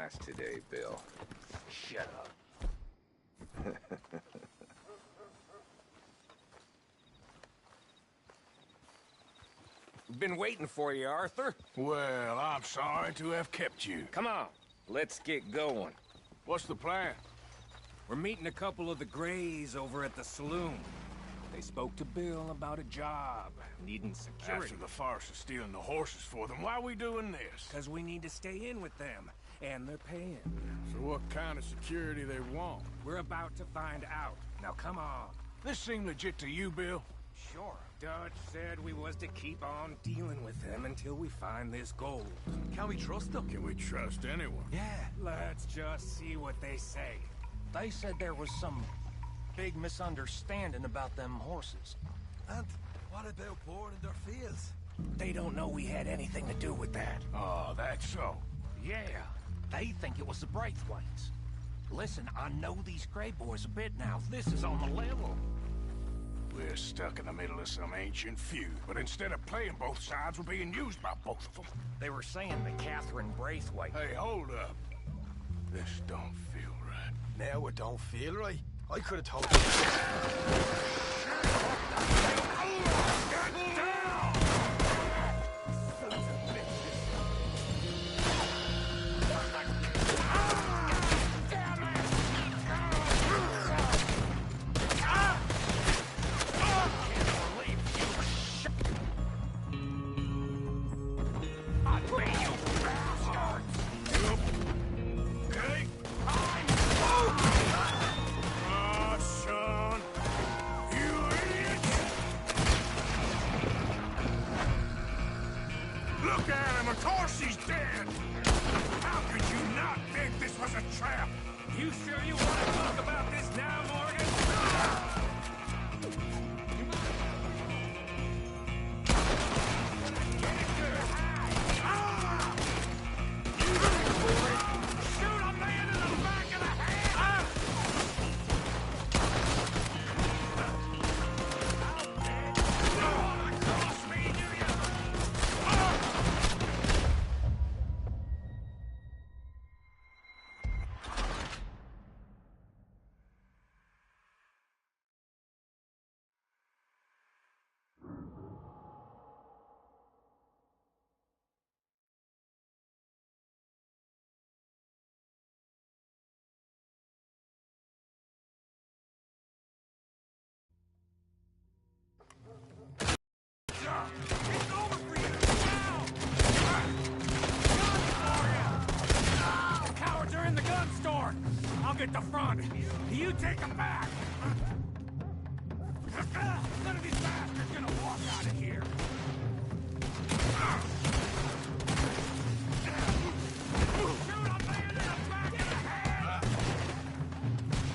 nice today, Bill. Shut up. Been waiting for you, Arthur. Well, I'm sorry to have kept you. Come on, let's get going. What's the plan? We're meeting a couple of the Greys over at the saloon. They spoke to Bill about a job, needing security. After the farce of stealing the horses for them, why are we doing this? Because we need to stay in with them, and they're paying. So what kind of security they want? We're about to find out. Now come on. This seem legit to you, Bill? Sure. Dutch said we was to keep on dealing with them until we find this gold. Can we trust them? Can we trust anyone? Yeah. Let's just see what they say. They said there was some big misunderstanding about them horses. And what about boring in their fields? They don't know we had anything to do with that. Oh, that's so. Yeah. They think it was the Braithwaites. Listen, I know these Grey boys a bit now. This is on the level. We're stuck in the middle of some ancient feud, but instead of playing both sides, we're being used by both of them. They were saying that Catherine Braithwaite... Hey, hold up. This don't feel right. Now it don't feel right. I could have told you. You sure you want to talk about this now, Morgan? Shoot a man in the back of the head! You want to cross me, do you? I'll get the front. You take them back. None of these bastards gonna walk out of here. Shoot a man in the back of the head.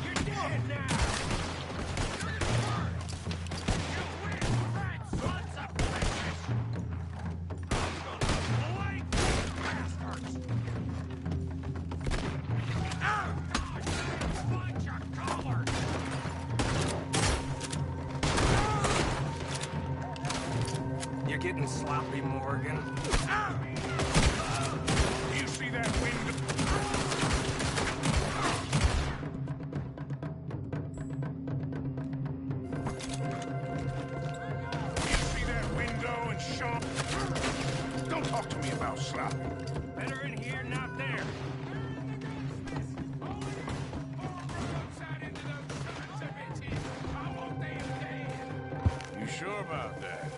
You're dead now. You're gonna burn. You win, red sons of bitches. I'm gonna blank these bastards. You're getting sloppy, Morgan. Do you see that window? Do you see that window and Sean? Don't talk to me about sloppy. Better in here, not there. You sure about that?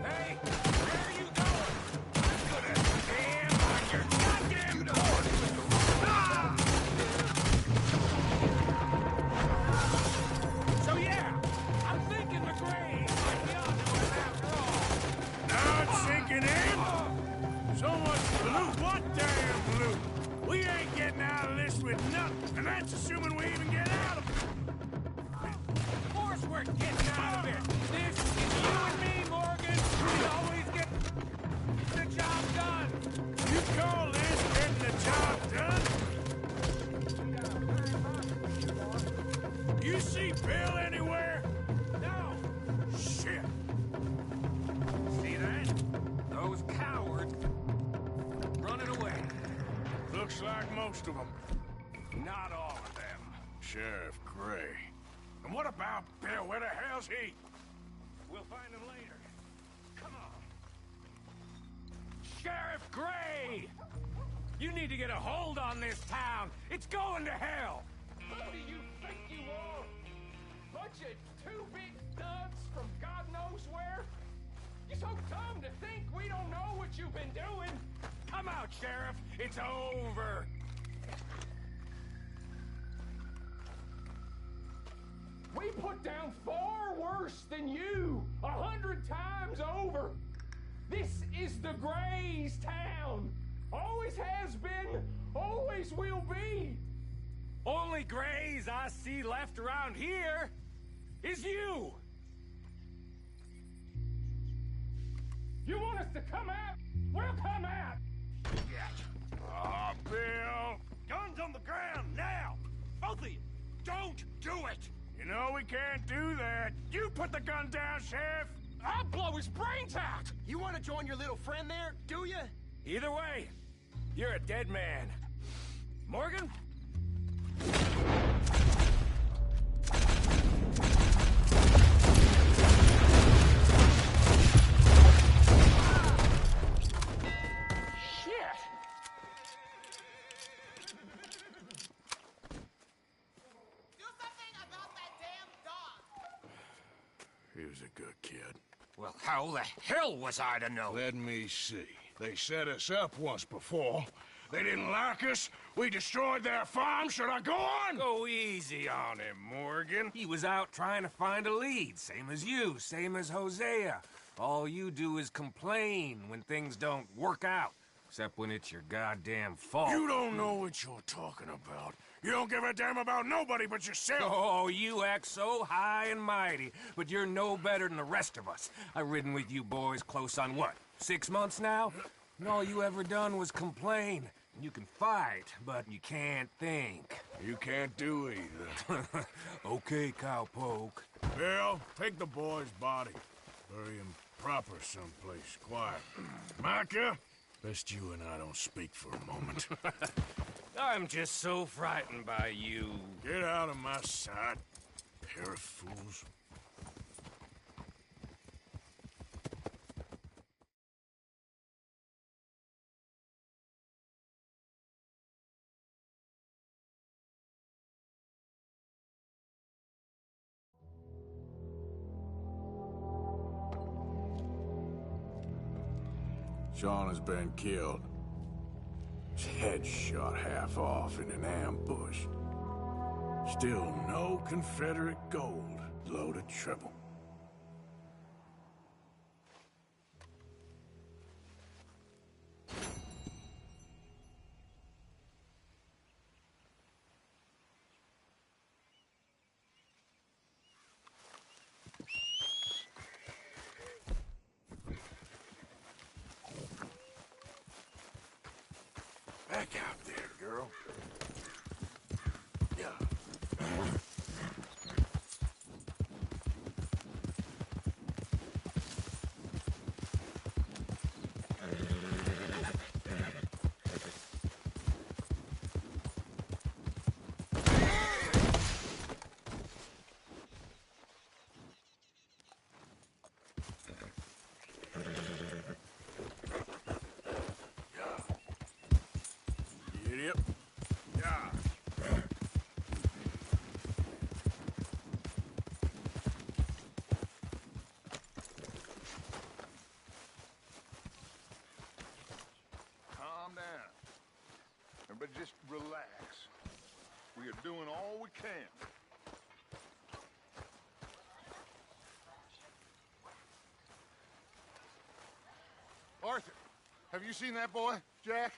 Hey, where are you going? I'm gonna stand on your goddamn door! So yeah, I'm thinking the Greys might be onto us after all. Now it's sinking in? So much loot. What damn loot? We ain't getting out of this with nothing, and that's assuming we even get out of it. Of course we're getting out of it. This is you and me, Morgan. We always get the job done. You call this getting the job done? You see Bill anywhere? No. Shit. See that? Those cowards running away. like most of them. Not all of them. Sheriff Gray. And what about Bill? Where the hell's he? We'll find him later. Come on. Sheriff Gray! You need to get a hold on this town. It's going to hell. Who do you think you are? Bunch of two big thugs from God knows where? You're so dumb to think we don't know what you've been doing. Come out, Sheriff. It's over. We put down far worse than you, 100 times over. This is the Grays' town. Always has been, always will be. Only Grays I see left around here is you. You want us to come out? We'll come out. Oh, Bill. Guns on the ground now. Both of you. Don't do it. You know we can't do that. You put the gun down, Sheriff. I'll blow his brains out. You want to join your little friend there, do you? Either way, you're a dead man. Morgan? Shit. Do something about that damn dog! He was a good kid. Well, how the hell was I to know? Let me see. They set us up once before. They didn't like us. We destroyed their farm. Should I go on? Go easy on him, Morgan. He was out trying to find a lead, same as you, same as Hosea. All you do is complain when things don't work out, except when it's your goddamn fault. You don't know what you're talking about. You don't give a damn about nobody but yourself. Oh, you act so high and mighty, but you're no better than the rest of us. I've ridden with you boys close on what, 6 months now? And all you ever done was complain. You can fight, but you can't think. You can't do either. Okay, cowpoke. Bill, take the boy's body. Bury him proper someplace, quiet. Micah, best you and I don't speak for a moment. I'm just so frightened by you. Get out of my sight, pair of fools. Sean has been killed. His head shot half off in an ambush. Still no Confederate gold. Loaded triple. Back out there, girl. Yeah. Idiot. Yeah. Calm down. Everybody just relax. We are doing all we can. Arthur, have you seen that boy, Jack?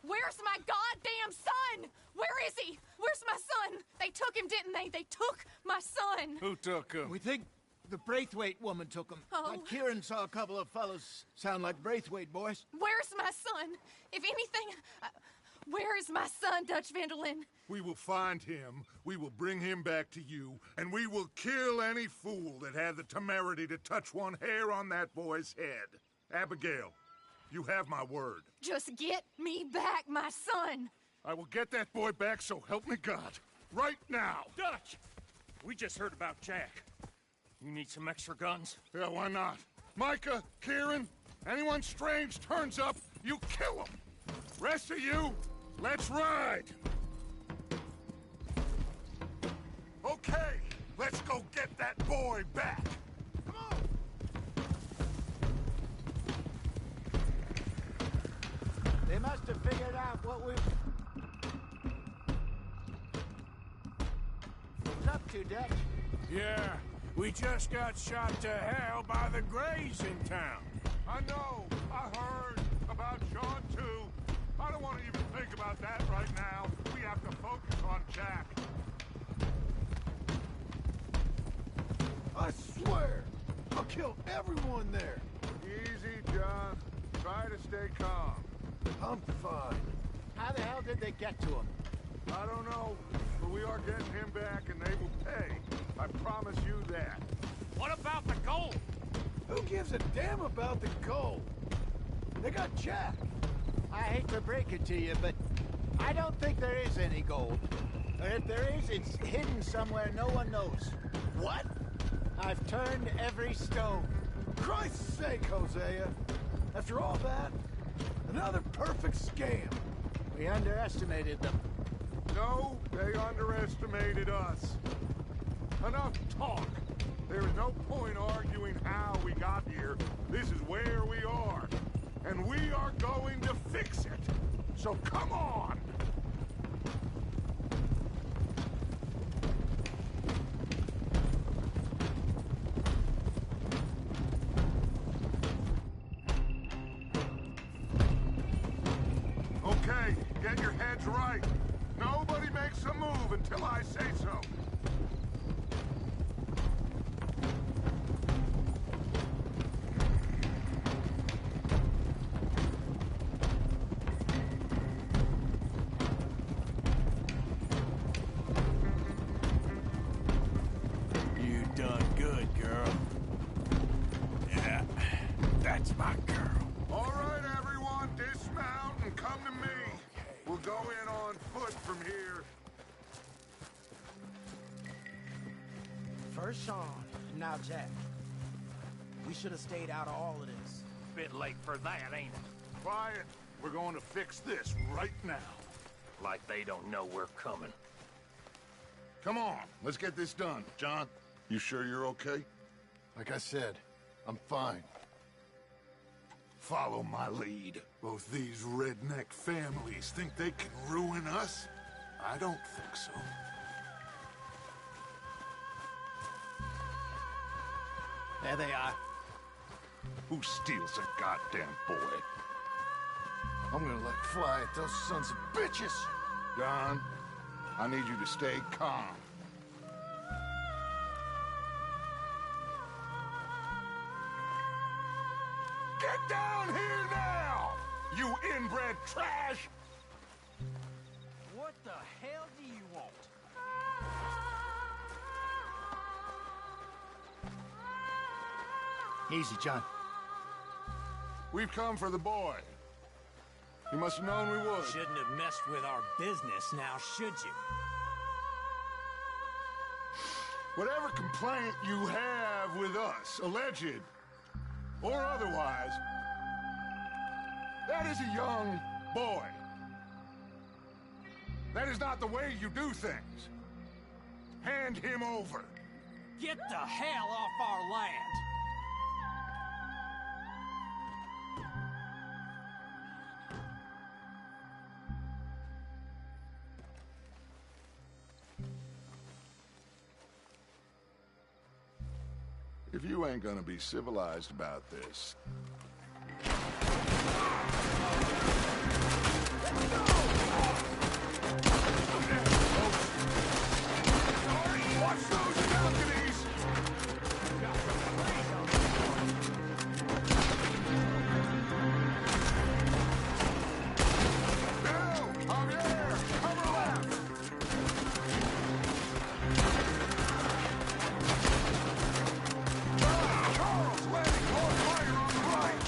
Where's my goddamn son? Where is he? Where's my son? They took him, didn't they? They took my son. Who took him? We think the Braithwaite woman took him. Oh. Kieran saw a couple of fellas sound like Braithwaite boys. Where's my son? If anything, where is my son, Dutch Vanderlyn? We will find him, we will bring him back to you, and we will kill any fool that had the temerity to touch one hair on that boy's head. Abigail, You have my word. Just get me back my son. I will get that boy back, so help me God. Right now. Dutch! We just heard about Jack. You need some extra guns? Yeah, why not? Micah, Kieran, anyone strange turns up, you kill him. Rest of you, let's ride. Okay, let's go get that boy back. Come on. They must have figured out what we... What's up to, Dutch? Yeah, we just got shot to hell by the Greys in town. I know, I heard about Sean too. I don't want to even think about that right now. We have to focus on Jack. I swear, I'll kill everyone there. Easy, John. Try to stay calm. I'm fine. How the hell did they get to him? I don't know, but we are getting him back and they will pay. I promise you that. What about the gold? Who gives a damn about the gold? They got Jack. I hate to break it to you, but I don't think there is any gold. Or if there is, it's hidden somewhere no one knows. What? I've turned every stone. Christ's sake, Hosea. After all that, another perfect scam. We underestimated them. No, they underestimated us. Enough talk. There is no point arguing how we got here. This is where we are. And we are going to fix it. So come on! Okay, get your heads right. Nobody makes a move until I say so. You done good, girl. Yeah, that's my girl. All right, everyone, dismount and come to me. We'll go in on foot from here. First Sean, now Jack. We should have stayed out of all of this. Bit late for that, ain't it? Quiet. We're going to fix this right now. Like they don't know we're coming. Come on, let's get this done. John, you sure you're okay? Like I said, I'm fine. Follow my lead. Both these redneck families think they can ruin us? I don't think so. There they are. Who steals a goddamn boy? I'm gonna let fly at those sons of bitches. John, I need you to stay calm. Get down here now, you inbred trash! What the hell do you want? Easy, John. We've come for the boy. You must have known we would. Shouldn't have messed with our business now, should you? Whatever complaint you have with us, alleged or otherwise, that is a young boy. That is not the way you do things. Hand him over. Get the hell off our land! If you ain't gonna be civilized about this. Watch those balconies! Bill! Javier! Cover left! Charles, landing more fire on the right!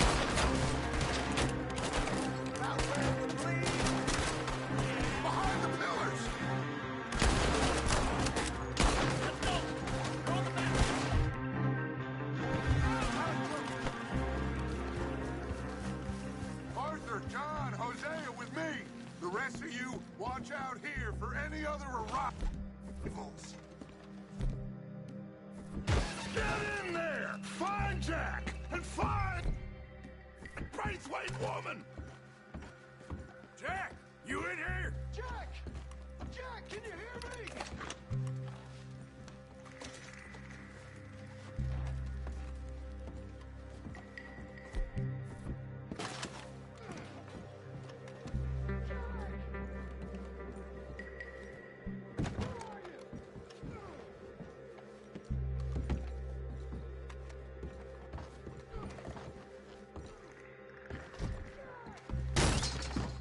rest of you, watch out here for any other arrivals. Get in there! Find Jack! And find... Braithwaite woman! Jack, you in here? Jack! Jack, can you hear me?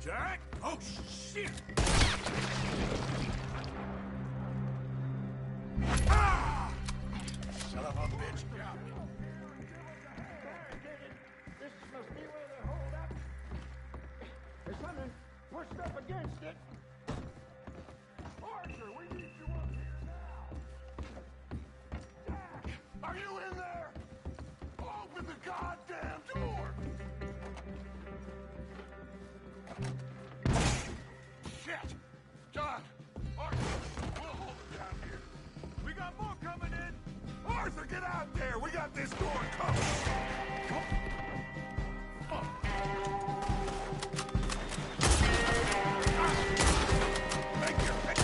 Jack? Oh, shit! Ah! Son of a bitch. This must be where they hold up. There's something pushed up against it. Archer, we need you up here now. Jack, Are you in there? Open the goddamn door! Shit! John! Arthur! We'll hold it down here. We got more coming in! Arthur, get out there! We got this door covered! Make your pick!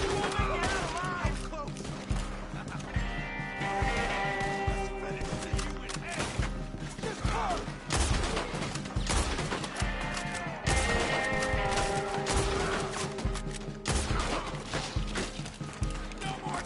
You won't make it out alive! Close! Let's finish this, you in hell! Just hurry! No more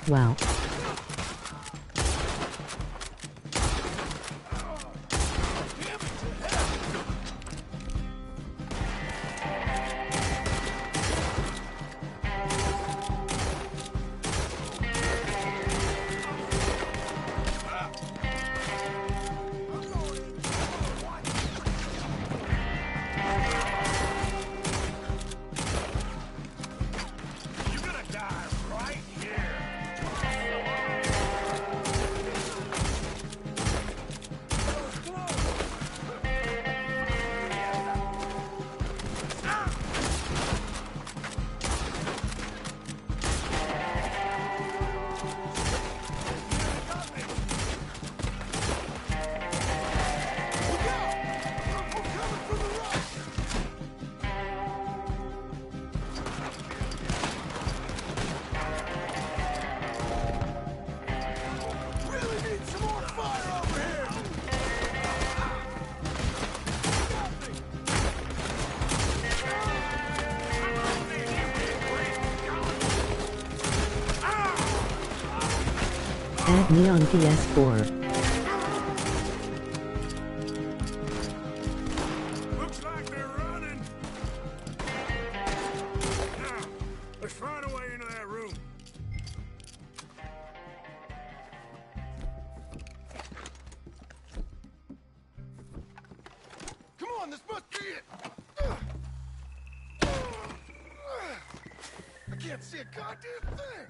Wow. You're gonna die right here! Really need some more fire over here! Add me on PS4. Looks like they're running. Now, let's find a way into that room. Come on, this must be it. I can't see a goddamn thing.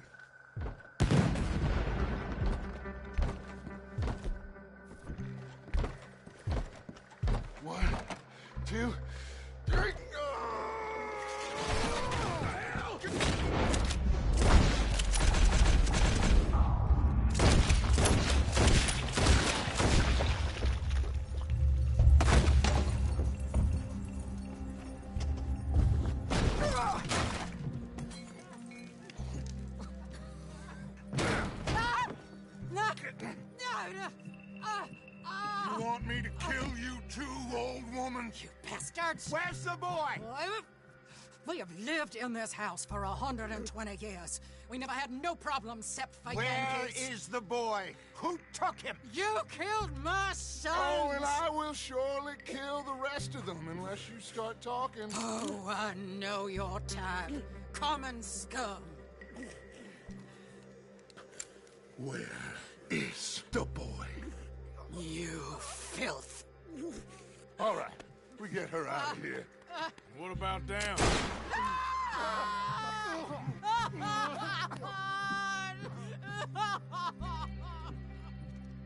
One, two, three. You want me to kill you too, old woman? You bastards! Where's the boy? We have lived in this house for 120 years. We never had no problems except for Where Yankees. is the boy? Who took him? You killed my son! Oh, and I will surely kill the rest of them unless you start talking. Oh, I know your type. Common scum. Where is the boy? You filth. All right, we get her out of here. What about down?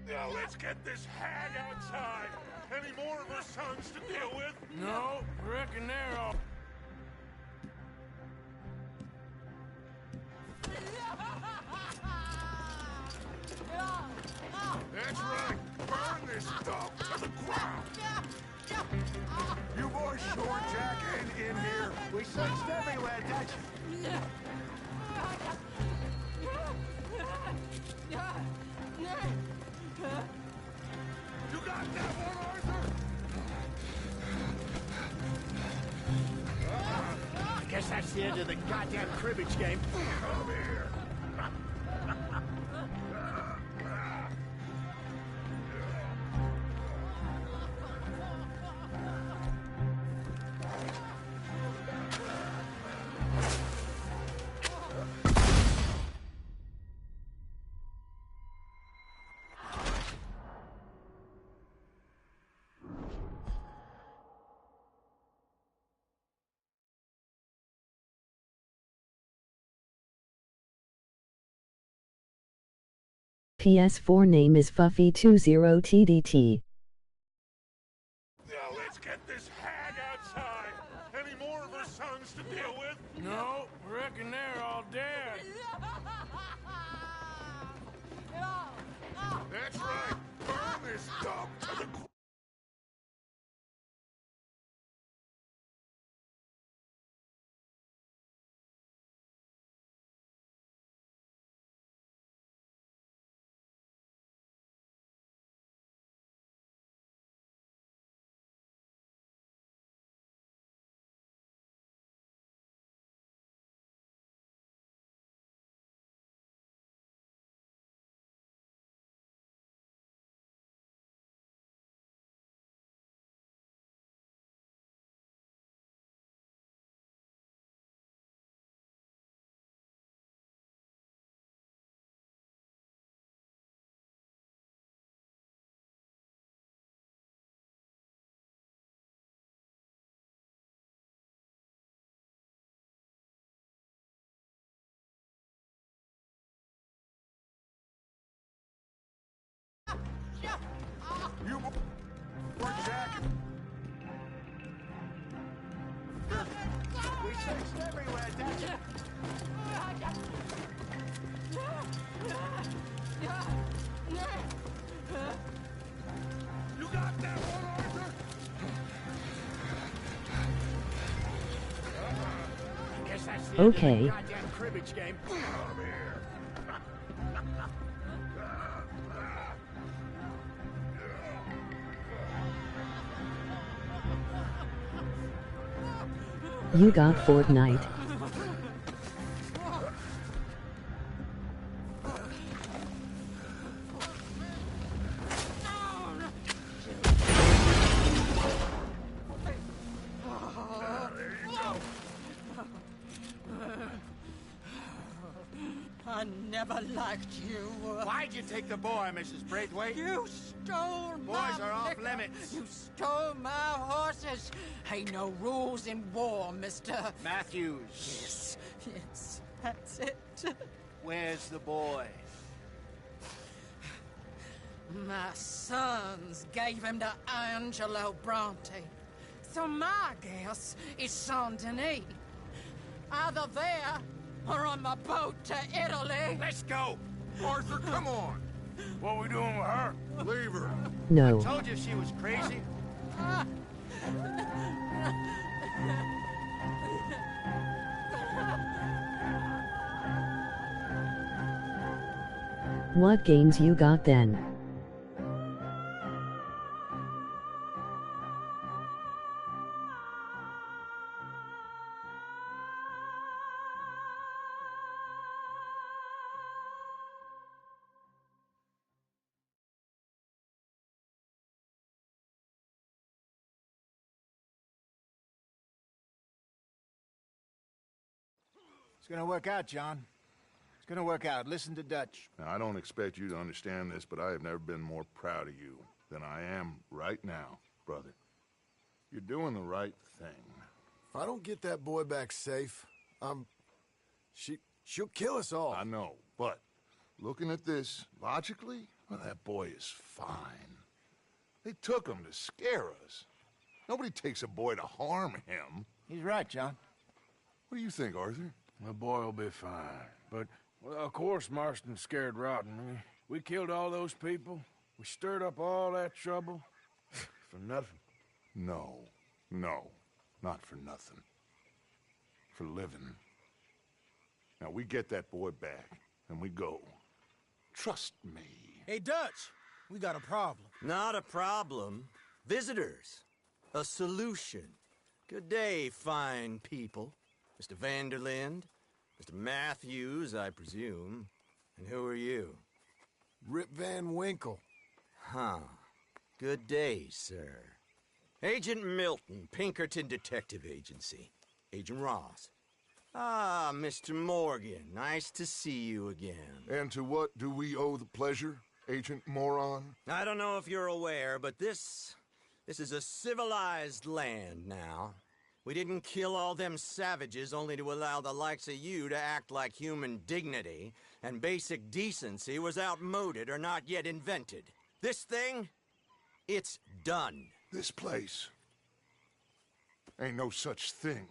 Now let's get this hag outside. Any more of her sons to deal with? No, reckon they're all... That's right. Burn this dog to the ground. You boys sure Jack ain't in here. We searched everywhere, Dutch. You got that one, Arthur? I guess that's the end of the goddamn cribbage game. Come here. PS4 name is Fuffy20TDT. Now let's get this hag outside. Any more of her sons to deal with? No, reckon they're all dead. That's right. Burn this dog to the ground. You or Jack. We searched everywhere, Dutch. You got that one, Arthur? I guess that's the Okay. end of the goddamn cribbage game. Come here. You got Fortnite. I never liked you. Why'd you take the boy, Mrs. Braithwaite? You stole my Boys are off liquor. limits. You stole my horses. Ain't no rules in war, mister. Matthews. Yes, yes, that's it. Where's the boy? My sons gave him to Angelo Bronte. So my guess is Saint Denis. Either there or on the boat to Italy. Let's go. Arthur, come on. What we doing with her? Leave her. No. Told you she was crazy. What games you got then? It's gonna work out, John. It's gonna work out. Listen to Dutch. Now, I don't expect you to understand this, but I have never been more proud of you than I am right now, brother. You're doing the right thing. If I don't get that boy back safe, she'll kill us all. I know, but looking at this logically, well, that boy is fine. They took him to scare us. Nobody takes a boy to harm him. He's right, John. What do you think, Arthur? The boy will be fine. But, well, of course Marston's scared rotten. We killed all those people. We stirred up all that trouble. For nothing. No, not for nothing. For living. Now, we get that boy back, and we go. Trust me. Hey, Dutch, we got a problem. Not a problem. Visitors. A solution. Good day, fine people. Mr. Vanderlind, Mr. Matthews, I presume. And who are you? Rip Van Winkle. Huh. Good day, sir. Agent Milton, Pinkerton Detective Agency. Agent Ross. Ah, Mr. Morgan, nice to see you again. And to what do we owe the pleasure, Agent Moron? I don't know if you're aware, but this is a civilized land now. We didn't kill all them savages only to allow the likes of you to act like human dignity, and basic decency was outmoded or not yet invented. This thing, it's done. This place ain't no such thing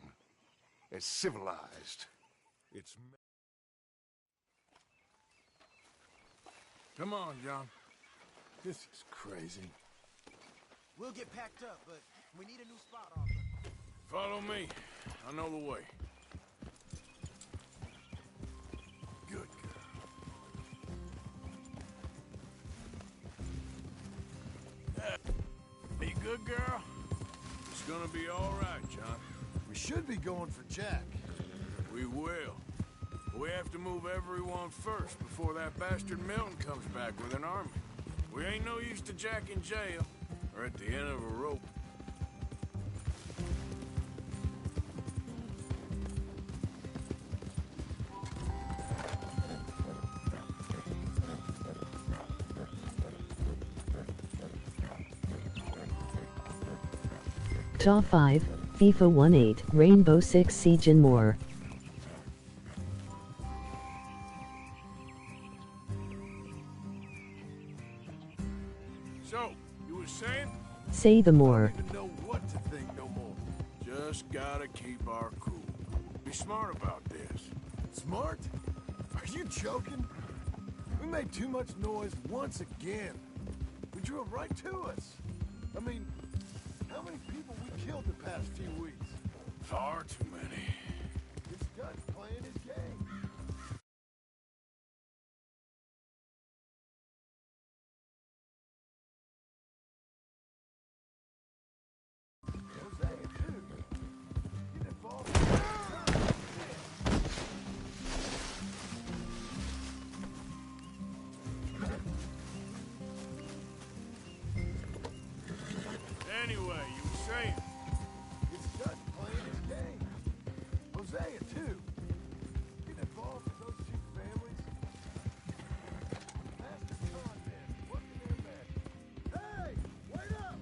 as civilized. It's... Come on, John. This is crazy. We'll get packed up, but we need a new spot, Arthur. Follow me. I know the way. Good girl. Are you good, girl? It's gonna be all right, John. We should be going for Jack. We will. We have to move everyone first before that bastard Milton comes back with an army. We ain't no use to Jack in jail or at the end of a rope. Top 5, FIFA 18, Rainbow Six Siege and more. So, you were saying? Say the more. I don't even know what to think no more. Just gotta keep our cool. Be smart about this. Smart? Are you joking? We made too much noise once again. We drew them right to us. I mean, how many people we killed the past few weeks? Far too many. This guy's playing his game. Hosea, too. Get involved. Anyway, you were saying? It's Dutch playing his game. Hosea, too. Get involved with those two families. Master con men, working their magic. Hey, wait up!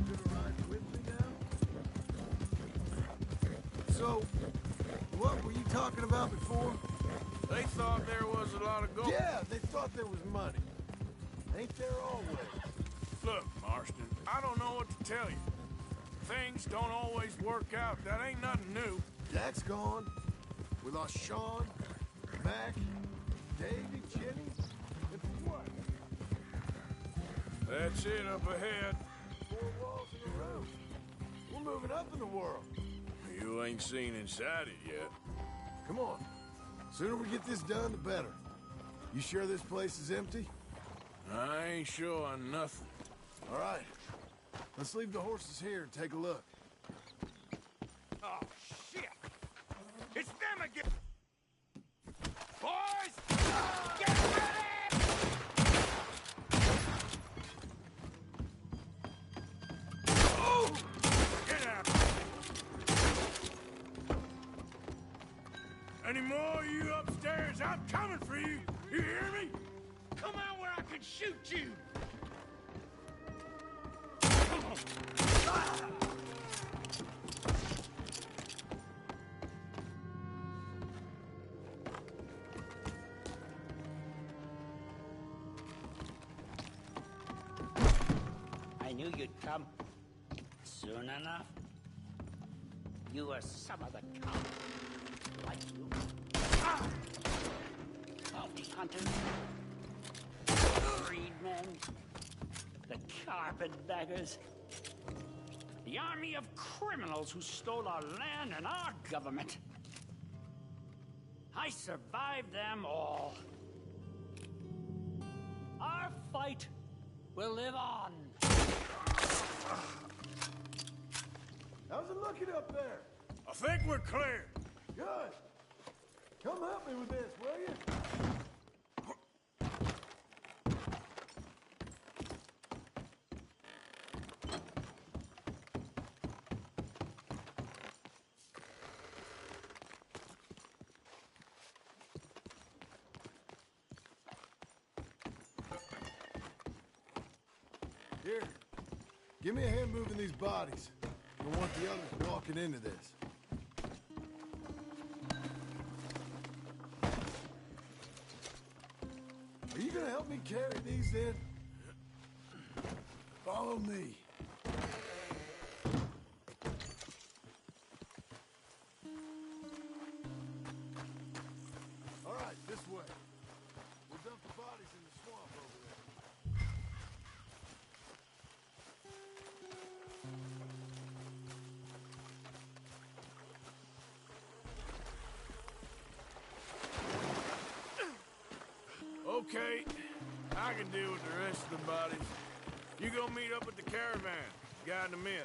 Gonna ride with me now? So, what were you talking about before? They thought there was a lot of gold. Yeah, they thought there was money. Ain't there always? Look, Marston, I don't know what to tell you. Things don't always work out. That ain't nothing new. Jack's gone. We lost Sean, Mac, Davey, Jenny, and for what? That's it up ahead. 4 walls in a row. We're moving up in the world. You ain't seen inside it yet. Come on. Sooner we get this done, the better. You sure this place is empty? I ain't sure on nothing. All right. Let's leave the horses here and take a look. Oh, shit! shoot you! I knew you'd come. Soon enough. You were some of the kind. Like you. Bounty hunters. Freedmen. The carpetbaggers. The army of criminals who stole our land and our government. I survived them all. Our fight will live on. How's it looking up there? I think we're clear. Good. Come help me with this, will you? Here, give me a hand moving these bodies. I don't want the others walking into this. Are you gonna help me carry these in? Follow me. All right, this way. We'll dump the bodies in the swamp over there. Okay, I can deal with the rest of the bodies. You go meet up with the caravan, guide them in.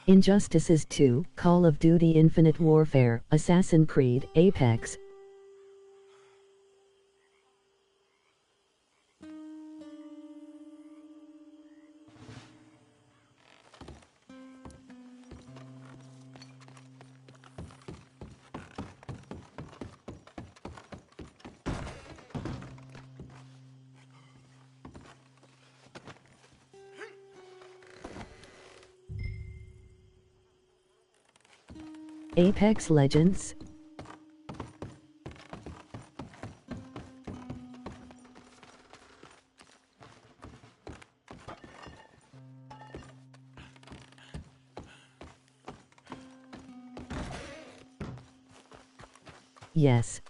Injustices 2, Call of Duty Infinite Warfare, Assassin's Creed, Apex. Apex Legends. Yes.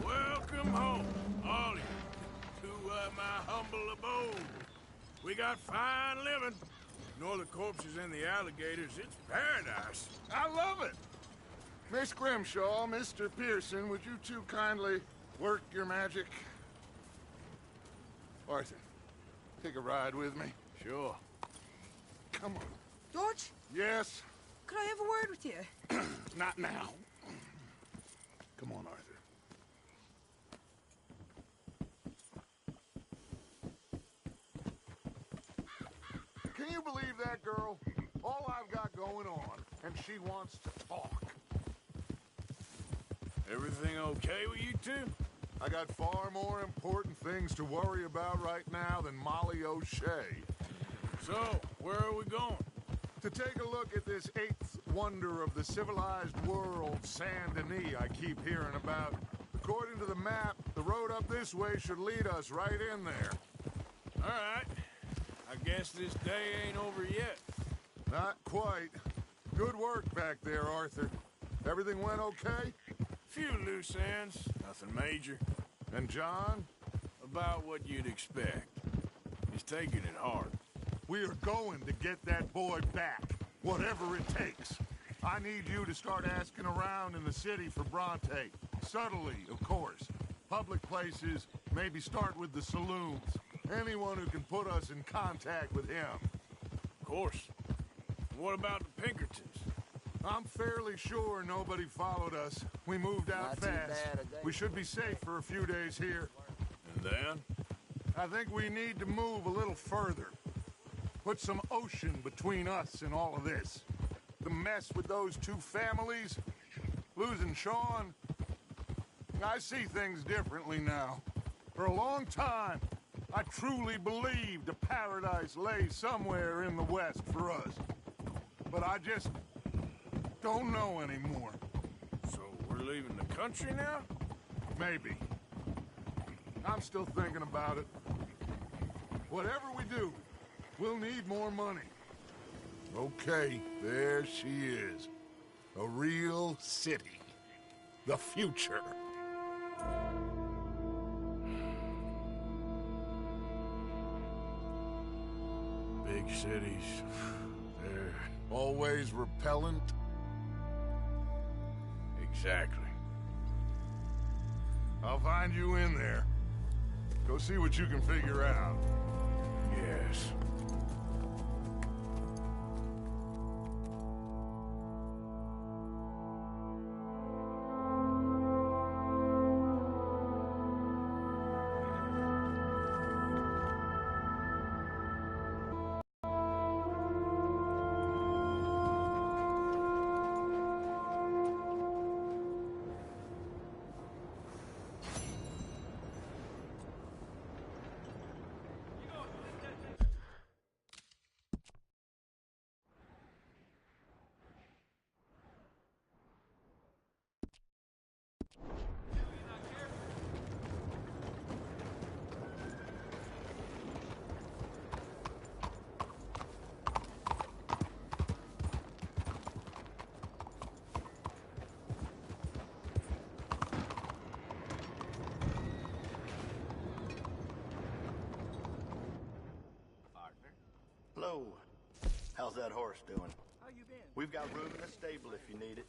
Welcome home, all of you, to my humble abode. We got fine living. Ignore the corpses and the alligators. It's paradise. I love it. Miss Grimshaw, Mr. Pearson, would you two kindly work your magic? Arthur, take a ride with me. Sure. Come on. George? Yes? Could I have a word with you? Not now. Come on, Arthur. Can you believe that girl? All I've got going on, and she wants to talk. Everything okay with you two? I got far more important things to worry about right now than Molly O'Shea. So, where are we going? To take a look at this eighth wonder of the civilized world, Saint Denis, I keep hearing about. According to the map, the road up this way should lead us right in there. All right. I guess this day ain't over yet. Not quite. Good work back there, Arthur. Everything went okay? loose ends, nothing major. And John? About what you'd expect. He's taking it hard. We are going to get that boy back, whatever it takes. I need you to start asking around in the city for Bronte. Subtly, of course. Public places, maybe start with the saloons. Anyone who can put us in contact with him. Of course. What about the Pinkertons? I'm fairly sure nobody followed us. We moved out fast. We should be safe for a few days here. And then? I think we need to move a little further. Put some ocean between us and all of this. The mess with those two families, losing Sean. I see things differently now. For a long time, I truly believed a paradise lay somewhere in the West for us. But I just don't know anymore. So we're leaving the country now? Maybe. I'm still thinking about it. Whatever we do, we'll need more money. Okay, there she is. A real city. The future. Big cities. They're always repellent. Exactly. I'll find you in there. Go see what you can figure out. Yes. Hello. How's that horse doing? How you been? We've got room in the stable if you need it.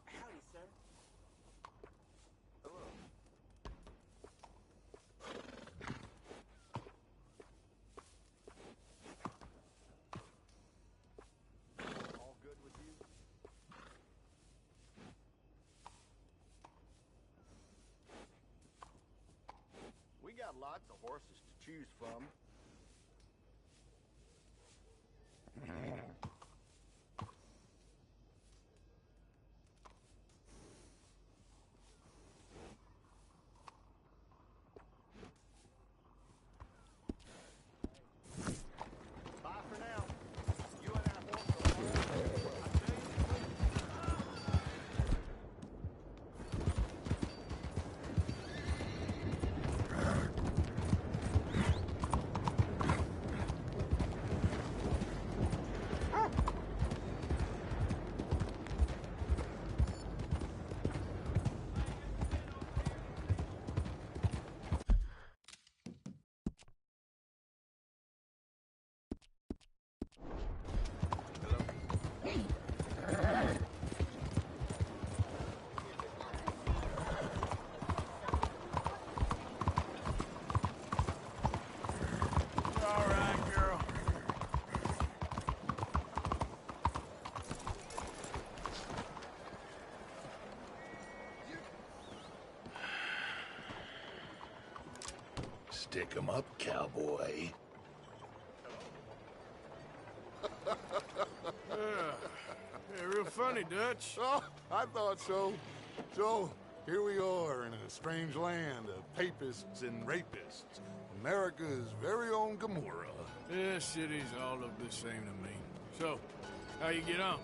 Howdy, sir. Hello. All good with you? We got lots of horses to choose from. Bye for now. You and that horse All right, girl. Stick 'em up, cowboy. Yeah, real funny, Dutch. Oh, I thought so. So, here we are in a strange land of papists and rapists. America's very own Gomorrah. Yeah, cities all look the same to me. So, how you get on?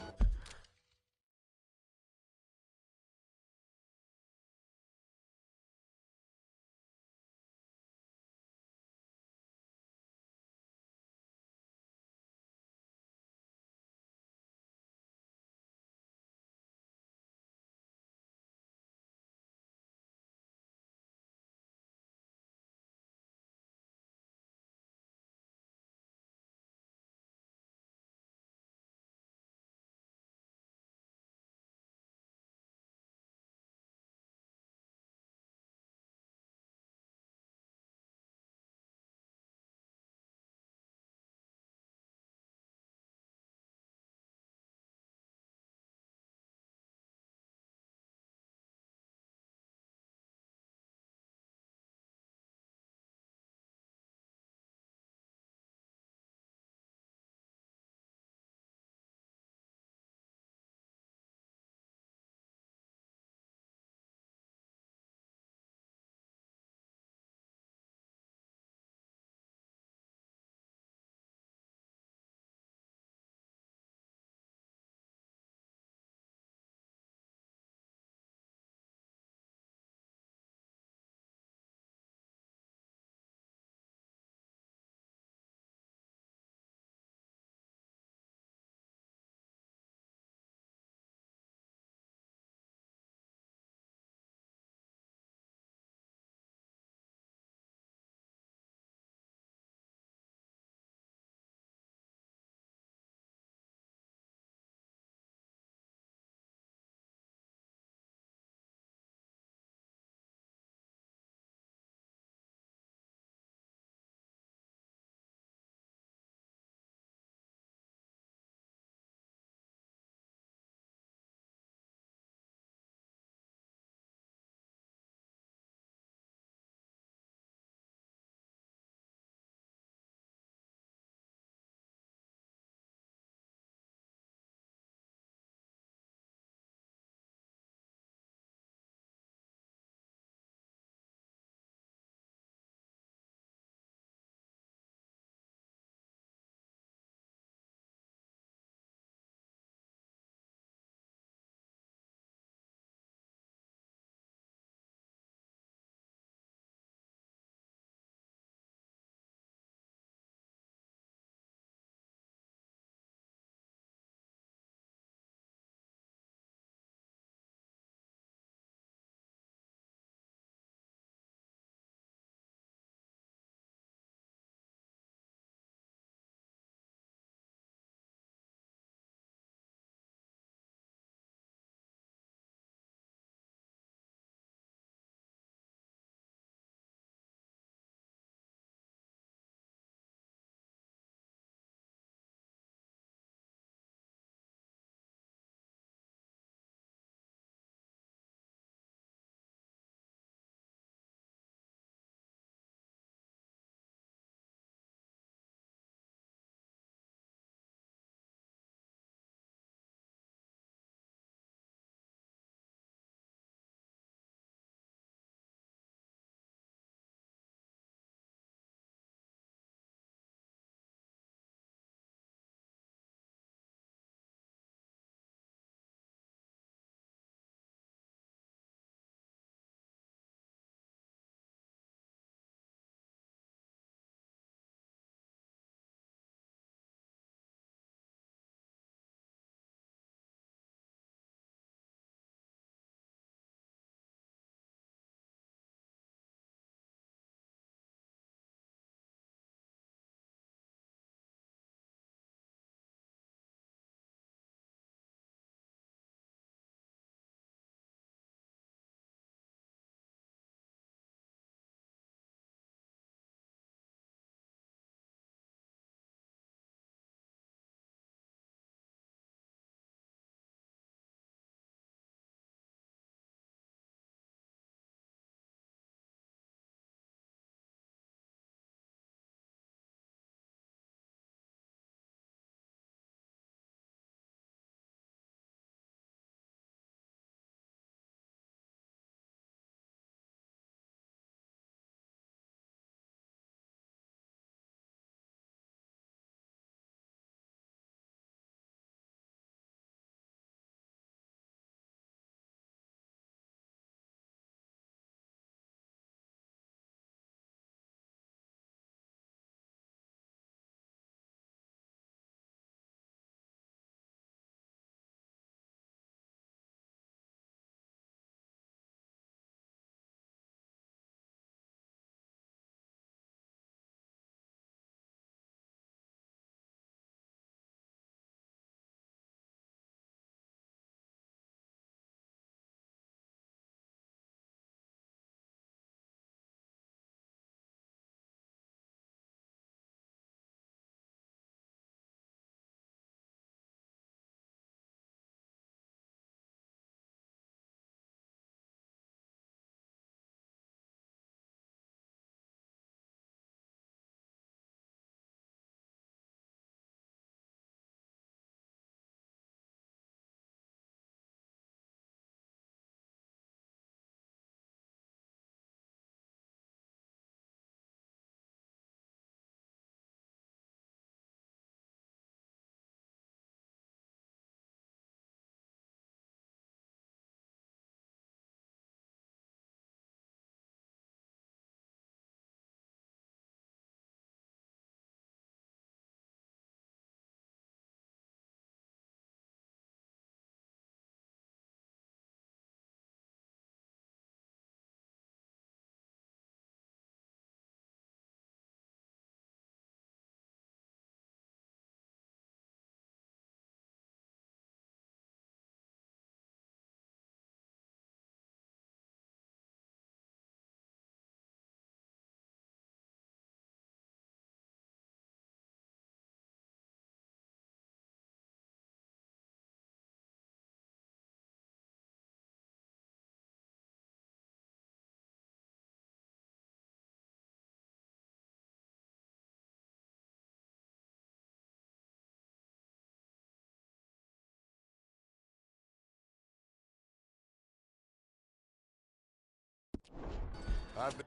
I've been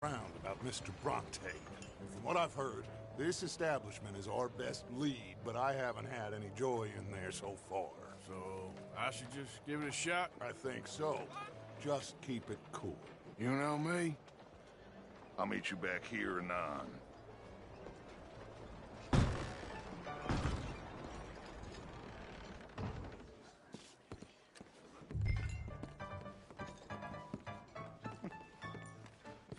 around about Mr. Bronte. From what I've heard, this establishment is our best lead, but I haven't had any joy in there so far. So, I should just give it a shot? I think so. Just keep it cool. You know me? I'll meet you back here anon.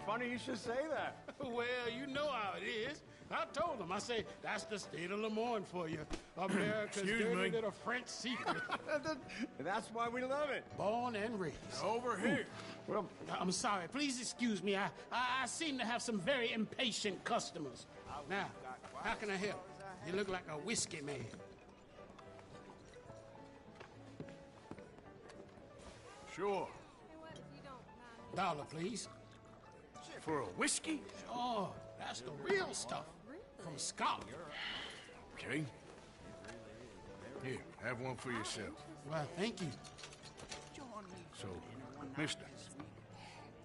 Funny you should say that. Well, you know how it is. I told him. I say, that's the state of Lemoyne for you. America's dirty little French secret. That's why we love it. Born and raised. Over here. Well, I'm sorry. Please excuse me. I seem to have some very impatient customers. Now, how can I help? You look like a whiskey man. Sure. $1, please. For a whiskey? Oh, that's the real stuff. From Scotland. Okay. Here, have one for yourself. Well, thank you. So, mister,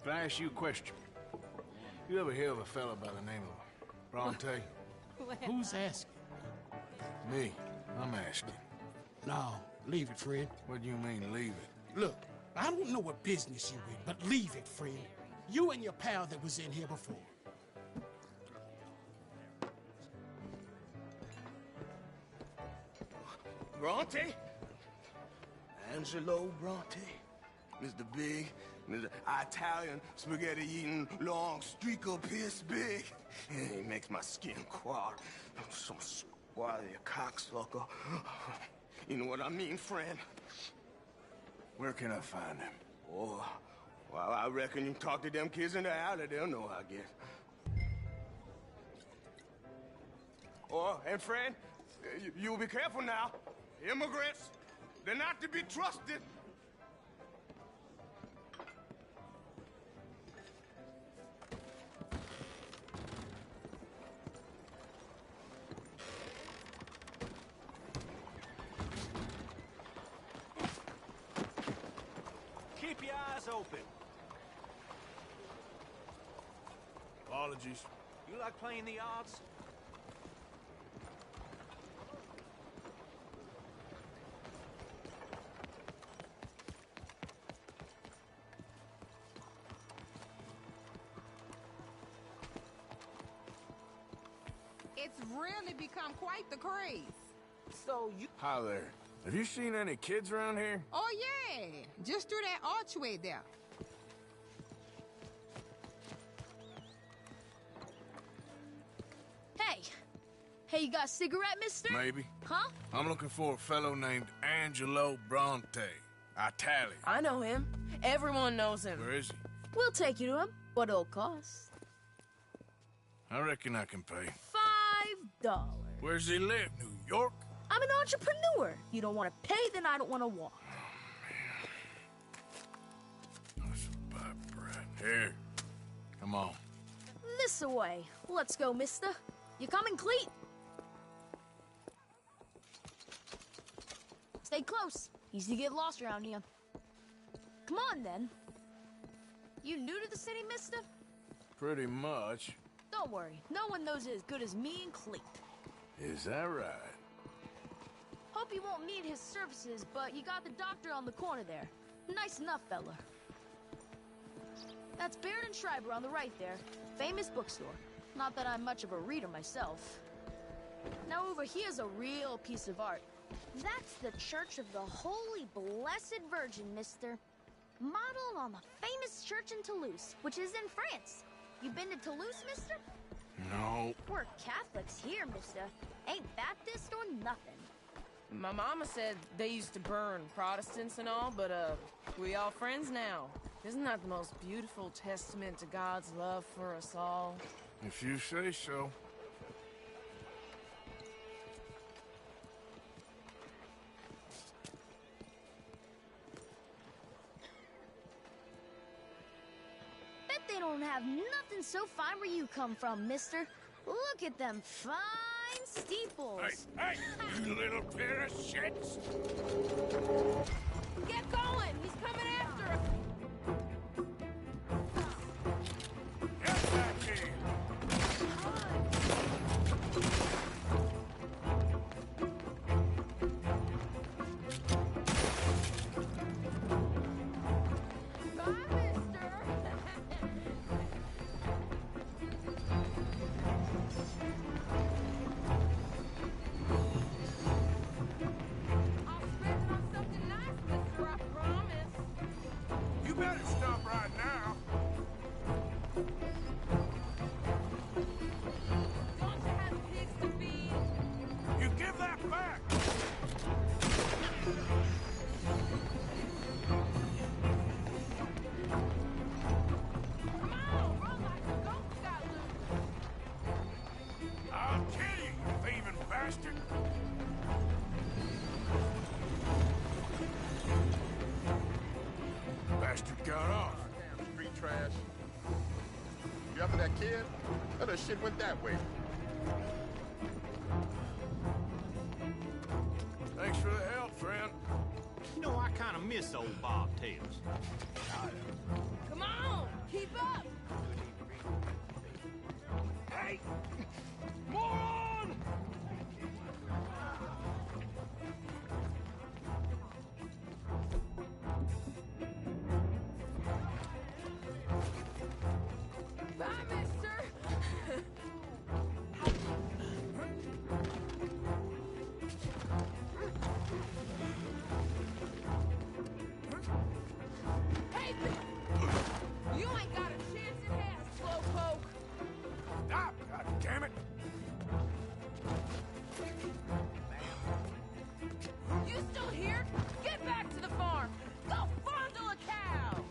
if I ask you a question, you ever hear of a fella by the name of Bronte? Who's asking? Me. I'm asking. No, leave it, friend. What do you mean, leave it? Look, I don't know what business you're in, but leave it, friend. You and your pal that was in here before. Bronte? Angelo Bronte? Mr. Big, Mr. Italian, spaghetti-eating, long streaker piss big. He makes my skin crawl. Some squally cocksucker. You know what I mean, friend? Where can I find him? Oh, well, I reckon you talk to them kids in the alley, they'll know, I guess. Oh, and friend, you be careful now. Immigrants, they're not to be trusted. Keep your eyes open. Apologies. You like playing the odds? It's really become quite the craze. So you... Hi there. Have you seen any kids around here? Oh, yeah. Just through that archway there. Hey, you got a cigarette, mister? Maybe. Huh? I'm looking for a fellow named Angelo Bronte. Italian. I know him. Everyone knows him. Where is he? We'll take you to him. What it'll cost? I reckon I can pay. $5. Where's he live? New York? I'm an entrepreneur. You don't want to pay, then I don't want to walk. That's a bad brat. Here. Come on. This way. Let's go, mister. You coming, Cleet? Stay close. Easy to get lost around here. Come on, then. You new to the city, mister? Pretty much. Don't worry. No one knows it as good as me and Cleet. Is that right? Hope you won't need his services, but you got the doctor on the corner there. Nice enough, fella. That's Baird and Schreiber on the right there. Famous bookstore. Not that I'm much of a reader myself. Now over here's a real piece of art. That's the Church of the Holy Blessed Virgin, mister. Modeled on the famous church in Toulouse, which is in France. You been to Toulouse, mister? No. We're Catholics here, mister. Ain't Baptist or nothing. My mama said they used to burn Protestants and all, but, we all friends now. Isn't that the most beautiful testament to God's love for us all? If you say so. Bet they don't have nothing so fine where you come from, mister. Look at them fine steeples. Hey, you little pair of shits! Get going! He's coming after us! that kid? Other shit went that way. Thanks for the help, friend. You know, I kind of miss old Bob Tails. Come on! Keep up! Hey! Moron! Bye, mister! Hey, you ain't got a chance in hell, slowpoke! Stop! God damn it! You still here? Get back to the farm! Go fondle a cow!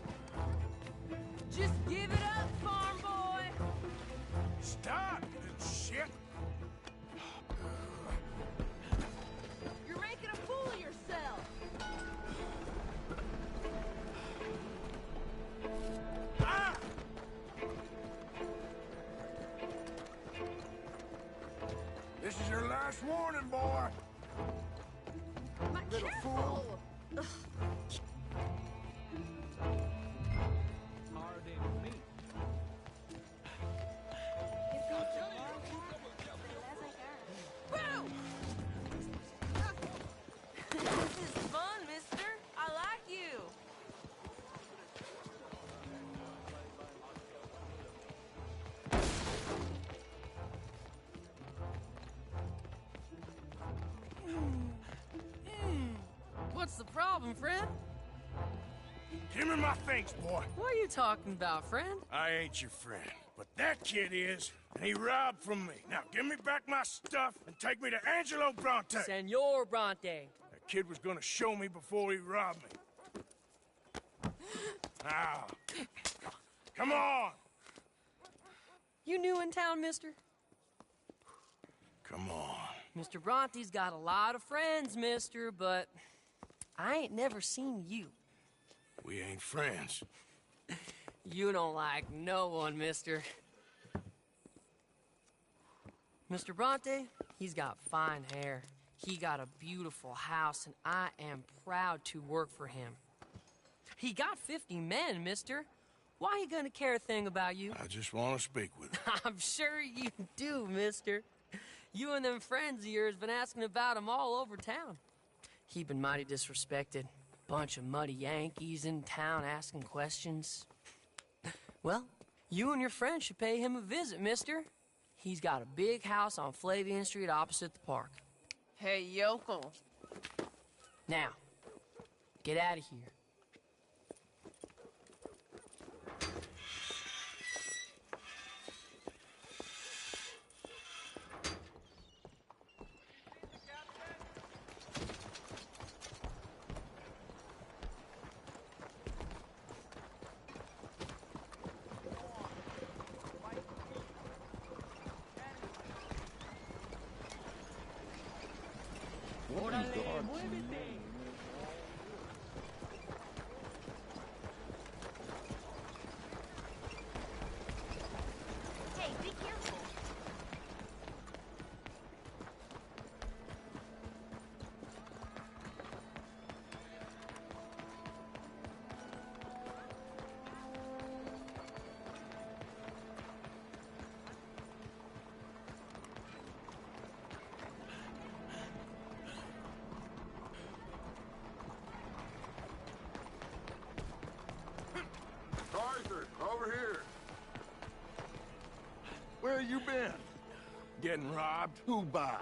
Just give it up, farm boy! Stop, you shit! You're making a fool of yourself! Ah! This is your last warning, boy! Little fool! Boo! This is fun, mister. I like you. What's the problem, friend? Give me my things, boy! What are you talking about, friend? I ain't your friend, but that kid is, and he robbed from me. Now give me back my stuff and take me to Angelo Bronte. Senor Bronte. That kid was gonna show me before he robbed me. Now, come on! You new in town, mister? Come on. Mr. Bronte's got a lot of friends, mister, but I ain't never seen you. We ain't friends. You don't like no one, mister. Mr. Bronte, he's got fine hair. He got a beautiful house, and I am proud to work for him. He got 50 men, mister. Why he gonna care a thing about you? I just want to speak with him. I'm sure you do, mister. You and them friends of yours been asking about him all over town. He been mighty disrespected. Bunch of muddy Yankees in town asking questions. Well, you and your friend should pay him a visit, mister. He's got a big house on Flavian Street opposite the park. Hey, yokel. Now, get out of here. ¡Órale, muévete! Hey, be careful. Arthur, over here. Where you been? Getting robbed? Who by?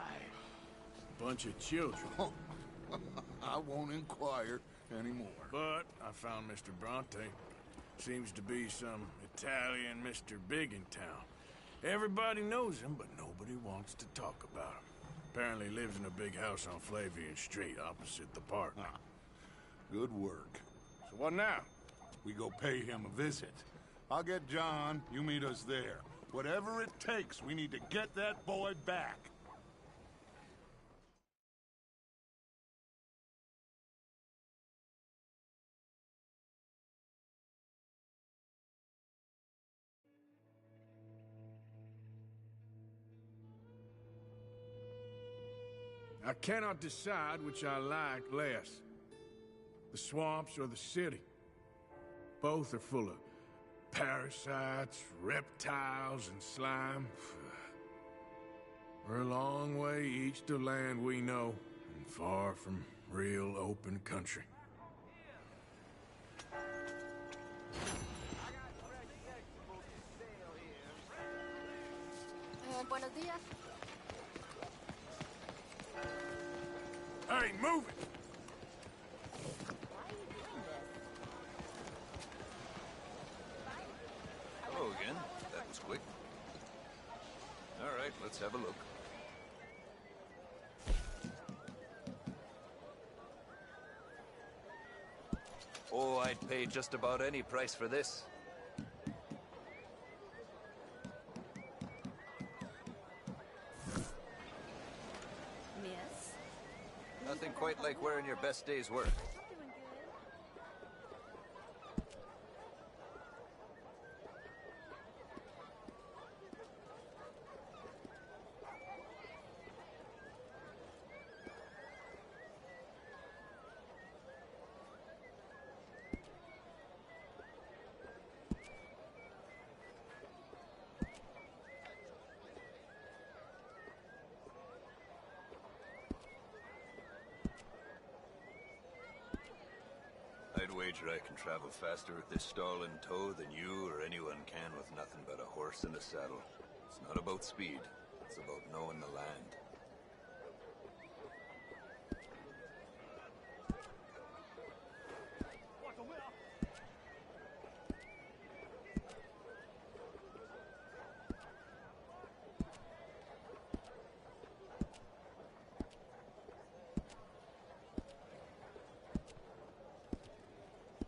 Bunch of children. I won't inquire anymore. But I found Mr. Bronte. Seems to be some Italian Mr. Big in town. Everybody knows him, but nobody wants to talk about him. Apparently lives in a big house on Flavian Street opposite the park. Good work. So what now? We go pay him a visit. I'll get John, you meet us there. Whatever it takes, we need to get that boy back. I cannot decide which I like less. The swamps or the city. Both are full of parasites, reptiles, and slime. We're a long way east of land we know, and far from real open country. Buenos días. Hey, move it! Hello again. That was quick. All right, let's have a look. Oh, I'd pay just about any price for this. Miss? Nothing quite like wearing your best day's work. I'd wager I can travel faster with this stall in tow than you or anyone can with nothing but a horse and a saddle. It's not about speed, it's about knowing the land.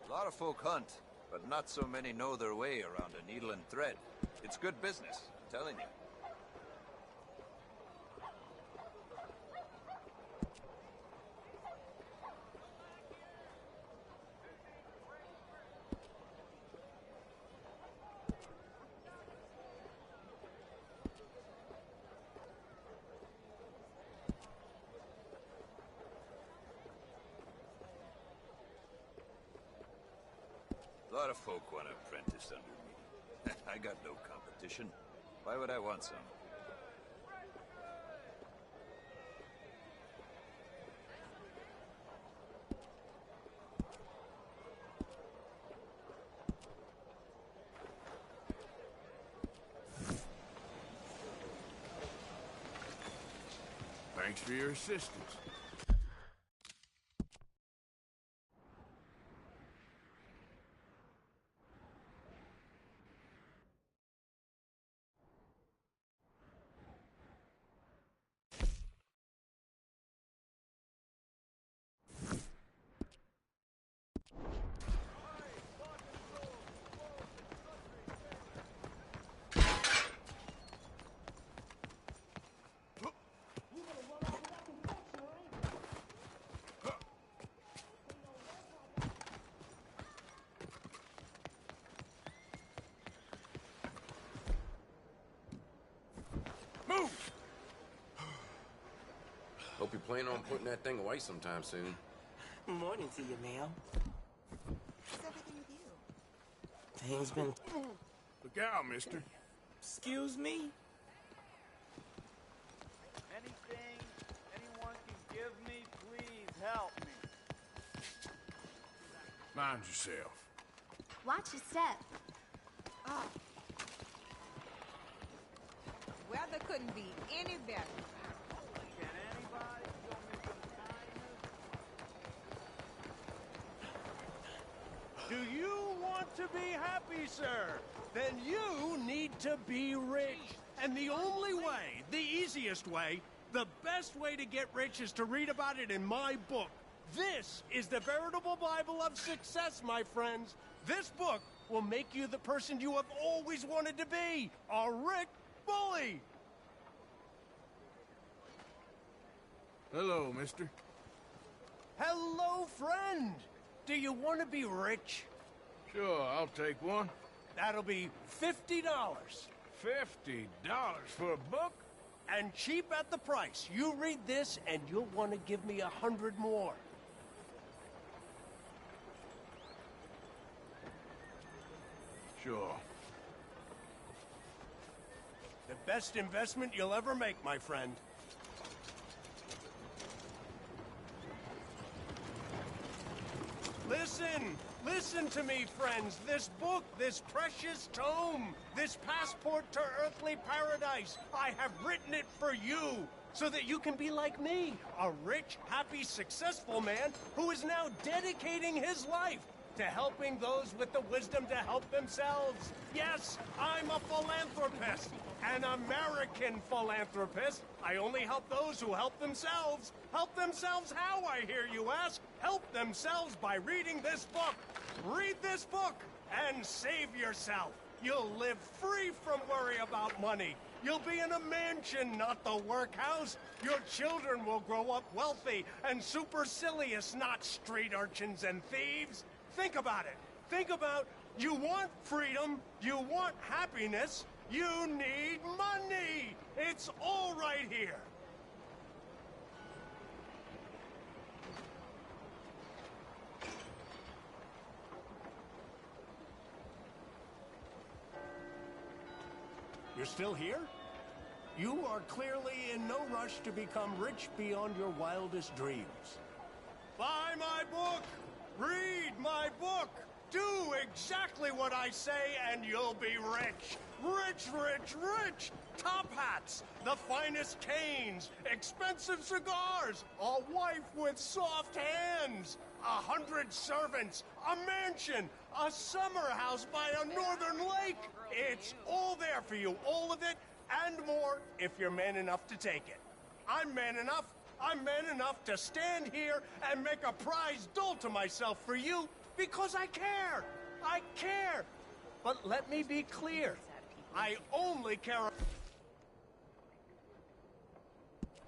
A lot of folk hunt, but not so many know their way around a needle and thread. It's good business, I'm telling you. A lot of folk want to apprentice under me. I got no competition. Why would I want some? Thanks for your assistance. Hope you plan on putting that thing away sometime soon. Morning to you, ma'am. How's everything with you? Things been... Look out, mister. Excuse me? Anything anyone can give me, please help me. Mind yourself. Watch your step. Oh. Weather couldn't be any better. Can anybody show me some kindness? Do you want to be happy, sir? Then you need to be rich. And the only way, the easiest way, the best way to get rich is to read about it in my book. This is the veritable Bible of success, my friends. This book will make you the person you have always wanted to be, a rich bully. Hello, mister. Hello, friend. Do you want to be rich? Sure, I'll take one. That'll be $50. $50 for a book? and cheap at the price. You read this, and you'll want to give me 100 more. Sure. The best investment you'll ever make, my friend. Listen to me, friends. This book, this precious tome, this passport to earthly paradise, I have written it for you, so that you can be like me, a rich, happy, successful man who is now dedicating his life to helping those with the wisdom to help themselves. Yes, I'm a philanthropist, an American philanthropist. I only help those who help themselves. Help themselves how, I hear you ask? Help themselves by reading this book. Read this book and save yourself. You'll live free from worry about money. You'll be in a mansion, not the workhouse. Your children will grow up wealthy and supercilious, not street urchins and thieves. Think about it. Think about, you want freedom, you want happiness, you need money. It's all right here. You're still here? You are clearly in no rush to become rich beyond your wildest dreams. Buy my book! Read my book! Do exactly what I say and you'll be rich! Rich, rich, rich! Top hats, the finest canes, expensive cigars, a wife with soft hands, 100 servants, a mansion, a summer house by a northern lake. It's all there for you, all of it, and more, if you're man enough to take it. I'm man enough. I'm man enough to stand here and make a prize dull to myself for you because I care. I care. But let me be clear. I only care.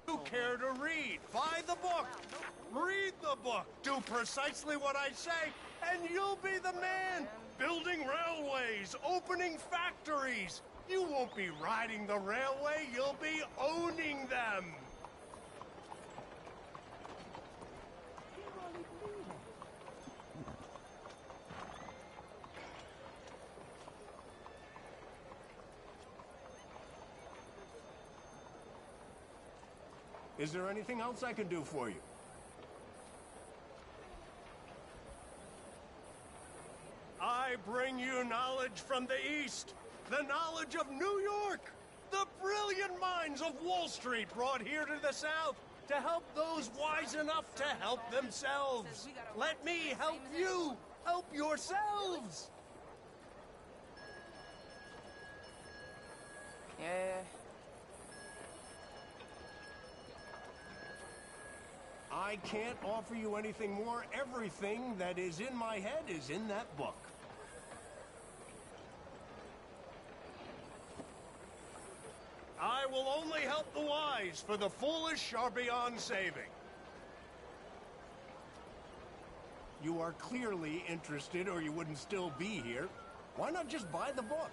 You care to read. Buy the book. Read the book. Do precisely what I say, and you'll be the man. Building railways, opening factories. You won't be riding the railway, you'll be owning them. Is there anything else I can do for you? I bring you knowledge from the East, the knowledge of New York, the brilliant minds of Wall Street brought here to the South to help those wise enough to help themselves. Let me help you help yourselves. Yeah. I can't offer you anything more. Everything that is in my head is in that book. I will only help the wise, for the foolish are beyond saving. You are clearly interested, or you wouldn't still be here. Why not just buy the book?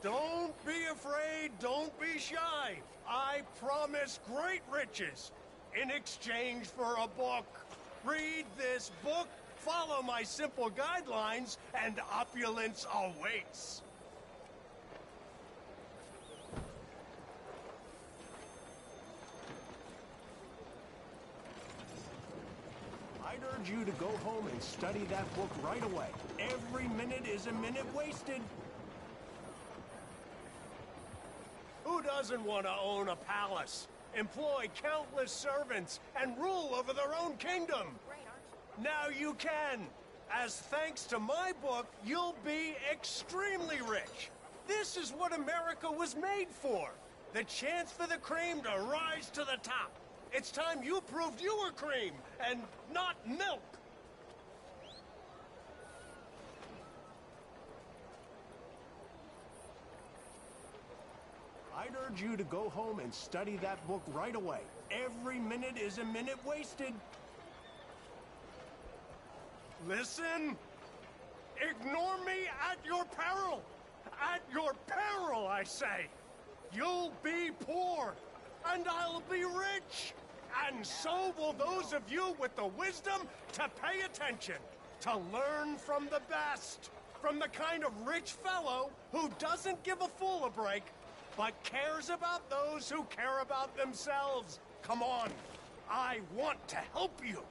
Don't be afraid, don't be shy. I promise great riches in exchange for a book. Read this book, follow my simple guidelines, and opulence awaits. I'd urge you to go home and study that book right away. Every minute is a minute wasted. Who doesn't want to own a palace, employ countless servants, and rule over their own kingdom? Now you can. As thanks to my book, you'll be extremely rich. This is what America was made for. The chance for the cream to rise to the top. It's time you proved you were cream, and not milk. I'd urge you to go home and study that book right away. Every minute is a minute wasted. Listen! Ignore me at your peril! At your peril, I say! you'll be poor, and I'll be rich. And so will those of you with the wisdom to pay attention, to learn from the best, from the kind of rich fellow who doesn't give a fool a break, but cares about those who care about themselves. Come on, I want to help you.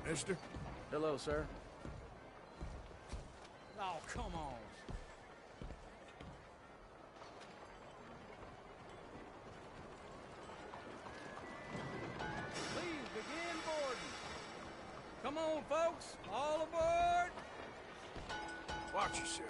Mister? Hello, sir. Oh, come on. Please begin boarding. Come on, folks. All aboard. Watch yourself.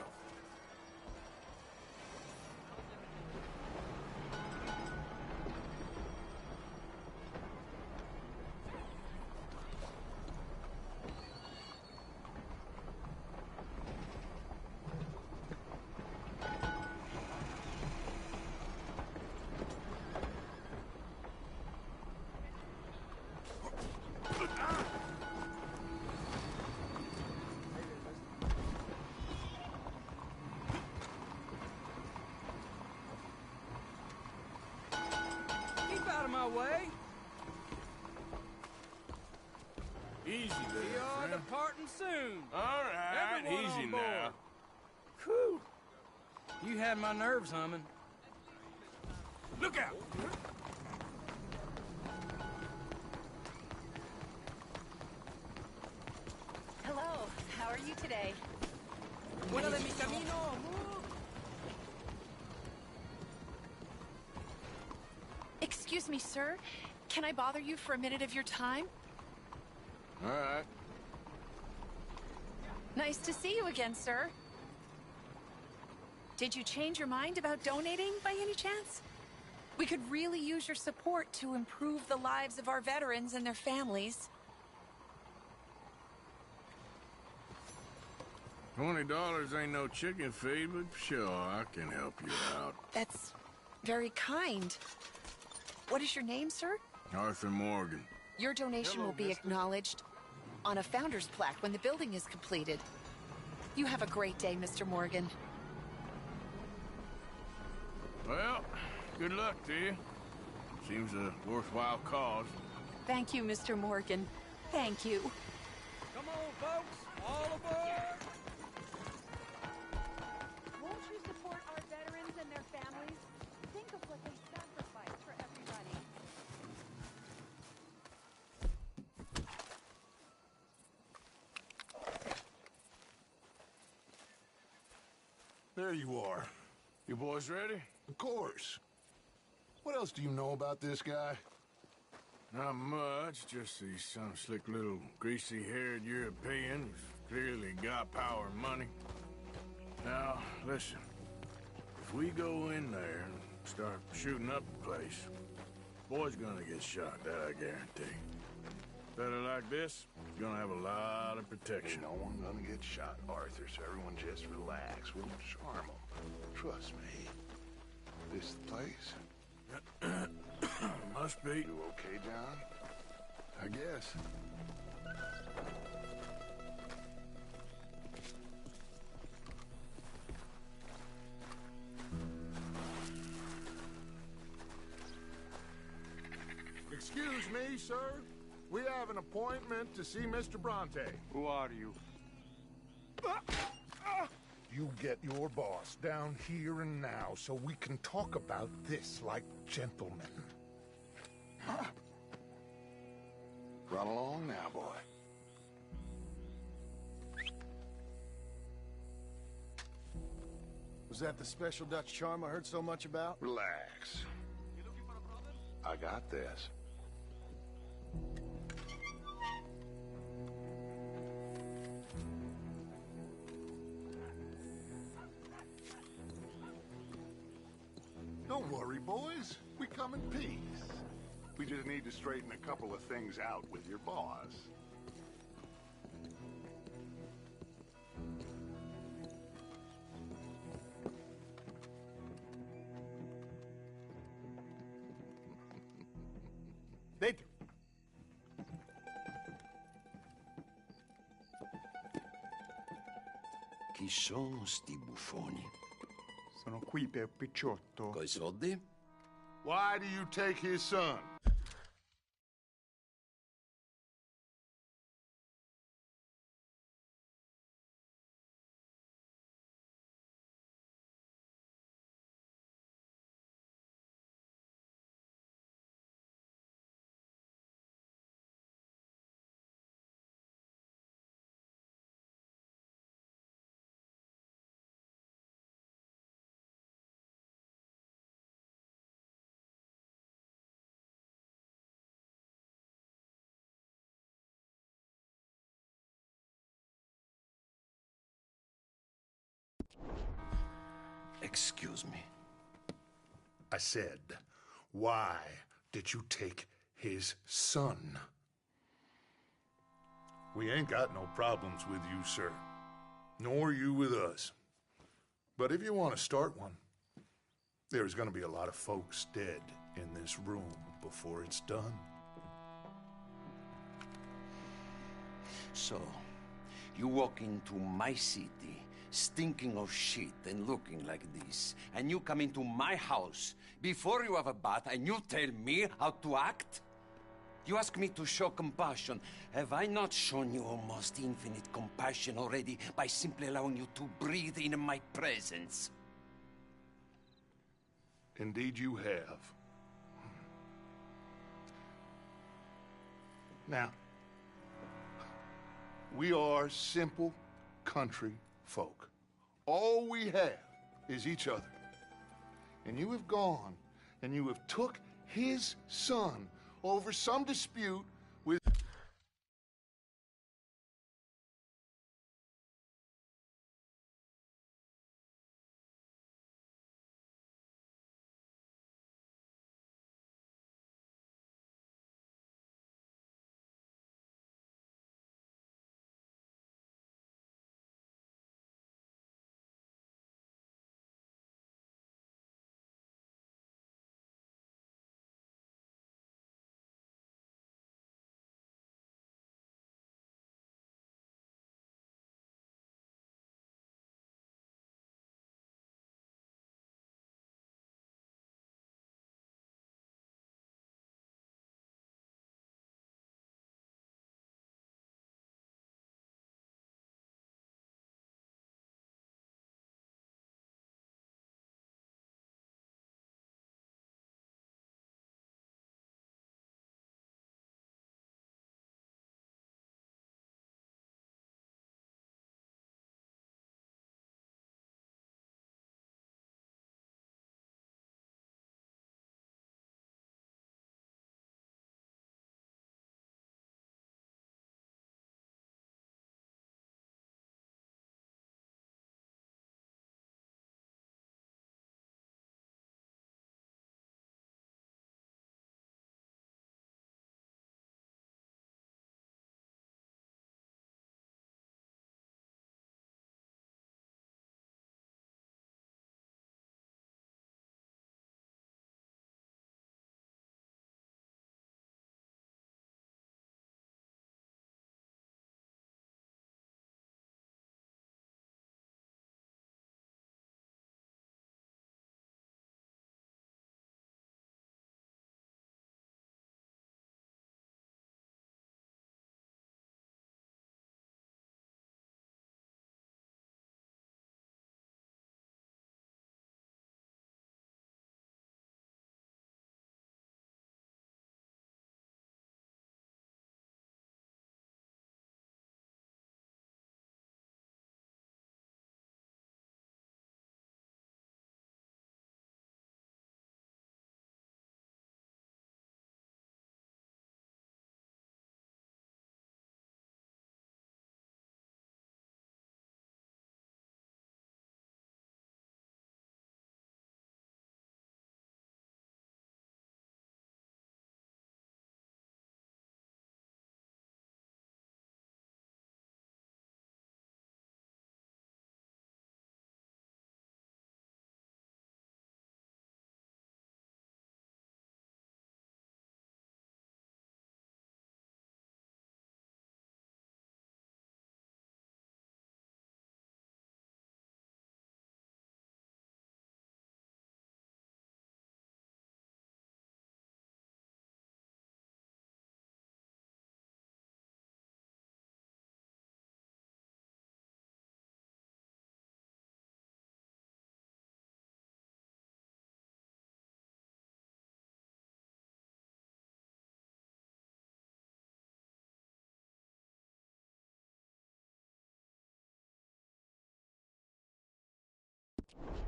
Keep out of my way. Easy there, We are friend. departing soon. All right, Everyone easy on board. now. Whew. You had my nerves humming. Look out! Hello, how are you today? Fuera de mi camino. Excuse me, sir. Can I bother you for a minute of your time? All right. Nice to see you again, sir. Did you change your mind about donating by any chance? We could really use your support to improve the lives of our veterans and their families. $20 ain't no chicken feed, but sure, I can help you out. That's very kind. What is your name, sir? Arthur Morgan. Your donation will be acknowledged on a founder's plaque when the building is completed. You have a great day, Mr. Morgan. Well, good luck to you. Seems a worthwhile cause. Thank you, Mr. Morgan. Thank you. Come on, folks. All aboard. Won't you support our veterans and their families? Think of what they sacrificed for everybody. There you are. You boys ready? Of course. What else do you know about this guy? Not much, just he's some slick little greasy-haired European who's clearly got power and money. Now, listen. If we go in there and start shooting up the place, boy's gonna get shot, that I guarantee. Better like this, he's gonna have a lot of protection. Ain't no one gonna get shot, Arthur, so everyone just relax. We'll charm them. Trust me. This the place? Must be. You okay, John? I guess. Excuse me, sir. We have an appointment to see Mr. Bronte. Who are you? You get your boss down here and now so we can talk about this like gentlemen. Run along now, boy. Was that the special Dutch charm I heard so much about? Relax. I got this. Don't worry, boys. We come in peace. We just need to straighten a couple of things out with your boss. Dentro. Chi sono sti buffoni? Sono qui per Picciotto. Coi soldi? Why do you take his son? Excuse me. I said, why did you take his son? We ain't got no problems with you, sir. Nor you with us. But if you want to start one, there's gonna be a lot of folks dead in this room before it's done. So, you walk into my city, stinking of shit and looking like this, and you come into my house before you have a bath and you tell me how to act? You ask me to show compassion. Have I not shown you almost infinite compassion already by simply allowing you to breathe in my presence? Indeed you have. Now, we are simple country folk. All we have is each other. And you have gone and you have took his son over some dispute with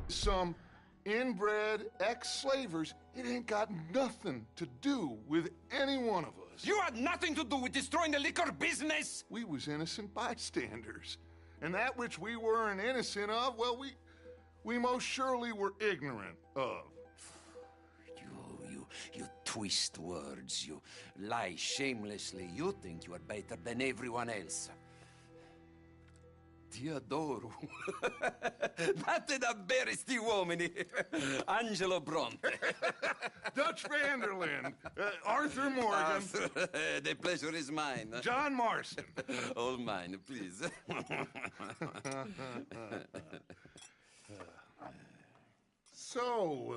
some inbred ex-slavers, it ain't got nothing to do with any one of us. You had nothing to do with destroying the liquor business! We was innocent bystanders. And that which we weren't innocent of, well, we most surely were ignorant of. You twist words, you lie shamelessly. You think you are better than everyone else. Ti adoro. Vattene da bere sti uomini. Angelo Bronte. Dutch Vanderland. Arthur Morgan. Arthur, the pleasure is mine. John Marston. All mine, please. So,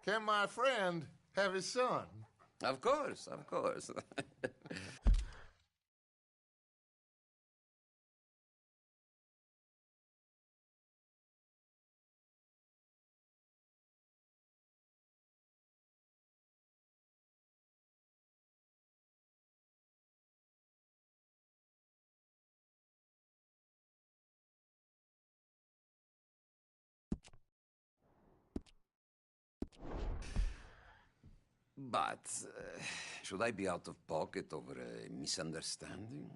can my friend have his son? Of course, of course. But, should I be out of pocket over a misunderstanding?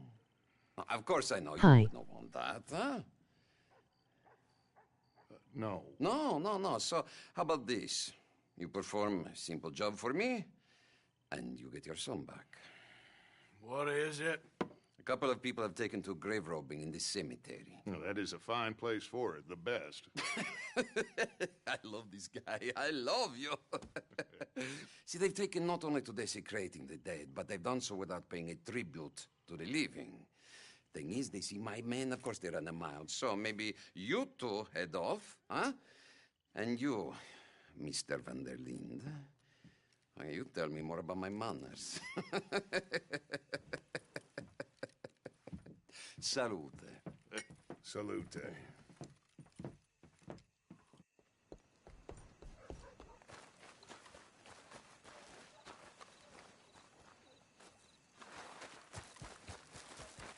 Of course I know you would not want that, huh? No. No. So, how about this? You perform a simple job for me, and you get your son back. What is it? A couple of people have taken to grave robbing in this cemetery. Well, that is a fine place for it, the best. I love this guy. I love you. See, they've taken not only to desecrating the dead, but they've done so without paying a tribute to the living. Thing is, they see my men, of course they run a mile. So maybe you two head off, huh? And you, Mr. Van der Linde, you tell me more about my manners. Salute. Salute.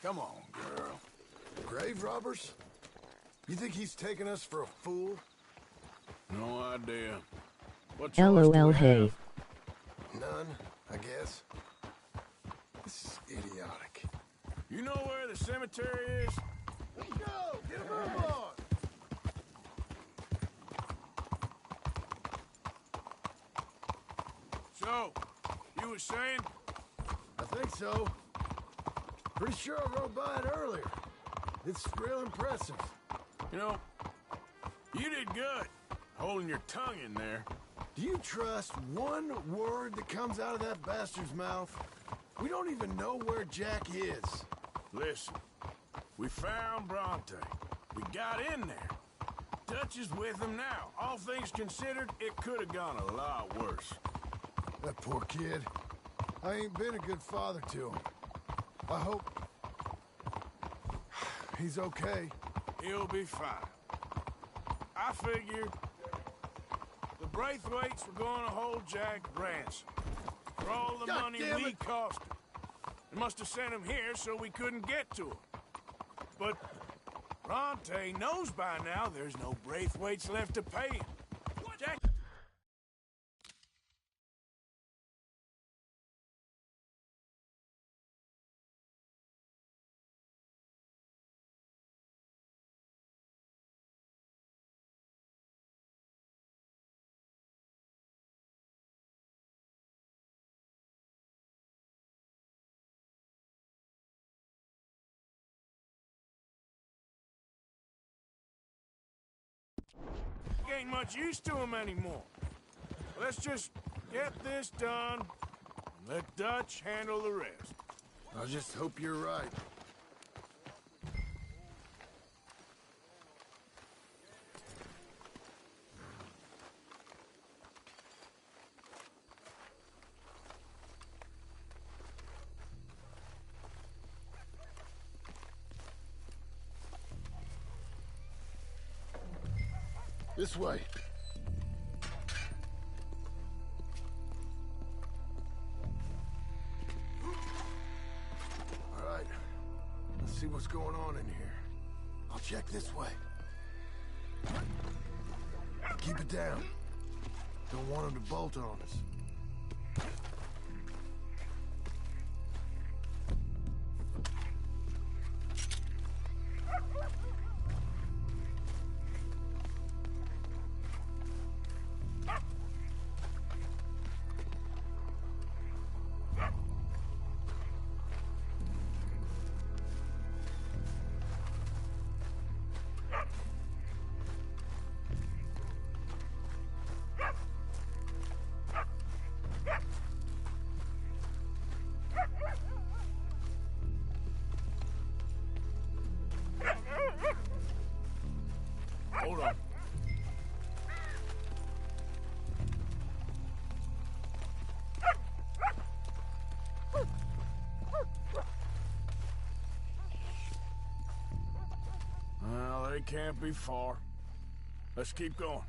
Come on, girl. Grave robbers? You think he's taking us for a fool? No idea. What LOL, hey. None, I guess. This is idiotic. You know where the cemetery is? Let's go! Get a move on! So, you were saying? I think so. Pretty sure I rode by it earlier. It's real impressive. You know, you did good, holding your tongue in there. Do you trust one word that comes out of that bastard's mouth? We don't even know where Jack is. Listen, we found Bronte. We got in there. Dutch is with him now. All things considered, it could have gone a lot worse. That poor kid. I ain't been a good father to him. I hope he's okay. He'll be fine. I figured the Braithwaites were going to hold Jack ransom for all the money we cost him. They must have sent him here so we couldn't get to him. But Bronte knows by now there's no Braithwaites left to pay him. Jack... Ain't much use to him anymore. Let's just get this done and let Dutch handle the rest. I just hope you're right. This way. All right. Let's see what's going on in here. I'll check this way. Keep it down. Don't want them to bolt on us. Hold on. Well, they can't be far. Let's keep going.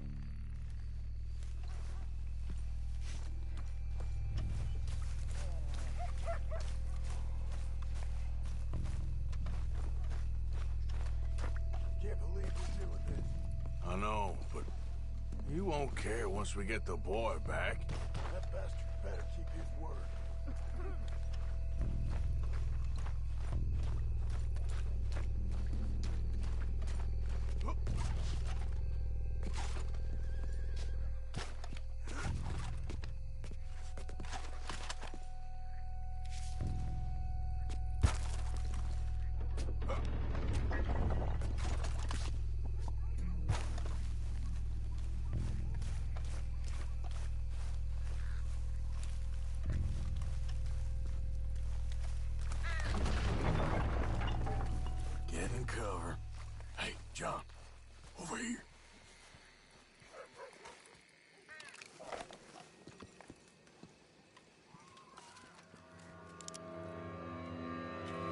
Can't believe we're doing this. I know, but he won't care once we get the boy back. That bastard better keep his word. Get in cover. Hey, John, over here.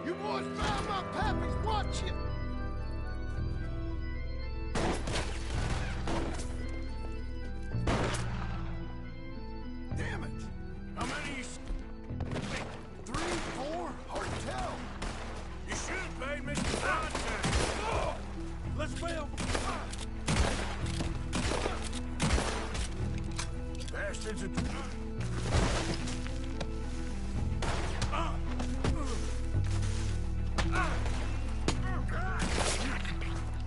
You boys found my pappy's watch you. Damn it! How many? Wait, 3, 4? Hard to tell. You should have paid Mr. Bronte. Oh! Let's bail. Bastards are...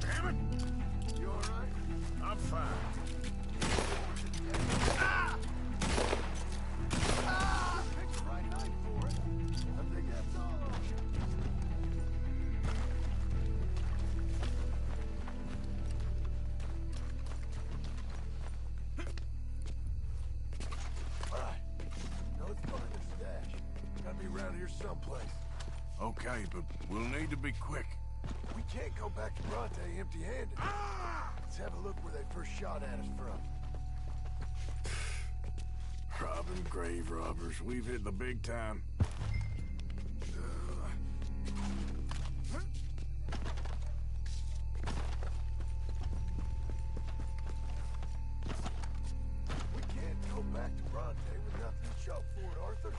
Damn it! You all right? I'm fine. Picked the right night for it. I think that's all of you. All right. Now let's find their stash. Gotta be around here someplace. Okay, but we'll need to be quick. We can't go back to Bronte empty-handed. Let's have a look where they first shot at us from. Robbing grave robbers. We've hit the big time. We can't go back to Bronte with nothing to show for it, Arthur.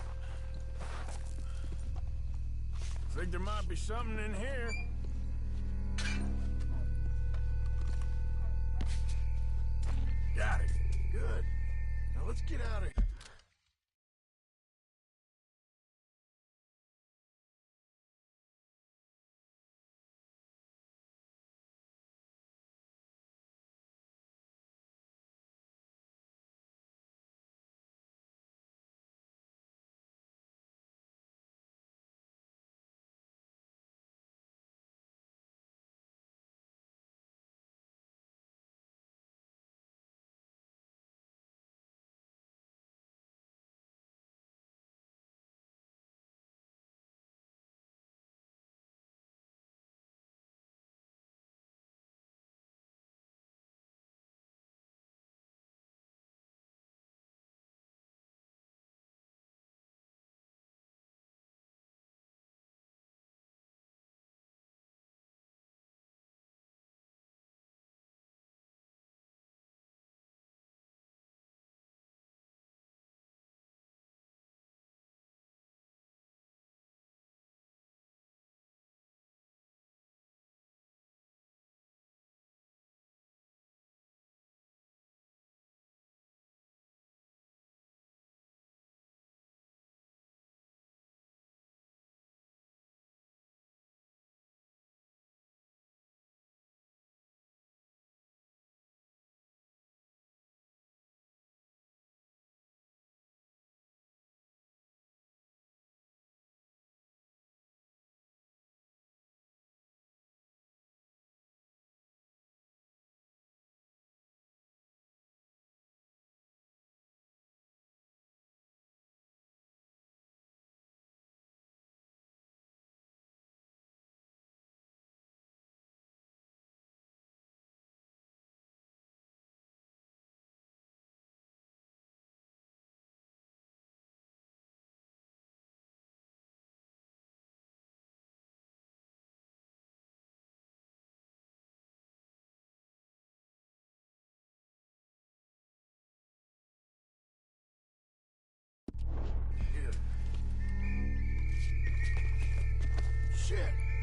Think there might be something in here. Got it. Good. Now let's get out of here.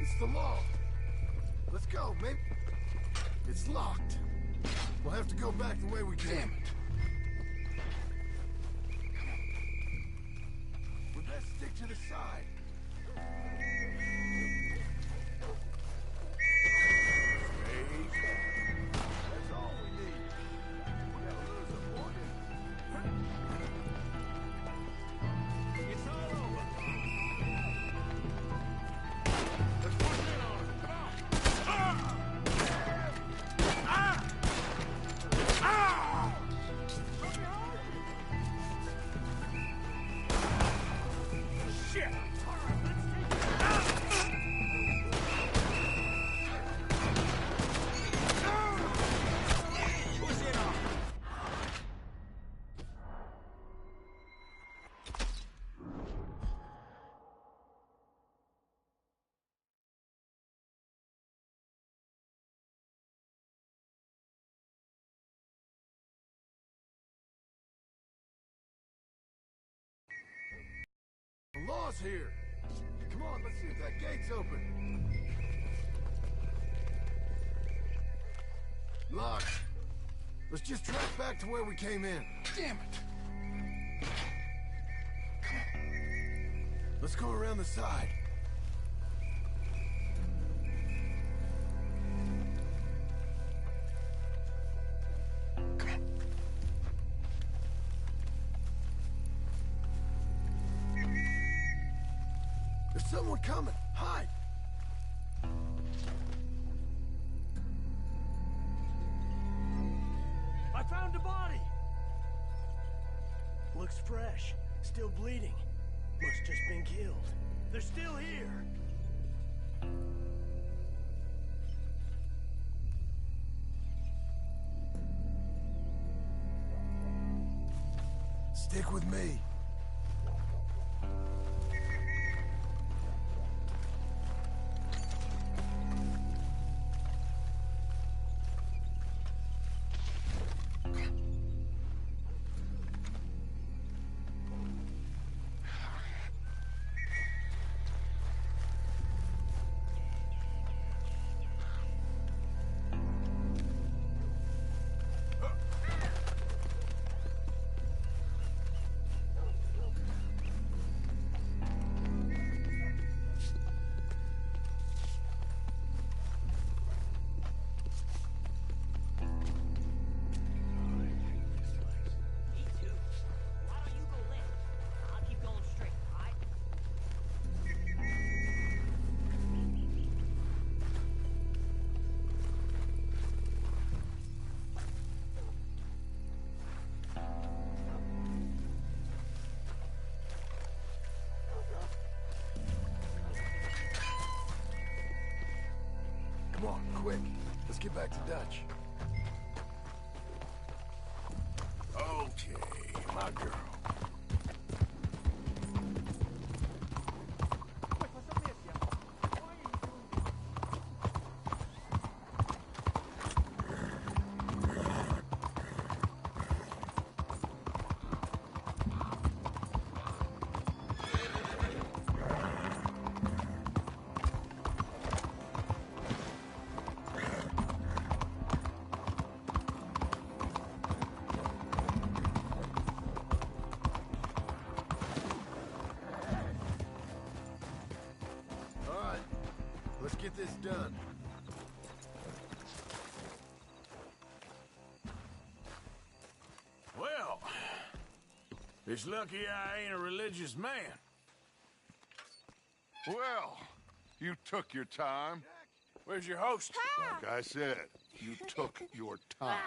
It's the law. Let's go, maybe... It's locked. We'll have to go back the way we came. Damn it. We best stick to the side. That's all we need. We gotta lose them, boy. It's all over. Let's push in on him. Come on. Shit! All right, let's take it. Push it on. The law's here. Come on, let's see if that gate's open. Locked. Let's just track back to where we came in. Damn it. Let's go around the side. There's someone coming. Hide. I found a body! Looks fresh. Still bleeding. Must just been killed. They're still here. Stick with me. Come on, quick. Let's get back to Dutch. Okay, my girl. Let's get this done. Well, it's lucky I ain't a religious man. Well, you took your time. Where's your host? Like I said, you took your time.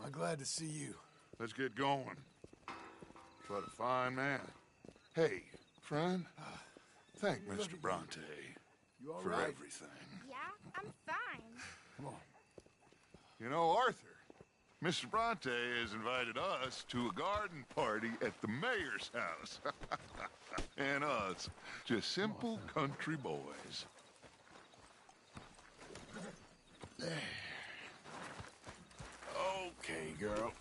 I'm glad to see you. Let's get going. What a fine man. Hey, friend, thank Mr. Bronte for right? everything. Yeah, I'm fine. Come on. You know, Arthur, Mr. Bronte has invited us to a garden party at the mayor's house. And us, just simple country boys. Okay, girl.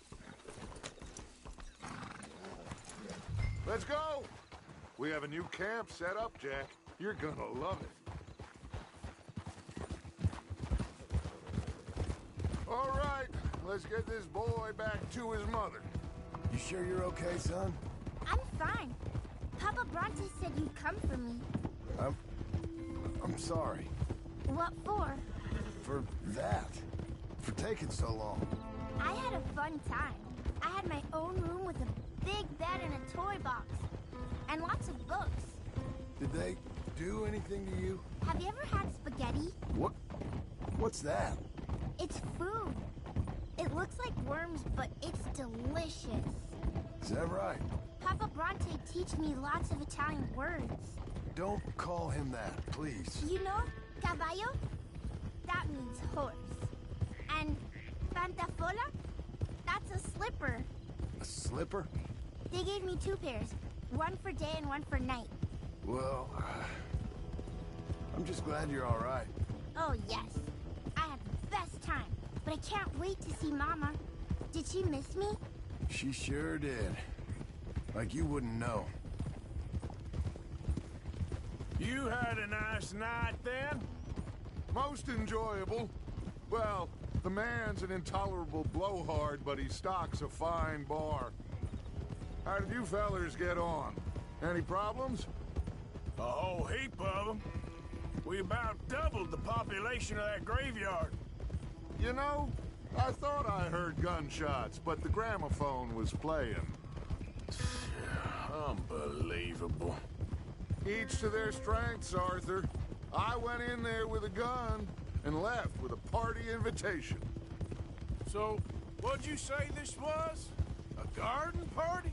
Let's go! We have a new camp set up, Jack. You're gonna love it. let's get this boy back to his mother. You sure you're okay, son? I'm fine. Papa Bronte said you'd come for me. I'm sorry. What for? For that. For taking so long. I had a fun time. I had my own room with a big bed and a toy box. And lots of books. Did they do anything to you? Have you ever had spaghetti? What's that? It's food. It looks like worms, but it's delicious. Is that right? Papa Bronte teach me lots of Italian words. Don't call him that, please. You know, caballo? That means horse. And pantafola? That's a slipper. A slipper? They gave me 2 pairs. One for day and one for night. Well, I'm just glad you're all right. Oh, yes. I had the best time. But I can't wait to see Mama. Did she miss me? She sure did. Like you wouldn't know. You had a nice night then? Most enjoyable. Well, the man's an intolerable blowhard, but he stocks a fine bar. How did you fellers get on? Any problems? A whole heap of them. We about doubled the population of that graveyard. You know, I thought I heard gunshots, but the gramophone was playing. Unbelievable. Each to their strengths, Arthur. I went in there with a gun and left with a party invitation. So, what'd you say this was? A garden party?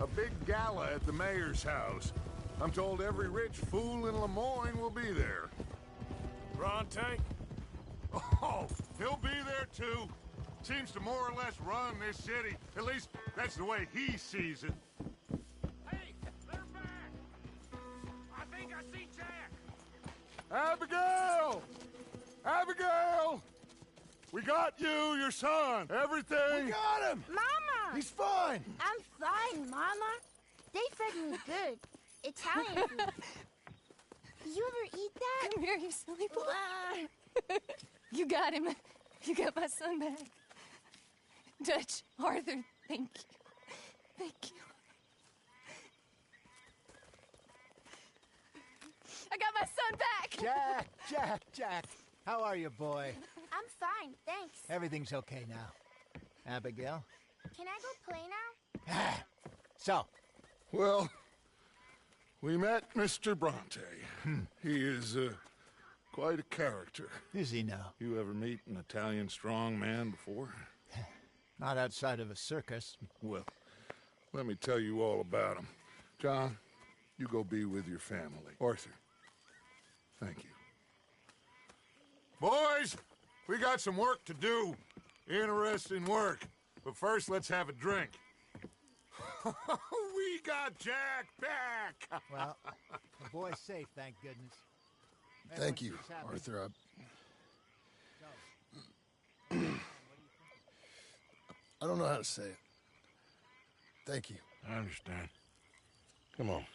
A big gala at the mayor's house. I'm told every rich fool in Lemoyne will be there. Bronte? Oh, he'll be there too. Seems to more or less run this city. At least, that's the way he sees it. Hey, they're back! I think I see Jack! Abigail! Abigail! We got you, your son, everything! We got him! Mama! He's fine! I'm fine, Mama. They fed me good. Italian food. You ever eat that? Come here, you silly boy. You got him. You got my son back. Dutch, Arthur, thank you. Thank you. I got my son back! Jack. How are you, boy? I'm fine, thanks. Everything's okay now. Abigail? Can I go play now? So? Well, we met Mr. Bronte. He is, quite a character. Is he now? You ever meet an Italian strong man before? Not outside of a circus. Well, let me tell you all about him. John, you go be with your family. Arthur, thank you. Boys, we got some work to do. Interesting work. But first, let's have a drink. We got Jack back! Well, the boy's safe, thank goodness. Thank you, Arthur. I don't know how to say it. Thank you. I understand. Come on.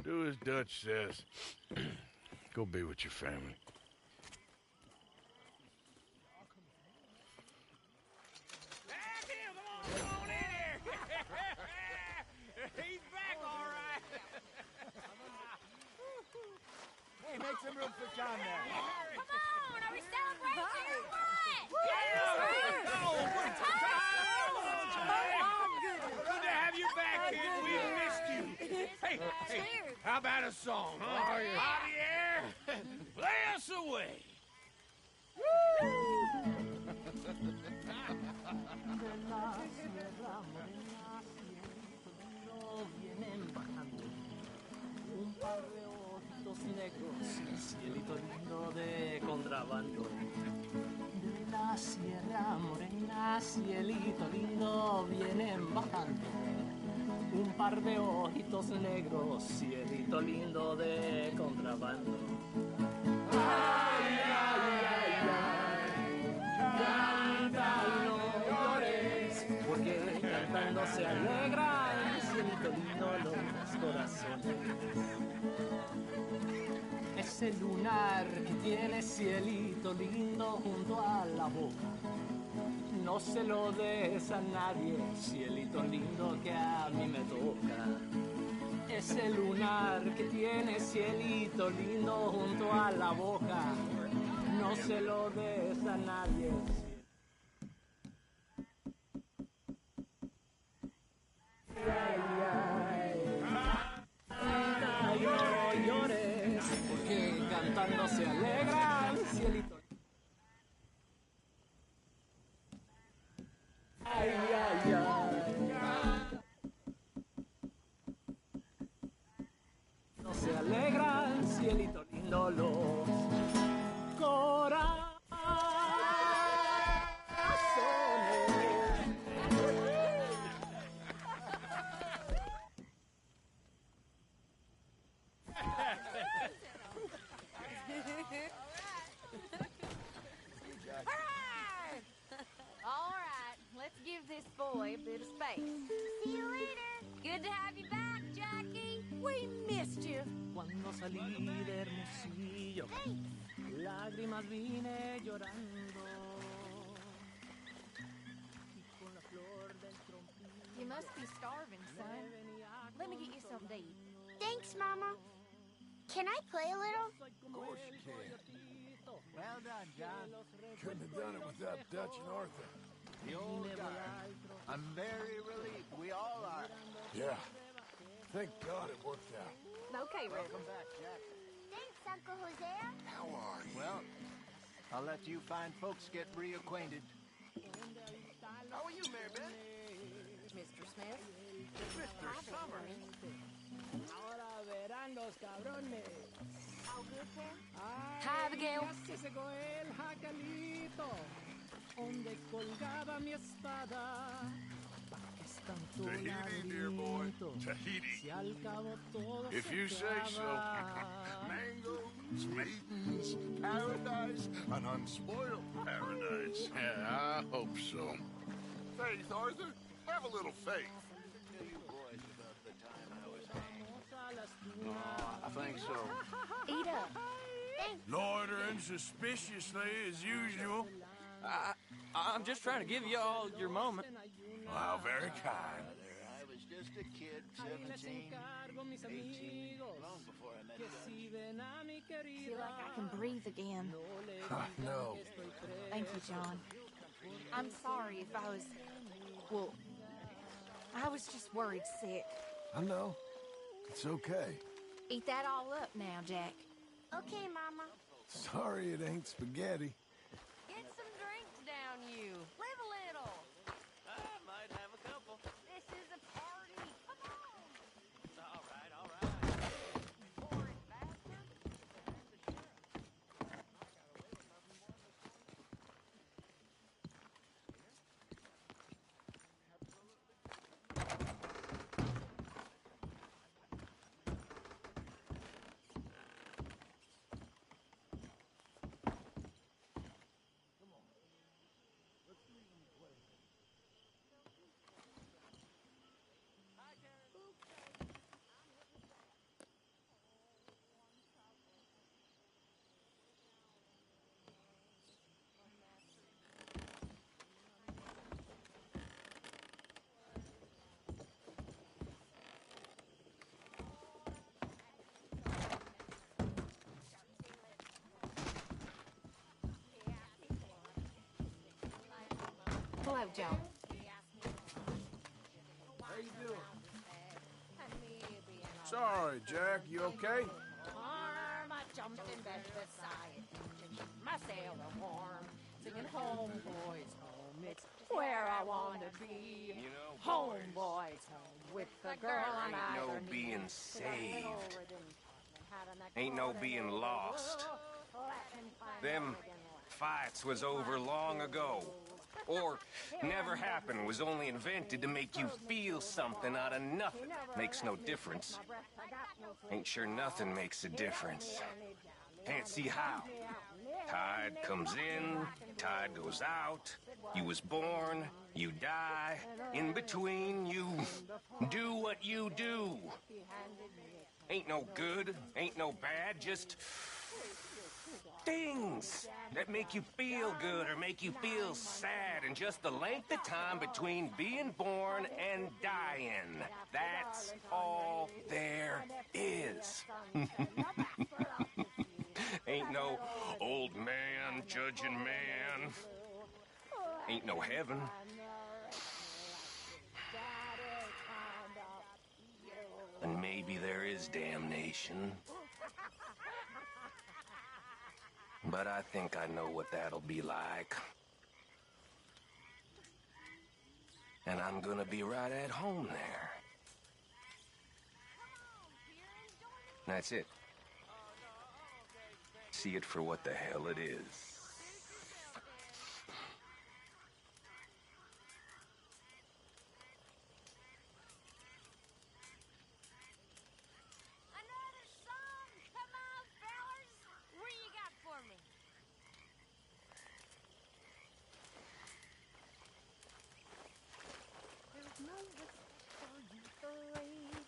Do as Dutch says. Go be with your family. Come on in here! He's back, all right! Hey, make some room for John there. Come on, are we celebrating or what? Good to have you back, kid. We missed you. Hey, how about a song, huh? Javier, play us away. Un par de ojitos negros, cielito lindo de contrabando. De la sierra morena, cielito lindo, vienen bajando. Un par de ojitos negros, cielito lindo de contrabando. Ay, ay, ay, ay, canta y no llores, porque cantando se alegran, cielito lindo los corazones. Ese lunar que Tiene cielito lindo junto a la boca. No se lo des a nadie, cielito lindo que a mí me toca. Ese lunar que tiene cielito lindo junto a la boca. No se lo des a nadie. Ay, no llores, porque cantando se alegran, cielito. Ay, ay, ay. No se alegran, cielito lindo, los corazones. All right, let's give this boy a bit of space. See you later. Good to have you back, Jackie. We missed you. Cuando salí de Hermosillo, lágrimas vine llorando. Y con la flor del trompillo. You must be starving, son. Let me get you something to eat. Thanks, Mama. Can I play a little? Of course you can. Well done, John. Couldn't have done it without Dutch and Arthur. The old guard. I'm very relieved. We all are. Yeah. Thank God it worked out. Okay, Reverend. Welcome back, Jack. Thanks, Uncle Hosea. How are you? Well, I'll let you fine folks get reacquainted. How are you, Mary Beth? Mr. Smith? Mr. Summers. Ahora verán los cabrones. All good, Ken? Hi, Abigail. Ya se secó el jacalito, donde colgaba mi espada. ¿Para qué es tanto Tahiti, dear boy. laberinto? Tahiti. Si al cabo todo If se you say so. acaba. Mangoes, maidens, paradise, an unspoiled paradise. Yeah, I hope so. Faith, Arthur, have a little faith. I think so. Eat up. Loitering suspiciously as usual. I'm just trying to give you all your moment. How very kind. I was just a kid, 17, 18, long before I met you. Feel like I can breathe again. No. Thank you, John. I'm sorry if I was... Well, I was just worried sick. I know. It's okay. Eat that all up now, Jack. Okay, Mama. Sorry it ain't spaghetti. Get some drinks down you. Live a little. I might have a couple. This is a party. Come on. All right, all right. Boring bastard. Hello, John. How you doing? Sorry, Jack. You okay? Arm, I jumped in bed beside my sailor warm, singing home, boys, home. It's where I want to be. You know, Home, boys, boys, home with the girl I'm ain't no after. being saved. Ain't no being lost. Them fights was over long ago. Or never happened, was only invented to make you feel something out of nothing. Makes no difference. Ain't sure nothing makes a difference. Can't see how. Tide comes in, tide goes out. You was born, you die. In between, you do what you do. Ain't no good, ain't no bad, just Things that make you feel good or make you feel sad, and just the length of time between being born and dying. That's all there is. Ain't no old man judging man. Ain't no heaven. And maybe there is damnation. But I think I know what that'll be like. And I'm gonna be right at home there. That's it. See it for what the hell it is. Another song? Come on, fellas. What do you got for me? There's no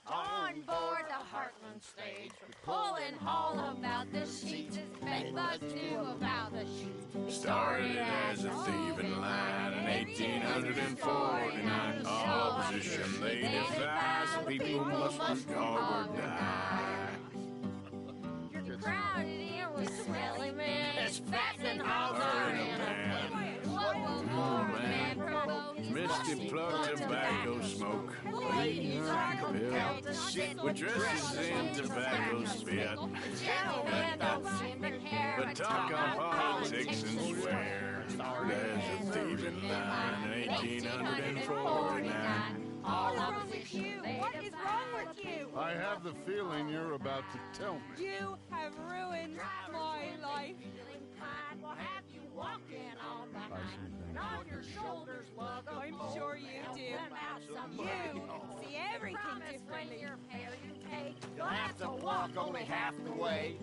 on board the Heartland stage, pulling all about the sheets. Bedbugs knew about the sheets. Started as a thieving line in 1849. Opposition they devised, the people must starve or die. You're crowded in with smelly men, as fat and hogs are in a what will more man provoke? Misty plug tobacco smoke. With dresses in tobacco spit. But talk on politics and swear. There's a thieving line in 1849. All opposite you. What is wrong with you? I have the feeling you're about to tell me. You have ruined my life. Will have you walking on the and on your shoulders lug I'm sure you do. You see everything differently. Your hair you take, you'll have to walk only half the way.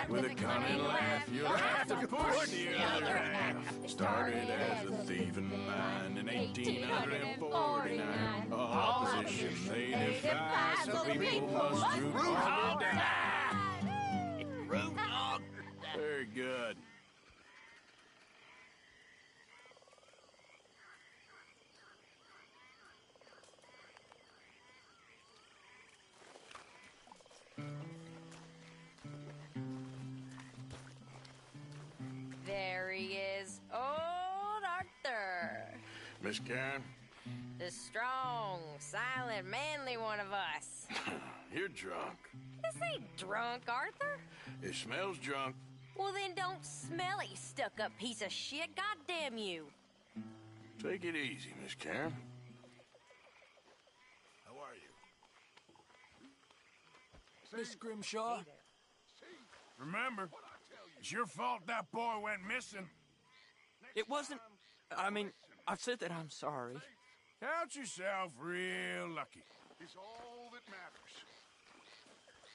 With a cunning laugh, you'll have to push the other half. Started as a thieving line in 1849. Opposition they defy, so people must root hog die. Root hog. Very good. There he is, old Arthur. Miss Karen? The strong, silent, manly one of us. You're drunk. This ain't drunk, Arthur. It smells drunk. Well, then don't smell it, you stuck-up piece of shit. Goddamn you. Take it easy, Miss Karen. How are you? Miss Grimshaw? Remember, it's your fault that boy went missing. It wasn't... I mean, I've said that I'm sorry. Count yourself real lucky. It's all that matters.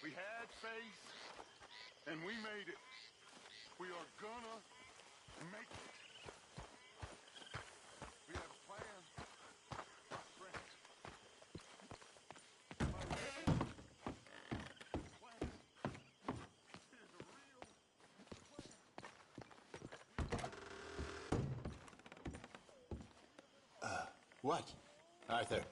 We had faith, and we made it. We are gonna make it. We have a plan. Friends. What? Arthur.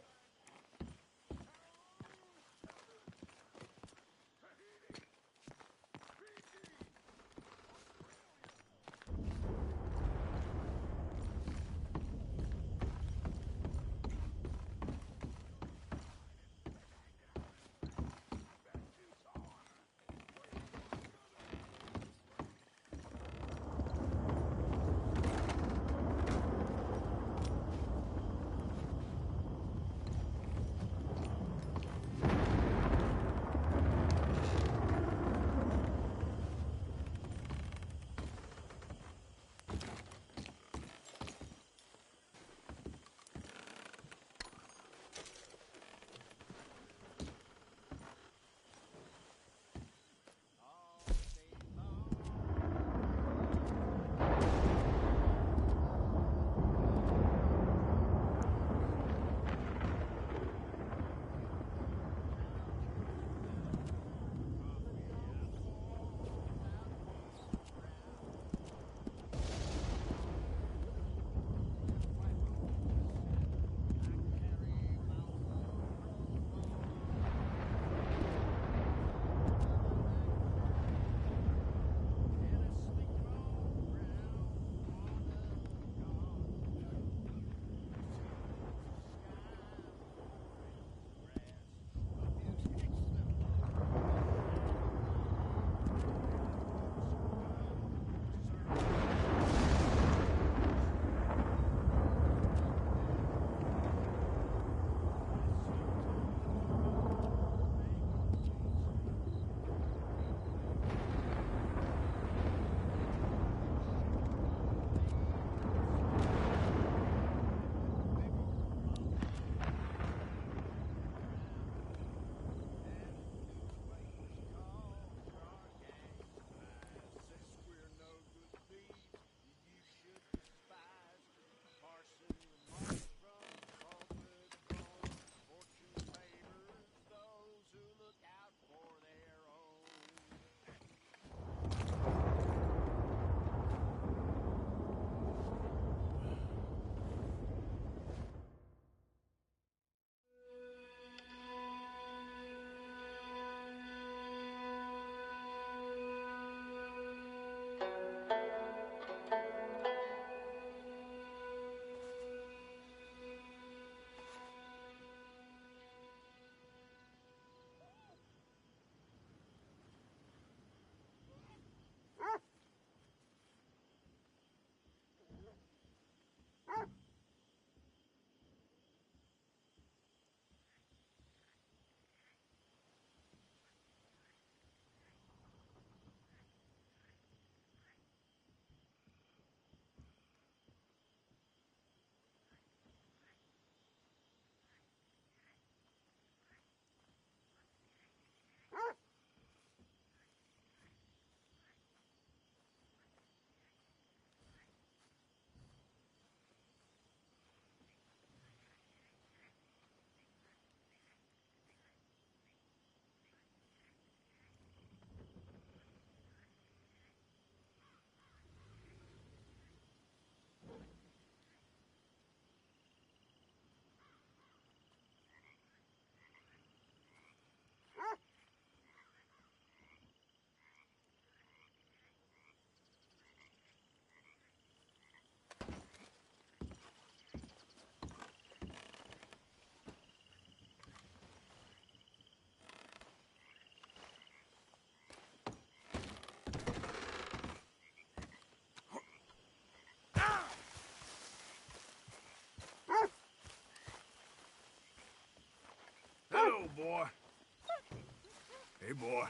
Hey, boy.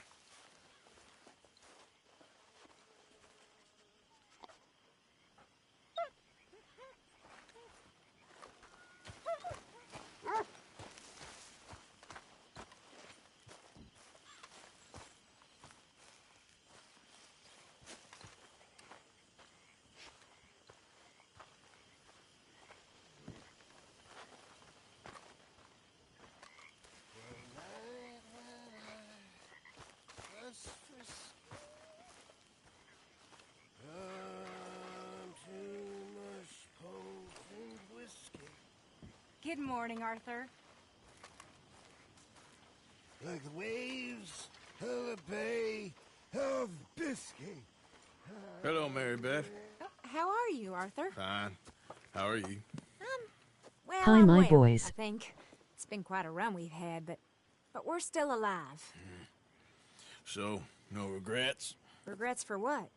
Good morning, Arthur. Like the waves of a bay of Biscay. Hello, Mary Beth. How are you, Arthur? Fine. How are you? Well, Hi, I'm my well, boys. I think. It's been quite a run we've had, but we're still alive. So, no regrets? Regrets for what?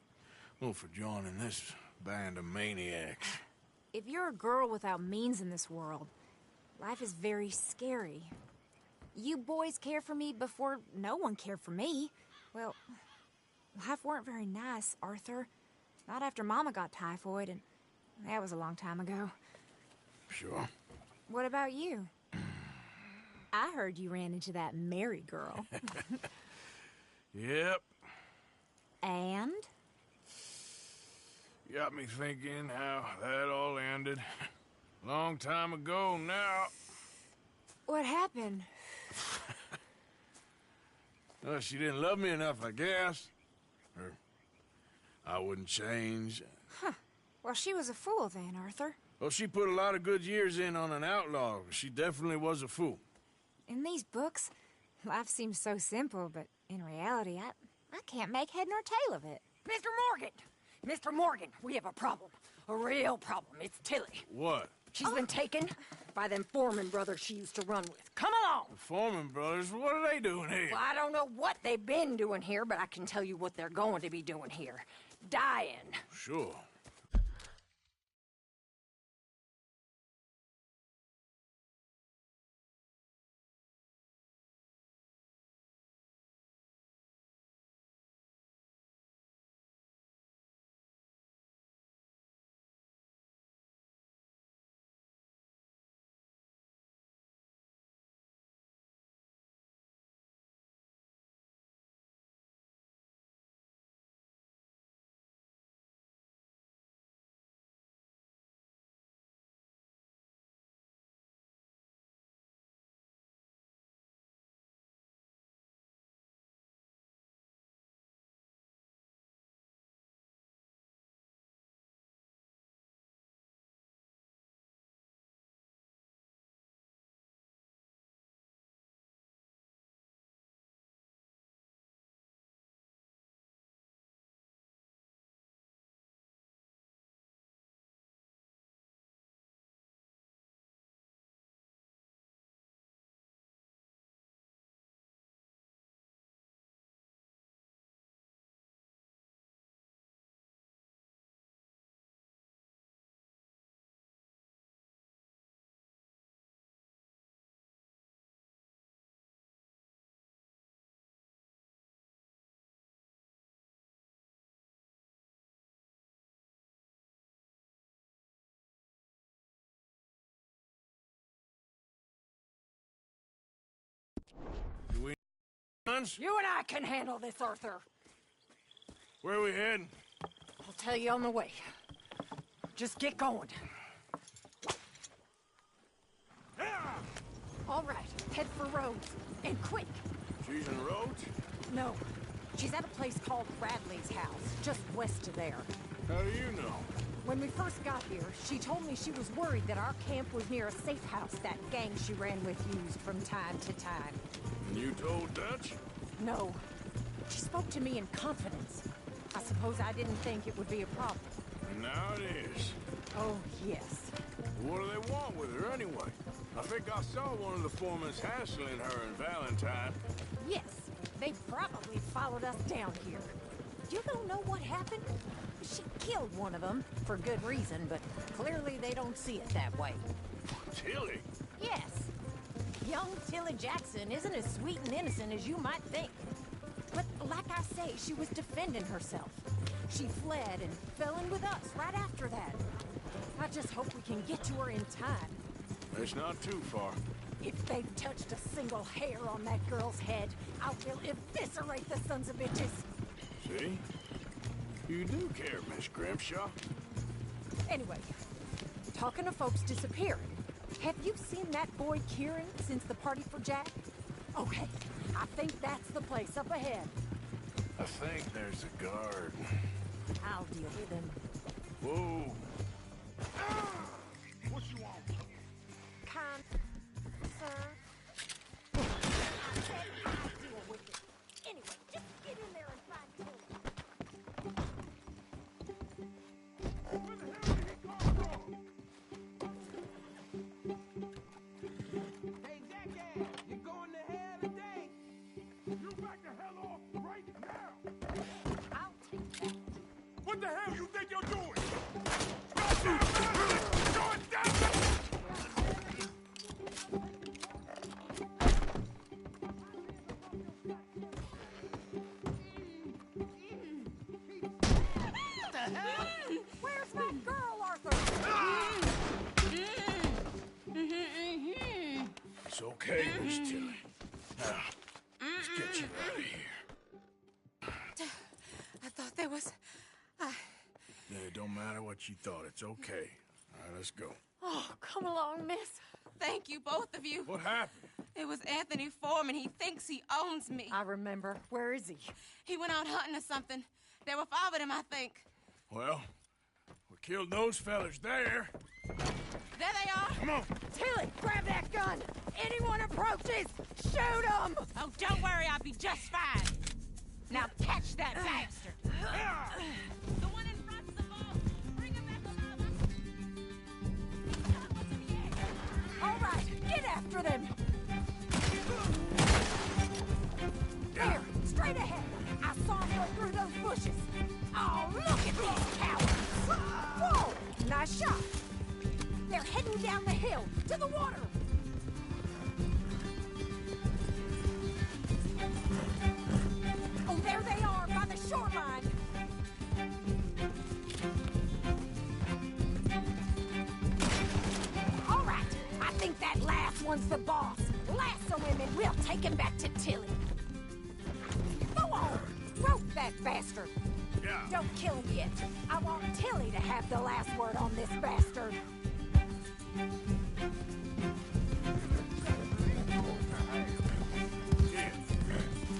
Well, for joining this band of maniacs. If you're a girl without means in this world, life is very scary. You boys cared for me before no one cared for me. Well, life weren't very nice, Arthur. Not after Mama got typhoid, and that was a long time ago. Sure. What about you? I heard you ran into that Mary girl. Yep. And? Got me thinking how that all ended. Long time ago now. What happened? Well, she didn't love me enough, I guess. Or I wouldn't change. Huh. Well, she was a fool then, Arthur. Well, she put a lot of good years in on an outlaw. She definitely was a fool. In these books, life seems so simple, but in reality, I can't make head nor tail of it. Mr. Morgan! Mr. Morgan, we have a problem. A real problem. It's Tilly. What? She's been taken by them Foreman brothers she used to run with. Come along! The Foreman brothers? What are they doing here? Well, I don't know what they've been doing here, but I can tell you what they're going to be doing here. Dying. Sure. Do we guns? You and I can handle this, Arthur. Where are we heading? I'll tell you on the way. Just get going. All right, head for Rhodes. And quick. She's in Rhodes? No. She's at a place called Bradley's house, just west of there. How do you know? When we first got here, she told me she was worried that our camp was near a safe house that gang she ran with used from time to time. And you told Dutch? No. She spoke to me in confidence. I suppose I didn't think it would be a problem. And now it is. Oh, yes. What do they want with her anyway? I think I saw one of the foremans hassling her and Valentine. Yes, they probably followed us down here. You don't know what happened? She killed one of them, for good reason, but clearly they don't see it that way. Tilly? Yes. Young Tilly Jackson isn't as sweet and innocent as you might think. But like I say, she was defending herself. She fled and fell in with us right after that. I just hope we can get to her in time. It's not too far. If they've touched a single hair on that girl's head, I will eviscerate the sons of bitches. See? You do care, Miss Grimshaw. Anyway, talking of folks disappearing, have you seen that boy Kieran since the party for Jack? Okay, I think that's the place up ahead. I think there's a guard. I'll deal with him. Whoa. What you want? Kind sir. I said I'll deal with it. Anyway, just get in there and find Tilly. Where the hell did he come from? Hey, Jackass, you're going to hell today. You back the hell off right now! I'll take that. What the hell you think you're doing? Right down, man! Going down! What the hell? Where's that girl, Arthur? It's okay, Miss Tilly. Now, let's get you out of here. I thought there was... Yeah, it don't matter what you thought. It's okay. All right, let's go. Oh, come along, miss. Thank you, both of you. What happened? It was Anthony Foreman. He thinks he owns me. I remember. Where is he? He went out hunting or something. There were 5 of them, I think. Well, we killed those fellas there. There they are. Come on. Tilly, grab that gun! Anyone approaches, shoot them! Oh, don't worry, I'll be just fine. Now catch that bastard. The one in front's the boss. Bring him back alive. All right, get after them! There, straight ahead. I saw them go through those bushes. Oh, look at these cowards! Whoa, nice shot. They're heading down the hill, to the water. Oh, there they are, by the shoreline. All right, I think that last one's the boss. Lasso him and we'll take him back to Tilly. Go on, rope that bastard. Yeah. Don't kill him yet. I want Tilly to have the last word on this bastard.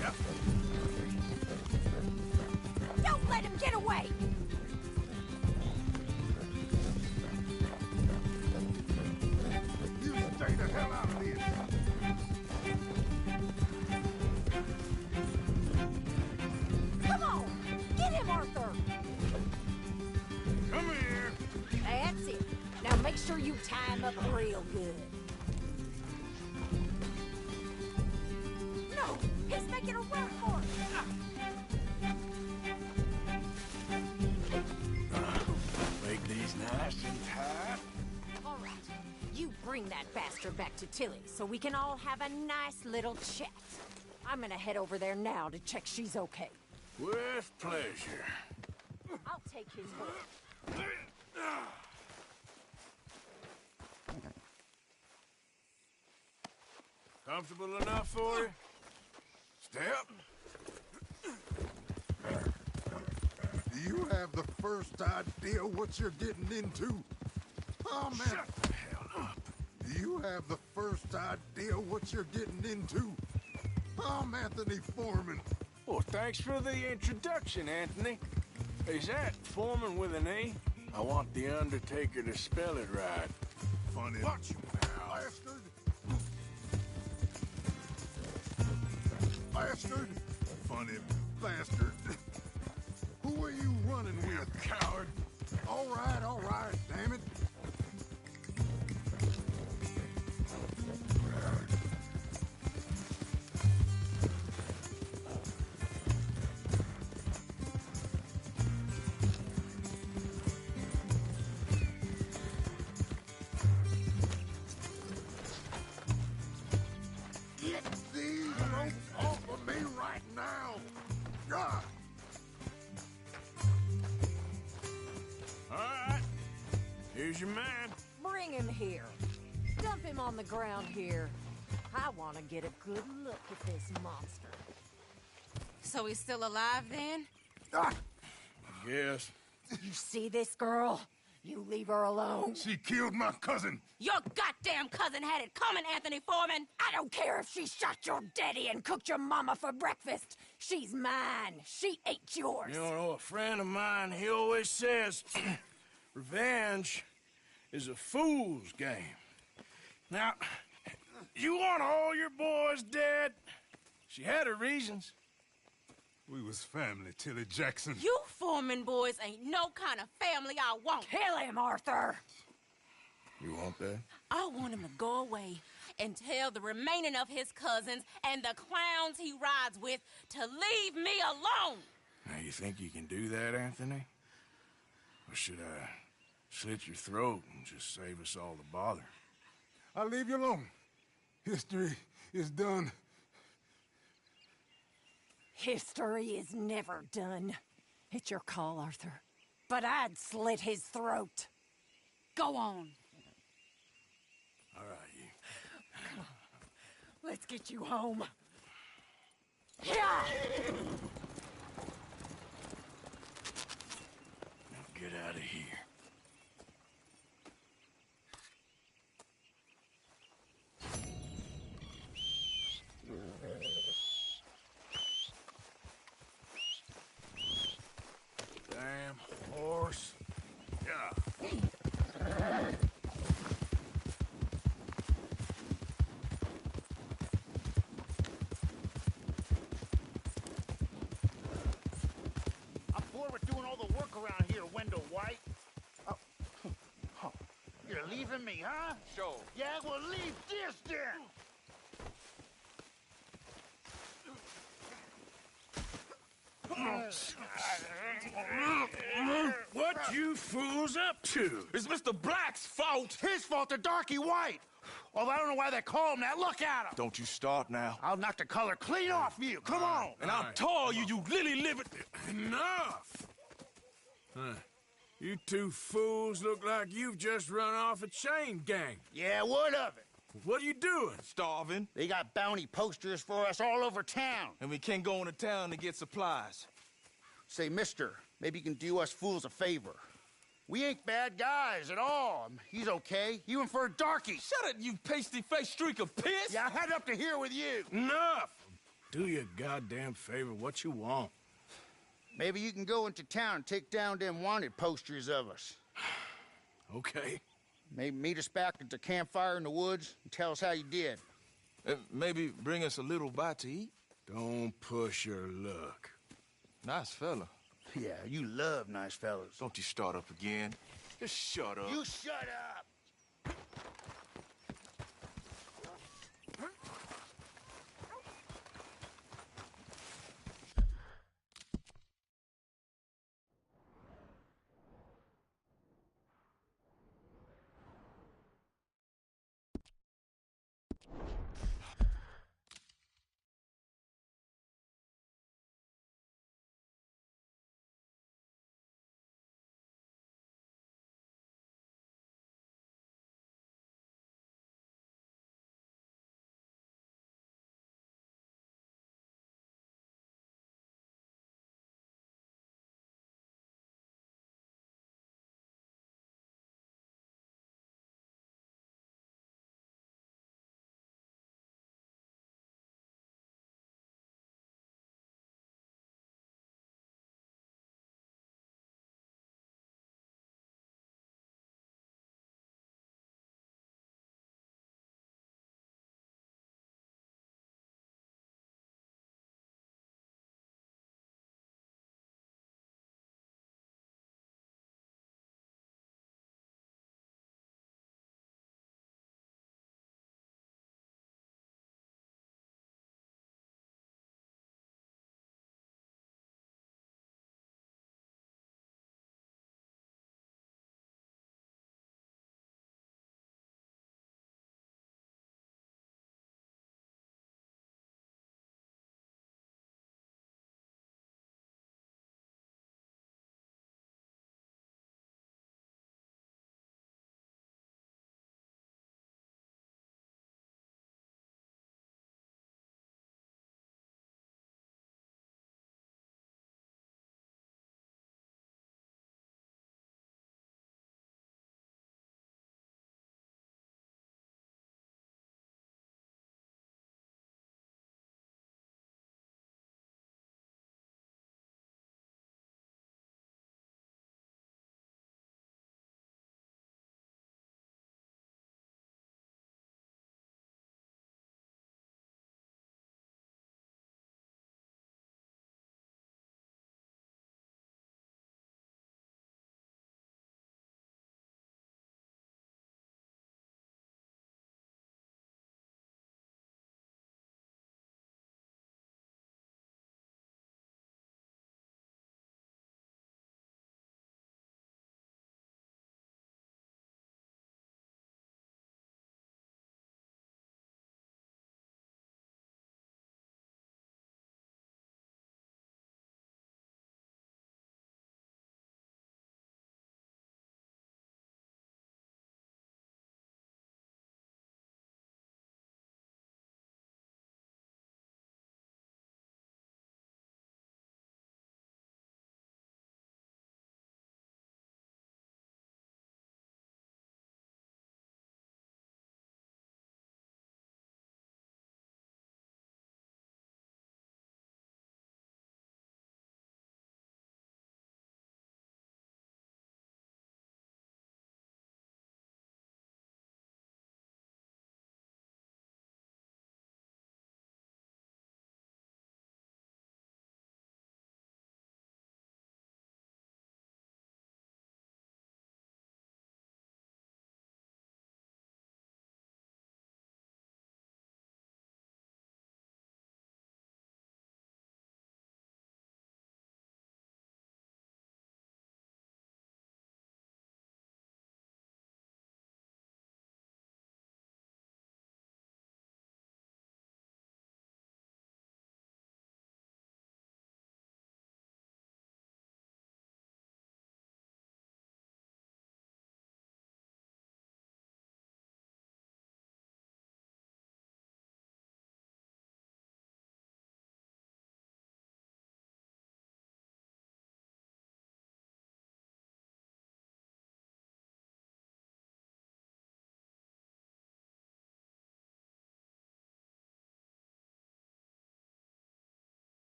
Yep. Don't let him get away! You stay the hell out of this! Come on! Get him, Arthur! Come here. That's it. Now make sure you tie him up real good. No! He's making a run for it! Make these nice and tight. All right. You bring that bastard back to Tilly so we can all have a nice little chat. I'm gonna head over there now to check she's okay. With pleasure. I'll take his word. Comfortable enough for you? Step. Do you have the first idea what you're getting into? Oh, man. Shut the hell up. Do you have the first idea what you're getting into? I'm Anthony Foreman. Well, thanks for the introduction, Anthony. Is that Foreman with an A? I want the Undertaker to spell it right. Funny. Watch you, pal. Bastard! Bastard! Funny bastard. Who are you running with, coward? All right, damn it. Get these ropes off of me right now! Here's your man. Bring him here. Dump him on the ground here. I want to get a good look at this monster. So he's still alive then? Yes. You see this girl? You leave her alone. She killed my cousin. Your goddamn cousin had it coming, Anthony Foreman! I don't care if she shot your daddy and cooked your mama for breakfast. She's mine. She ate yours. You know, a friend of mine, he always says, revenge is a fool's game. Now, you want all your boys dead? She had her reasons. We was family, Tilly Jackson. You Foreman boys ain't no kind of family I want. Kill him, Arthur. You want that? I want him to go away and tell the remaining of his cousins and the clowns he rides with to leave me alone. Now, you think you can do that, Anthony? Or should I slit your throat and just save us all the bother? I'll leave you alone. History is done. History is never done. It's your call, Arthur. But I'd slit his throat. Go on. All right, you. Come on. Let's get you home. Yeah! Now get out of here. Damn horse. Yeah. I'm bored with doing all the work around here, Wendell White. Oh. You're leaving me, huh? Sure. Yeah, well, leave this then. What you fools up to? It's Mr. Black's fault. His fault, the darky white. Well, I don't know why they call him that. Look at him. Don't you start now. I'll knock the color clean off you. Come on. And I'll tell you, you lily-livered... Enough! Huh. You two fools look like you've just run off a chain gang. Yeah, what of it? What are you doing? Starving. They got bounty posters for us all over town. And we can't go into town to get supplies. Say, mister, maybe you can do us fools a favor. We ain't bad guys at all. He's okay, even for a darky. Shut it, you pasty-faced streak of piss! Yeah, I had up to here with you. Enough! Do you a goddamn favor. What you want? Maybe you can go into town and take down them wanted posters of us. Okay. Maybe meet us back at the campfire in the woods and tell us how you did. Maybe bring us a little bite to eat? Don't push your luck. Nice fella. Yeah, you love nice fellas. Don't you start up again. Just shut up. You shut up!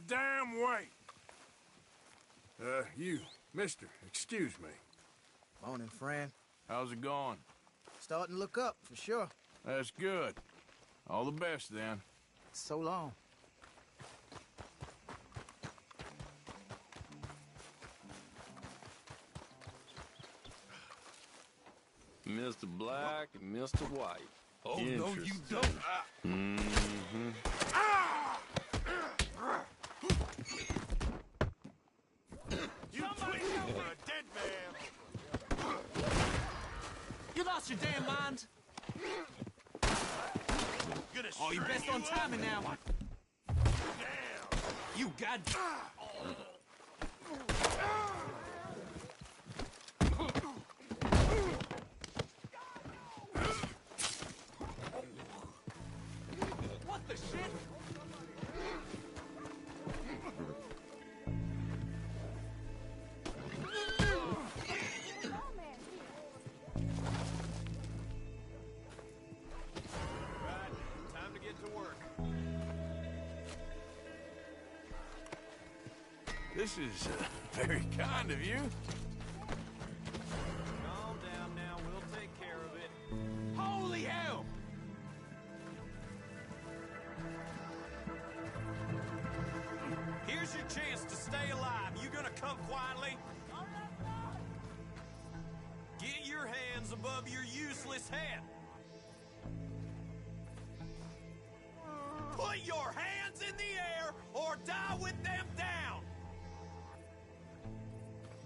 goddamn way! You, mister, excuse me. Morning, friend. How's it going? Starting to look up, for sure. That's good. All the best, then. So long. Mr. Black and Mr. White. Oh, no, you don't. Mm-hmm. You twitching for a dead man. You lost your damn mind. Oh, you best on timing now. You got. What the shit? Time to get to work. This is very kind of you. Calm down now. We'll take care of it. Holy hell! Here's your chance to stay alive. You gonna come quietly? Get your hands above your useless head. Put your hands in the air or die with them down.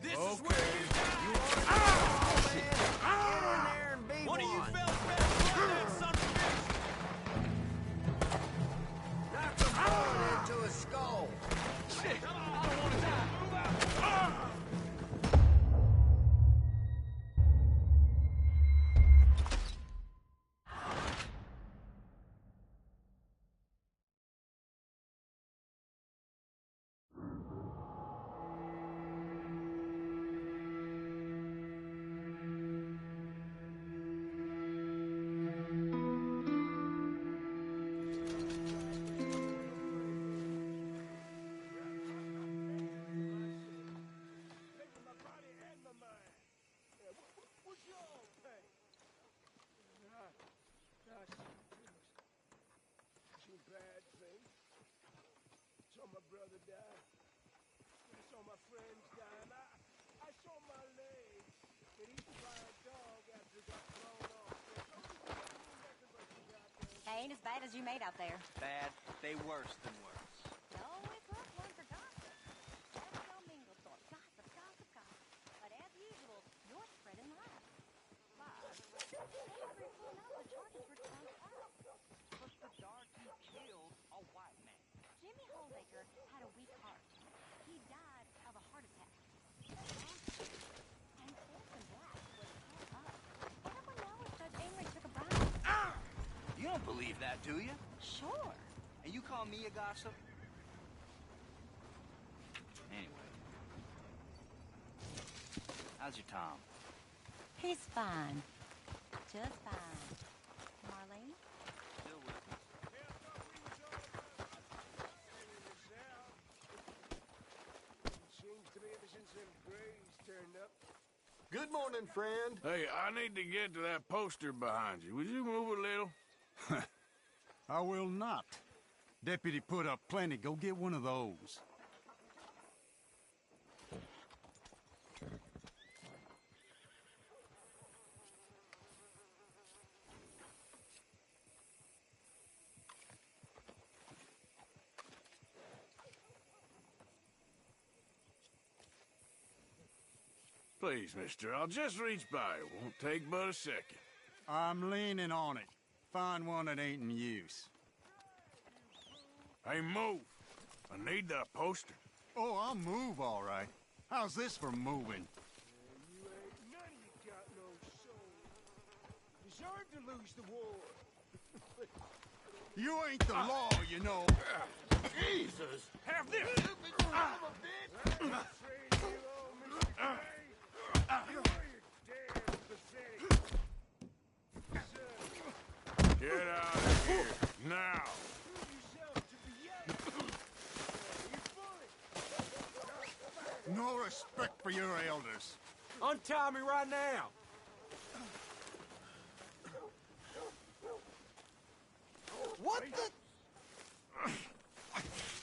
This is where you die. One of you fellas better run that son of a bitch. Knock a bullet into his skull. Shit! I don't want to die. Move out. Saw my brother die. I saw my friends die. And I saw my legs get eaten by a dog after it got thrown off. Ain't as bad as you made out there. Bad. They worse than worse. No, it's worth one for gossip. That's no Minglethorpe. Gossip, gossip, gossip. But as usual, you're spreading lies. Lies? Everyone knows the charges were trumped up. But the darky killed a white man. Jimmy Holdaker had a weak heart. He died of a heart attack. And Orphan Black was held up. I don't know if Judge Amory took a bribe. You don't believe that, do you? Sure. And you call me a gossip? Anyway. How's your Tom? He's fine. Just fine. Marlene? Still with me. Seems to me ever since them Grays turned up. Good morning, friend. Hey, I need to get to that poster behind you. Would you move a little? I will not. Deputy put up plenty. Go get one of those. Please, mister, I'll just reach by. It won't take but a second. I'm leaning on it. Find one that ain't in use. Hey, move. I need that poster. Oh, I'll move, all right. How's this for moving? You ain't none of you got no soul. Deserve to lose the war. You ain't the law, you know. Jesus! Have this! Son of a bitch! I'm afraid you owe Mr. Gray. You're damn pathetic. Sir. Get out of here, now! Prove yourself to be young. You for your elders. Untie me right now. What the?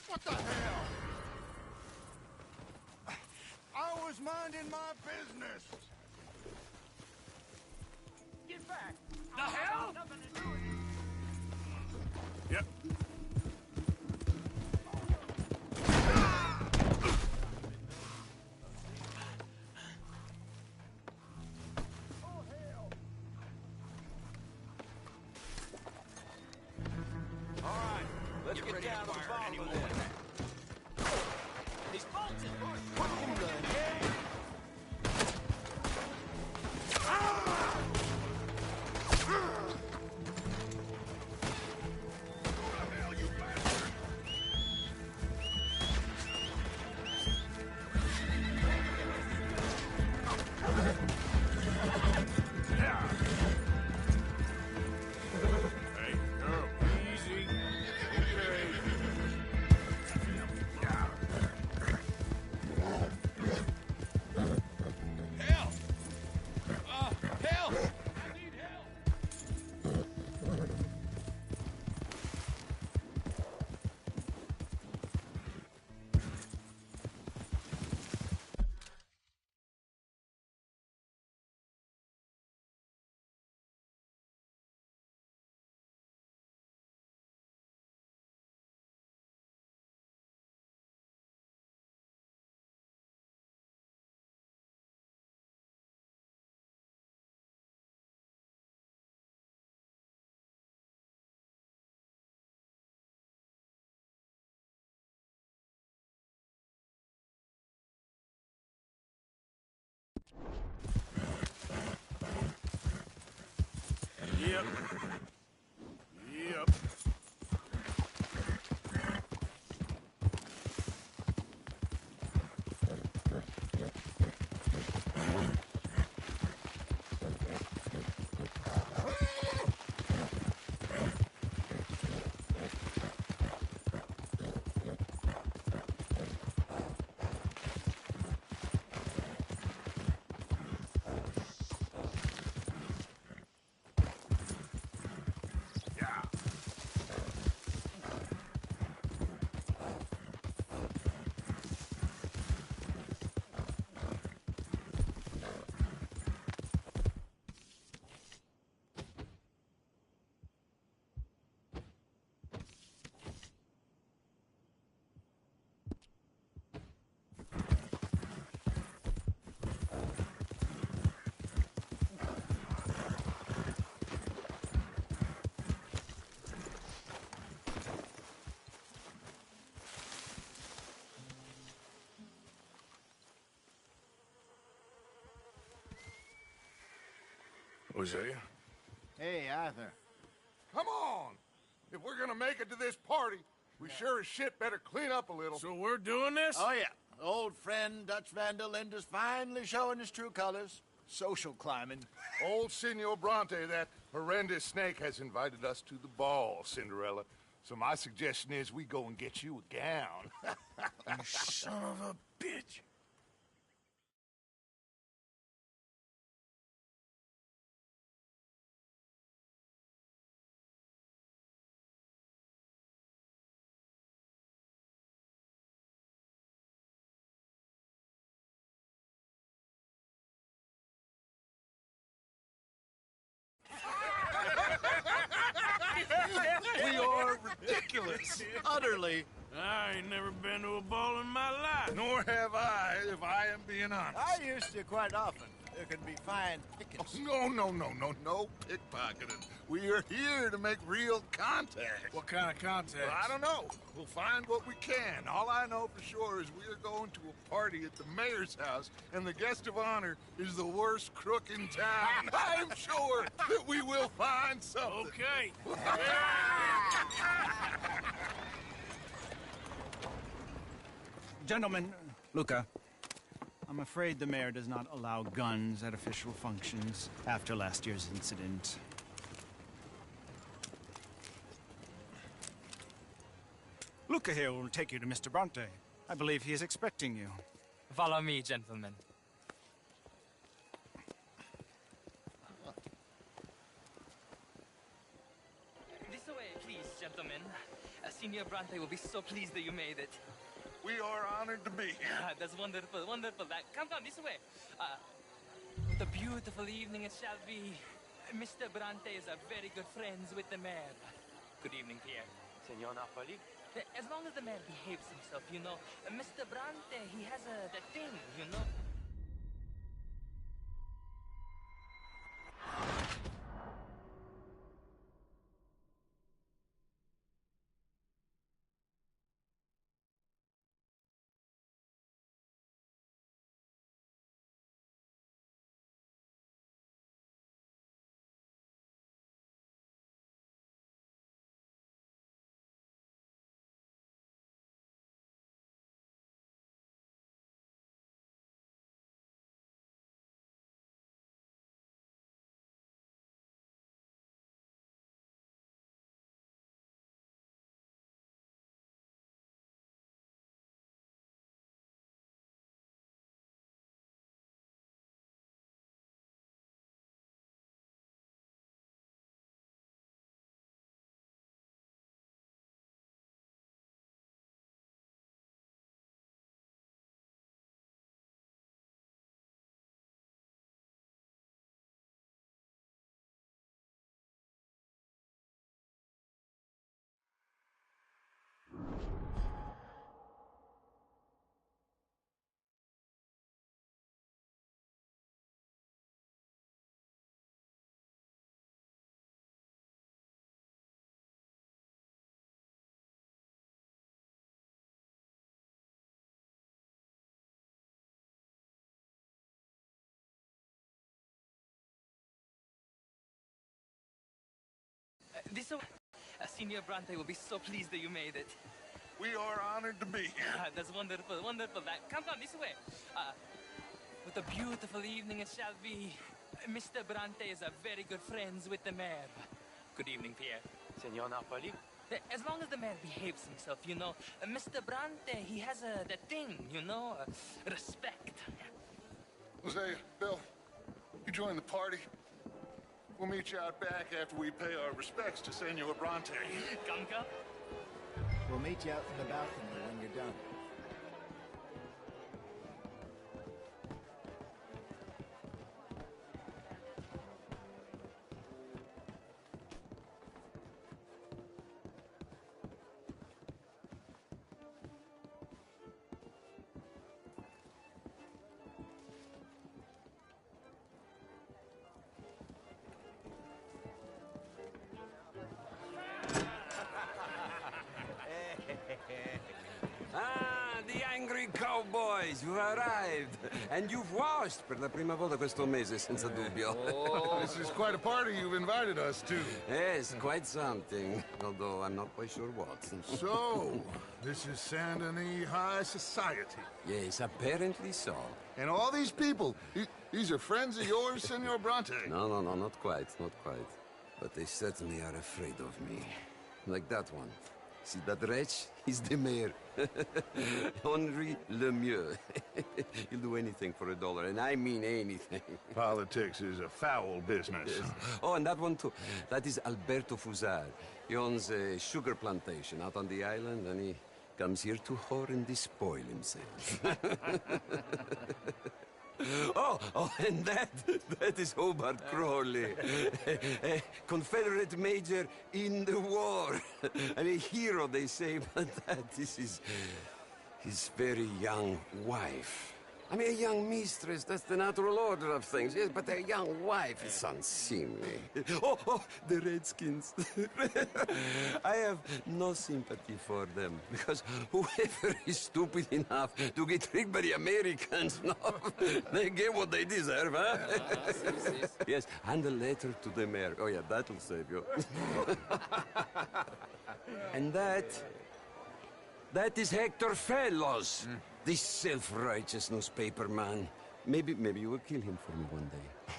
What the hell? I was minding my business. Get back! The hell? Yep. All right, let's get down to the bottom of this. These bolts is put in the head. Hey, girl, easy. Okay. Help! Help! I need help! Yep. Yep. Hosea? Hey, Arthur. Come on! If we're gonna make it to this party, we sure as shit better clean up a little. So we're doing this? Oh, yeah. Old friend Dutch Van der Linde's finally showing his true colors. Social climbing. Old Senor Bronte, that horrendous snake, has invited us to the ball, Cinderella. So my suggestion is we go and get you a gown. You son of a bitch. We are ridiculous. Utterly. I ain't never been to a ball in my life. Nor have I, if I am being honest. I used to quite often. There can be fine pickings. Oh, no pickpocketing. We are here to make real contact. What kind of contact? Well, I don't know. We'll find what we can. All I know for sure is we are going to a party at the mayor's house, and the guest of honor is the worst crook in town. I'm sure that we will find something. Okay. Gentlemen, Luca, I'm afraid the mayor does not allow guns at official functions after last year's incident. Luca here will take you to Mr. Bronte. I believe he is expecting you. Follow me, gentlemen. gentlemen. Senor Bronte will be so pleased that you made it. We are honored to be here. That's wonderful, wonderful. Come, this way. What a beautiful evening it shall be. Mr. Bronte is a very good friends with the mayor. Good evening, Pierre. Senor Napoli? As long as the mayor behaves himself, you know. Mr. Bronte, he has that thing, you know. This way. Senor Bronte will be so pleased that you made it. We are honored to be here. That's wonderful, wonderful. Come, this way. What a beautiful evening it shall be. Mr. Bronte is a very good friends with the mayor. Good evening, Pierre. Senor Napoli? As long as the mayor behaves himself, you know. Mr. Bronte, he has that thing, you know. Respect. Jose, Bill, you join the party. We'll meet you out back after we pay our respects to Senor Bronte. Come. We'll meet you out in the balcony when you're done. The angry cowboys, you've arrived. And you've washed per la prima volta questo mese, senza dubbio. Oh, this is quite a party you've invited us to. Yes, quite something. Although I'm not quite sure what. So, this is Saint Denis High Society. Yes, apparently so. And all these people, these are friends of yours, Senor Bronte? No, not quite, not quite. But they certainly are afraid of me. Like that one. See that wretch? He's the mayor. Henri Lemieux. He'll do anything for $1, and I mean anything. Politics is a foul business. Yes. Oh, and that one too. That is Alberto Fusar. He owns a sugar plantation out on the island, and he comes here to whore and despoil himself. Oh, and that is Hobart Crawley, a Confederate major in the war, and a hero, they say, but that is his very young wife. I mean, a young mistress, that's the natural order of things, yes, but a young wife is unseemly. Oh, the Redskins. I have no sympathy for them, because whoever is stupid enough to get tricked by the Americans, no, they get what they deserve, huh? Yes, and a letter to the mayor. Oh, yeah, that'll save you. And that is Hector Fellows. This self-righteous newspaper man. Maybe you will kill him for me one day.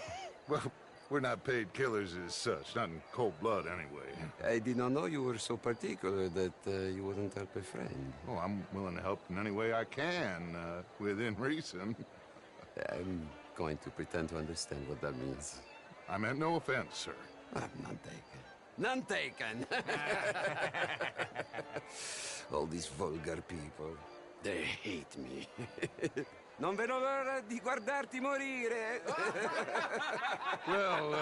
Well, we're not paid killers as such, not in cold blood anyway. I did not know you were so particular that you wouldn't help a friend. Oh, I'm willing to help in any way I can, within reason. I'm going to pretend to understand what that means. I meant no offense, sir. I'm not taken. None taken. All these vulgar people. They hate me. Non vedo l'ora di guardarti morire. Well,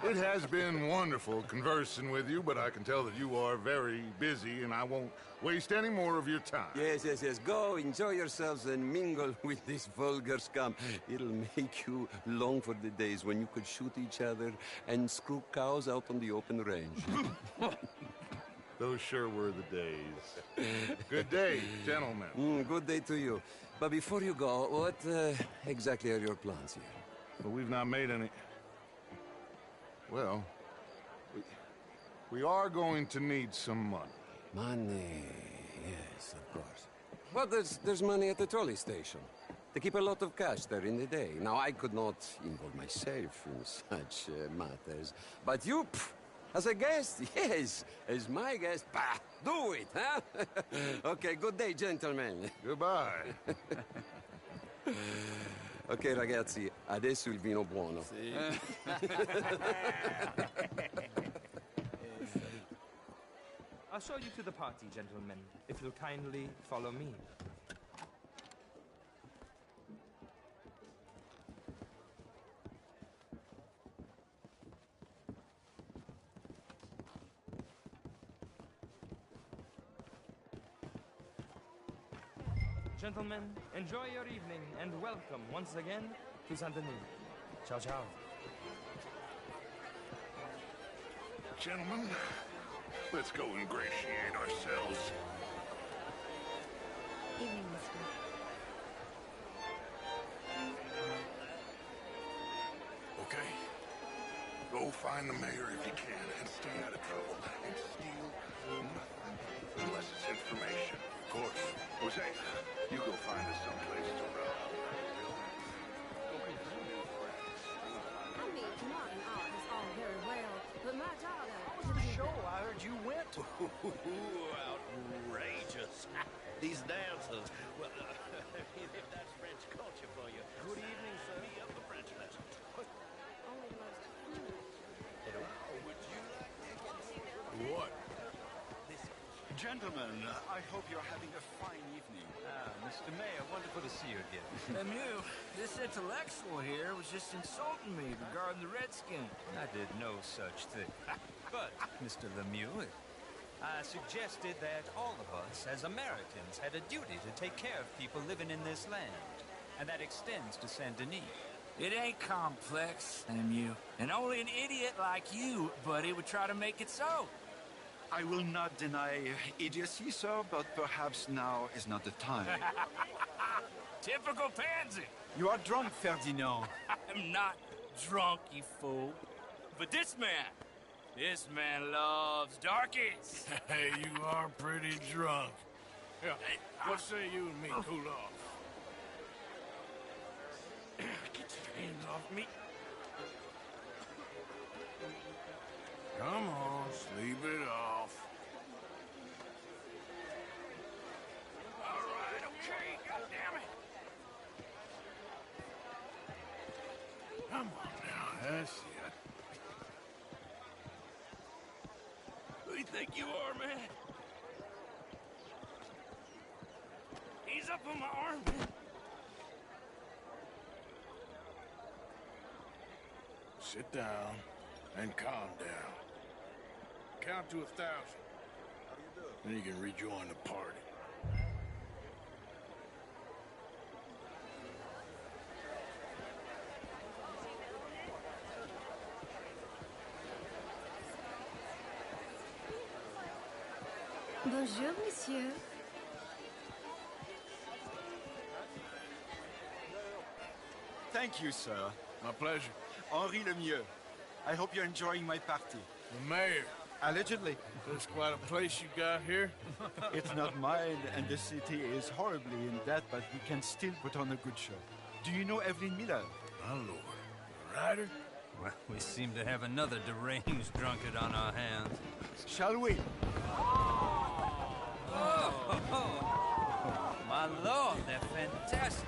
it has been wonderful conversing with you, but I can tell that you are very busy, and I won't waste any more of your time. Yes, yes, yes. Go, enjoy yourselves, and mingle with this vulgar scum. It'll make you long for the days when you could shoot each other and screw cows out on the open range. Those sure were the days. Good day, gentlemen. Good day to you. But before you go, what exactly are your plans here? Well, we've not made any... Well, we are going to need some money. Money, yes, of course. Well, there's money at the trolley station. They keep a lot of cash there in the day. Now, I could not involve myself in such matters. But you, as a guest, yes, as my guest, bah, do it, huh? Okay, good day, gentlemen. Goodbye. Ok, ragazzi, adesso il vino buono. Sì. I'll show you to the party, gentlemen, if you'll kindly follow me. Gentlemen, enjoy your evening and welcome once again to Saint Denis. Ciao, ciao. Gentlemen, let's go ingratiate ourselves. Evening, mister. Okay? Go find the mayor if you can and stay out of trouble and steal nothing unless it's information. Of course. Jose, you go find us someplace to run. I mean, modern art is all very well, but my daughter... How was the show? I heard you went. Outrageous. These dancers. Well, if that's French culture for you. Good evening, sir. Me up the French lesson. Only the most Would you like What? Gentlemen, I hope you're having a fine evening. Mr. Mayor, wonderful to see you again. Lemieux, this intellectual here was just insulting me regarding the Redskins. I did no such thing. But, Mr. Lemieux, I suggested that all of us, as Americans, had a duty to take care of people living in this land. And that extends to Saint-Denis. It ain't complex, Lemieux. And only an idiot like you, buddy, would try to make it so. I will not deny idiocy, sir, but perhaps now is not the time. Typical pansy. You are drunk, Ferdinand. I'm not drunk, you fool. But this man loves darkies. Hey, you are pretty drunk. Yeah, what say you and me cool off? Get your hands off me. Come on, sleep it off. All right, okay, goddammit. Come on now, that's it. Who do you think you are, man? Ease up on my arm, man. Sit down and calm down. Count to 1,000. Then you can rejoin the party. Bonjour, monsieur. Thank you, sir. My pleasure. Henri Lemieux. I hope you're enjoying my party. The mayor. Allegedly. That's quite a place you got here. It's not mine, and the city is horribly in debt, but we can still put on a good show. Do you know Evelyn Miller? My lord. Ryder? Well, we seem to have another deranged drunkard on our hands. Shall we? Oh, my lord, they're fantastic.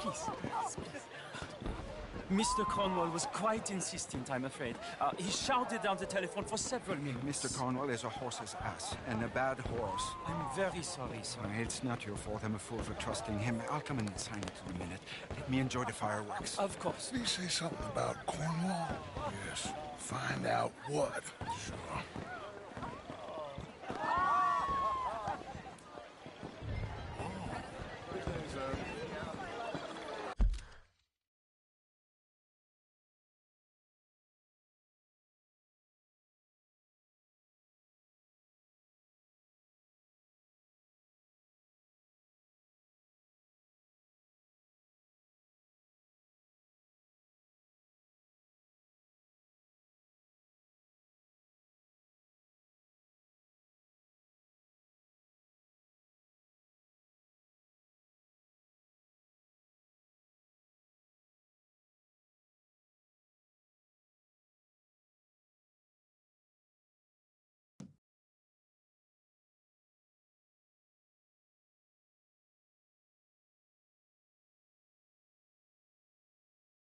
Peace. Mr. Cornwall was quite insistent, I'm afraid. He shouted down the telephone for several minutes. Mr. Cornwall is a horse's ass, and a bad horse. I'm very sorry, sir. It's not your fault. I'm a fool for trusting him. I'll come and sign it in a minute. Let me enjoy the fireworks. Of course. Did he say something about Cornwall? Yes. Find out what. Sure.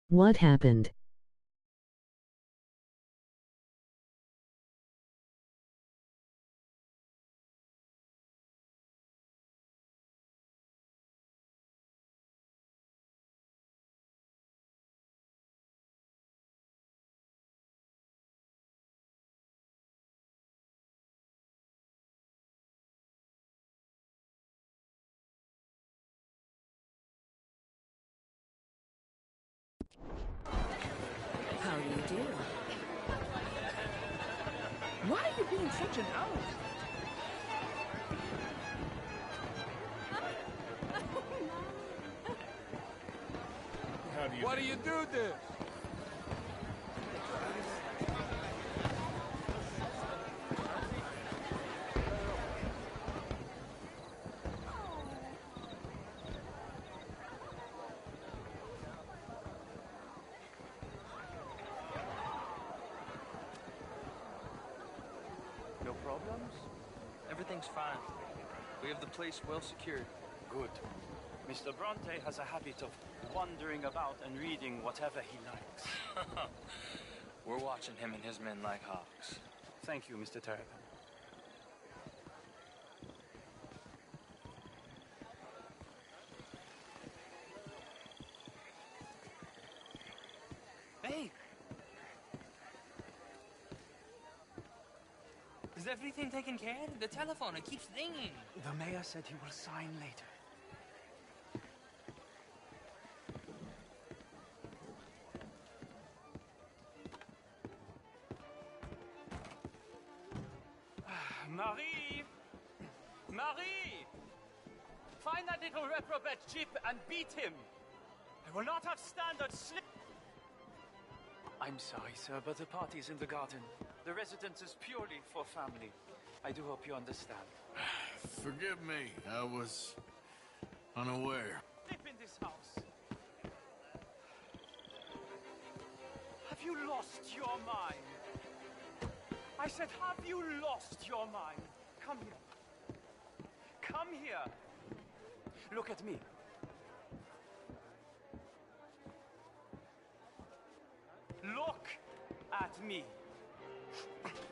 What happened? How do you do? Why are you being such an owl? Why do you do this? No problems? Everything's fine. We have the place well secured. Good. Mr. Bronte has a habit of wandering about and reading whatever he likes. We're watching him and his men like hawks. Thank you, Mr. Terrapin. Hey! Is everything taken care of? The telephone, it keeps ringing. The mayor said he will sign later. Marie! Marie! Find that little reprobate Jeep and beat him! I will not have standard slip... I'm sorry, sir, but the party's in the garden. The residence is purely for family. I do hope you understand. Forgive me. I was unaware. Live in this house. Have you lost your mind? I said, have you lost your mind? Come here. Come here. Look at me. Look at me.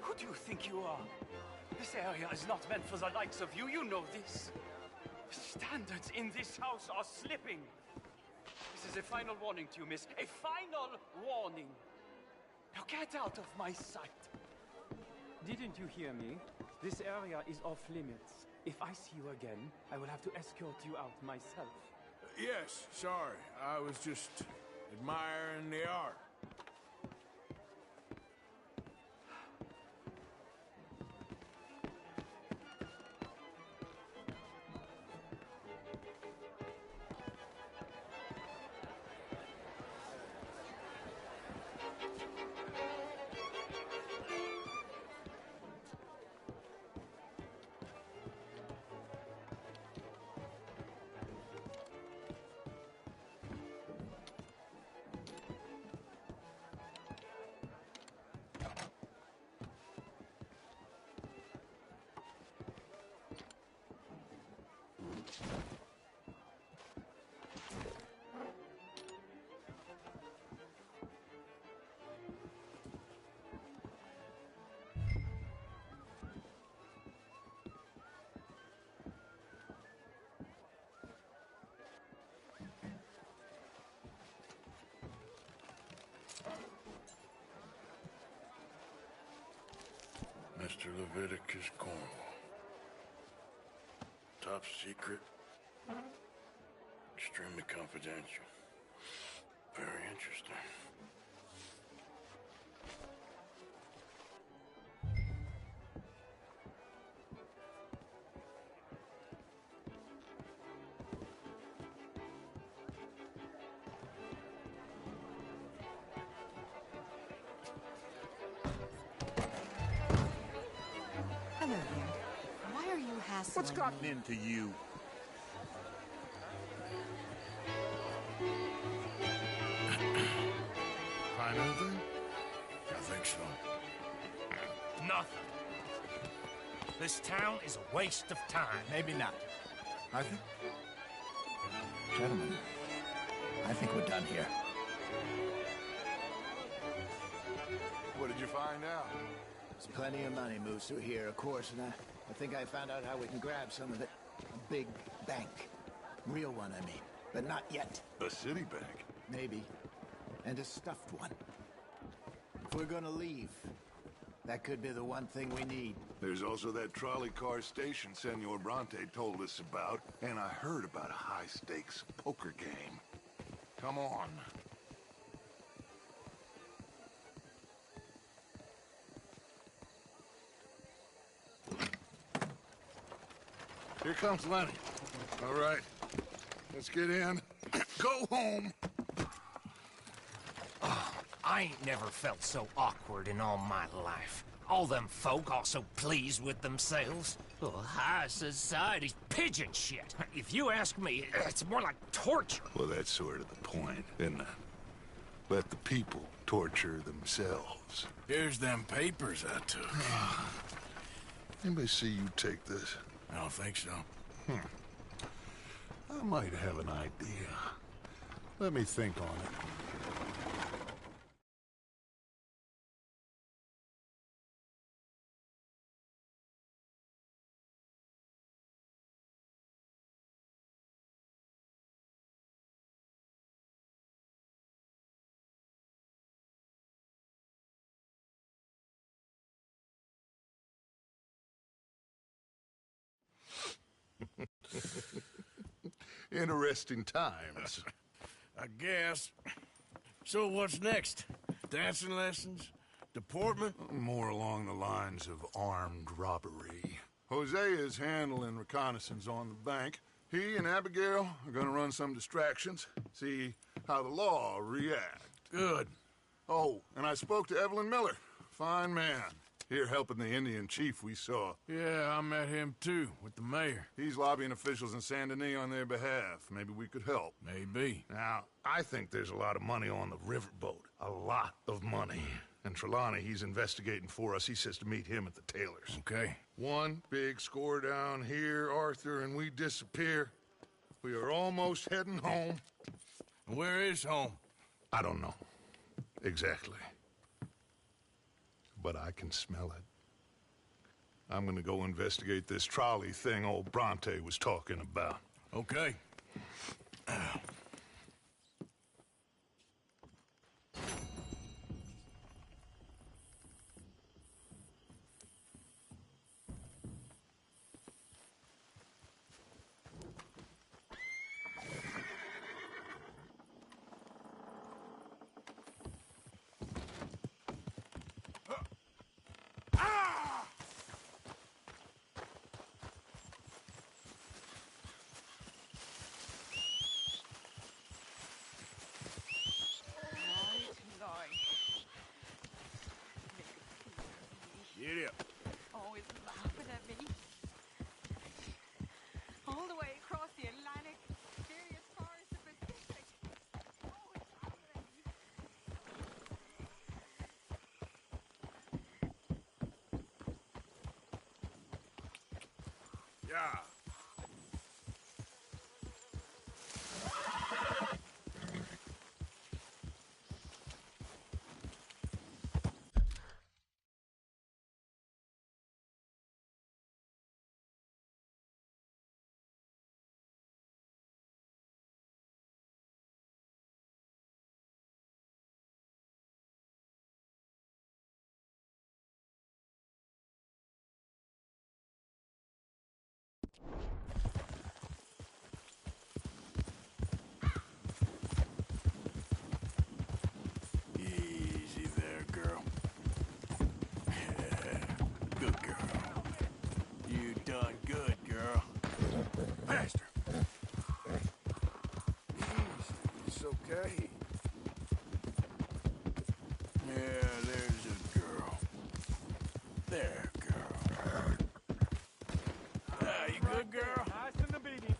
Who do you think you are? This area is not meant for the likes of you. You know this. Standards in this house are slipping. This is a final warning to you, miss. A final warning. Now get out of my sight. Didn't you hear me? This area is off limits. If I see you again, I will have to escort you out myself. Yes, sorry. I was just admiring the art. Mr. Leviticus Cornwall. Top secret. Extremely confidential. Very interesting. Hello there. Why are you hassling What's gotten me? into you? Find anything? I think so. Nothing. This town is a waste of time. Maybe not. I think... Gentlemen, I think we're done here. What did you find out? There's plenty of money moves through here, of course, and I think I found out how we can grab some of it. A big bank. Real one, I mean. But not yet. A city bank? Maybe. And a stuffed one. If we're gonna leave, that could be the one thing we need. There's also that trolley car station Senor Bronte told us about, and I heard about a high-stakes poker game. Come on. Here comes Lenny. All right, let's get in. Go home. I ain't never felt so awkward in all my life. All them folk all so pleased with themselves. Oh, high society's pigeon shit. If you ask me, it's more like torture. Well, that's sort of the point, isn't it? Let the people torture themselves. Here's them papers I took. Anybody see you take this? I don't think so. I might have an idea. Let me think on it. Interesting times. I guess. So what's next? Dancing lessons? Deportment? More along the lines of armed robbery. Jose is handling reconnaissance on the bank. He and Abigail are gonna run some distractions, see how the law react. Good. Oh, and I spoke to Evelyn Miller. Fine man. Here helping the Indian chief we saw. Yeah, I met him too, with the mayor. He's lobbying officials in Saint Denis on their behalf. Maybe we could help. Maybe. Now, I think there's a lot of money on the riverboat. A lot of money. And Trelawney, he's investigating for us. He says to meet him at the Taylor's. Okay. One big score down here, Arthur, and we disappear. We are almost heading home. Where is home? I don't know. Exactly. But I can smell it. I'm gonna go investigate this trolley thing old Bronte was talking about. Okay. Get up. Always laughing at me. All the way across the Atlantic, very as far as the Pacific. Always laughing at me. Yeah. done good, girl. Faster. Easy. It's okay. Yeah, there's a girl. There, girl. Ah, you good, girl? Nice in the beating.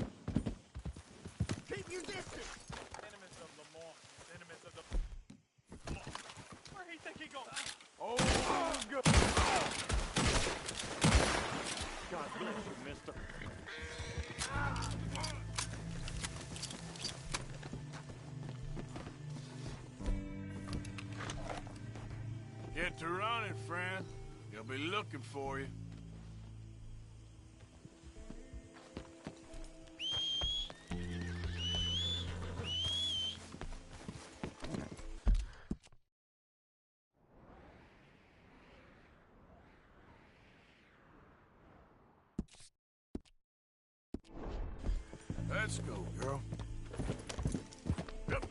Keep your distance! Enemies of Lamont. Enemies of the... Where he think he going? Oh, good. God bless you, mister. Get to running, friend. They'll be looking for you. Let's go, girl. Yep.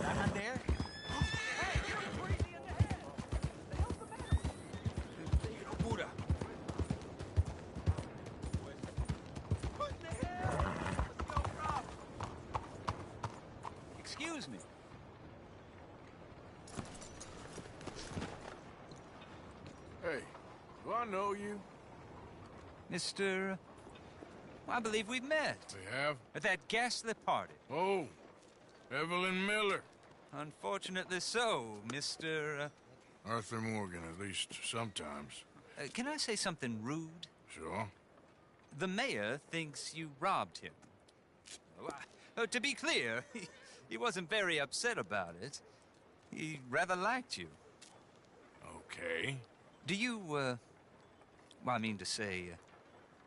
Not there? Buddha. Excuse me. Hey, do I know you? Mr. I believe we've met. We have? At that ghastly party. Oh, Evelyn Miller. Unfortunately so, Mr. Arthur Morgan, at least sometimes. Can I say something rude? Sure. The mayor thinks you robbed him. To be clear, he wasn't very upset about it. He rather liked you. Okay. Do you, well, I mean to say,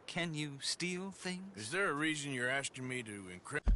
can you steal things? Is there a reason you're asking me to encrypt?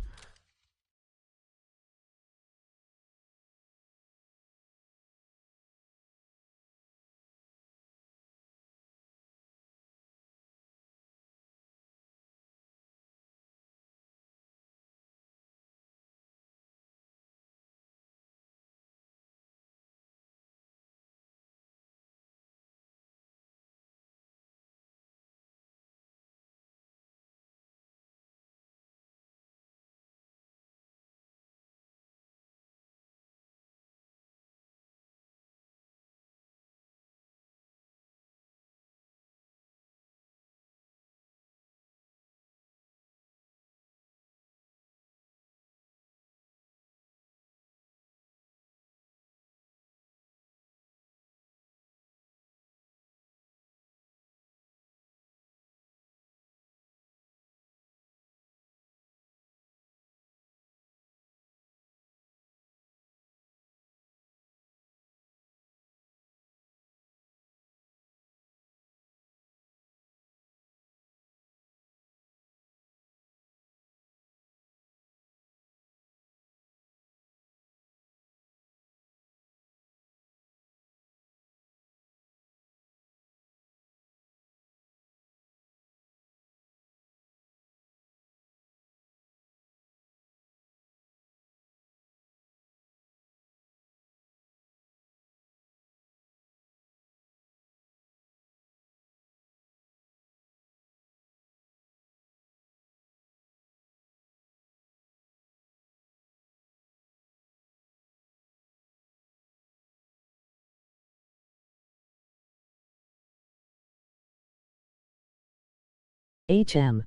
HM.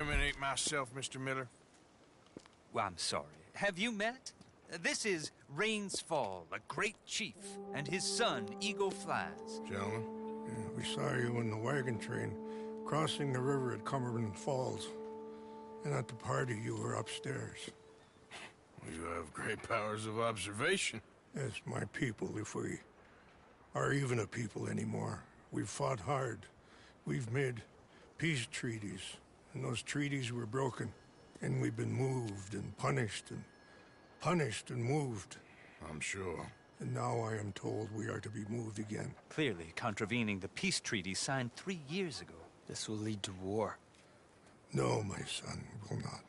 Incriminate myself, Mr. Miller. Well, I'm sorry. Have you met? This is Rains Fall, a great chief, and his son, Eagle Flies. Gentlemen? Yeah, we saw you in the wagon train crossing the river at Cumberland Falls. And at the party, you were upstairs. You have great powers of observation. Yes, my people, if we are even a people anymore. We've fought hard. We've made peace treaties, and those treaties were broken. And we've been moved and punished and moved. I'm sure. And now I am told we are to be moved again. Clearly contravening the peace treaty signed 3 years ago. This will lead to war. No, my son, it will not.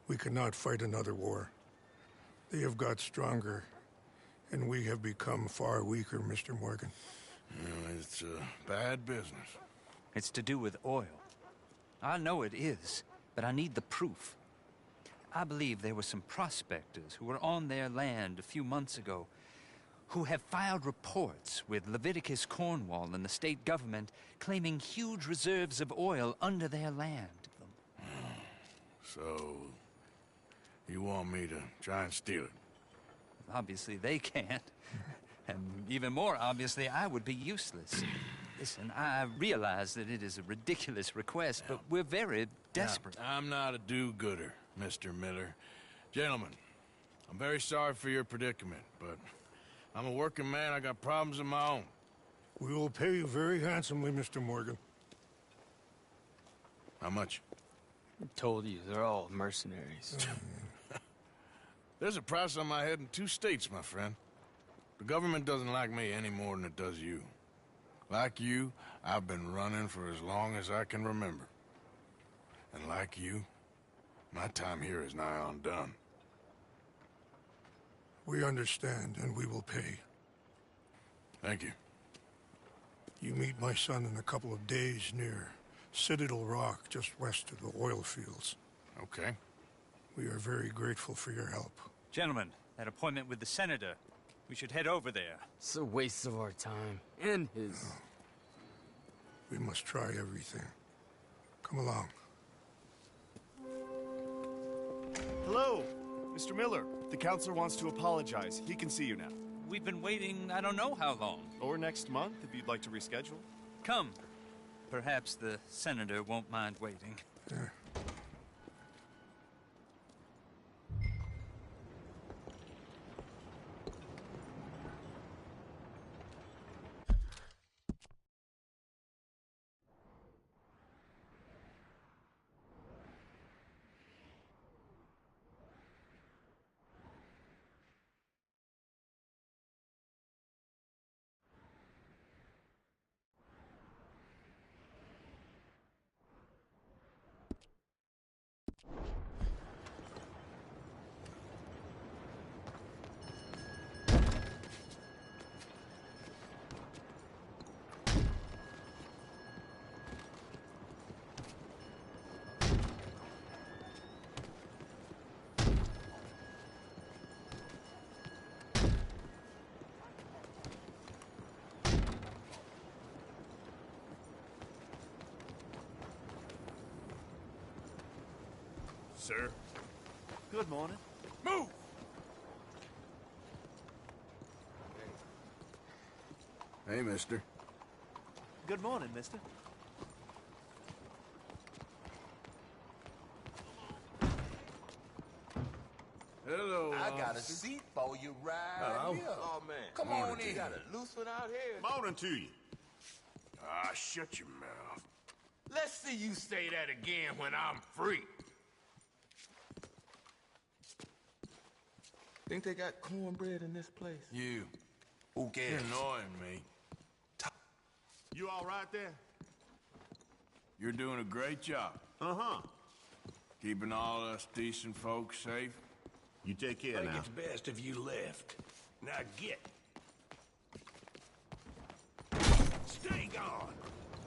We cannot fight another war. They have got stronger, and we have become far weaker, Mr. Morgan. It's a bad business. It's to do with oil. I know it is, but I need the proof. I believe there were some prospectors who were on their land a few months ago who have filed reports with Leviticus Cornwall and the state government claiming huge reserves of oil under their land. So, you want me to try and steal it? Obviously they can't. And even more obviously, I would be useless. Listen, I realize that it is a ridiculous request, but we're very desperate. Now, I'm not a do-gooder, Mr. Miller. Gentlemen, I'm very sorry for your predicament, but I'm a working man. I got problems of my own. We will pay you very handsomely, Mr. Morgan. How much? I told you, they're all mercenaries. There's a price on my head in 2 states, my friend. The government doesn't like me any more than it does you. Like you, I've been running for as long as I can remember. And like you, my time here is nigh undone. We understand, and we will pay. Thank you. You meet my son in a couple of days near Citadel Rock, just west of the oil fields. Okay. We are very grateful for your help. Gentlemen, that appointment with the senator, We should head over there. It's a waste of our time. And his. We must try everything. Come along. Hello, Mr. Miller. The counselor wants to apologize. He can see you now. We've been waiting I don't know how long. Or next month, if you'd like to reschedule. Come. Perhaps the senator won't mind waiting. Sir. Good morning. Move! Hey, mister. Good morning, mister. Hello, I got a officer. seat for you right Hello. here. Oh, man. Come Morning on to in. you. Got a loose one out here. Morning to you. Ah, shut your mouth. Let's see you say that again when I'm free. Think they got cornbread in this place? You. Who cares? You're annoying me. You all right there? You're doing a great job. Uh-huh. Keeping all us decent folks safe. You take care I think now. it's best if you left. Now get. Stay gone.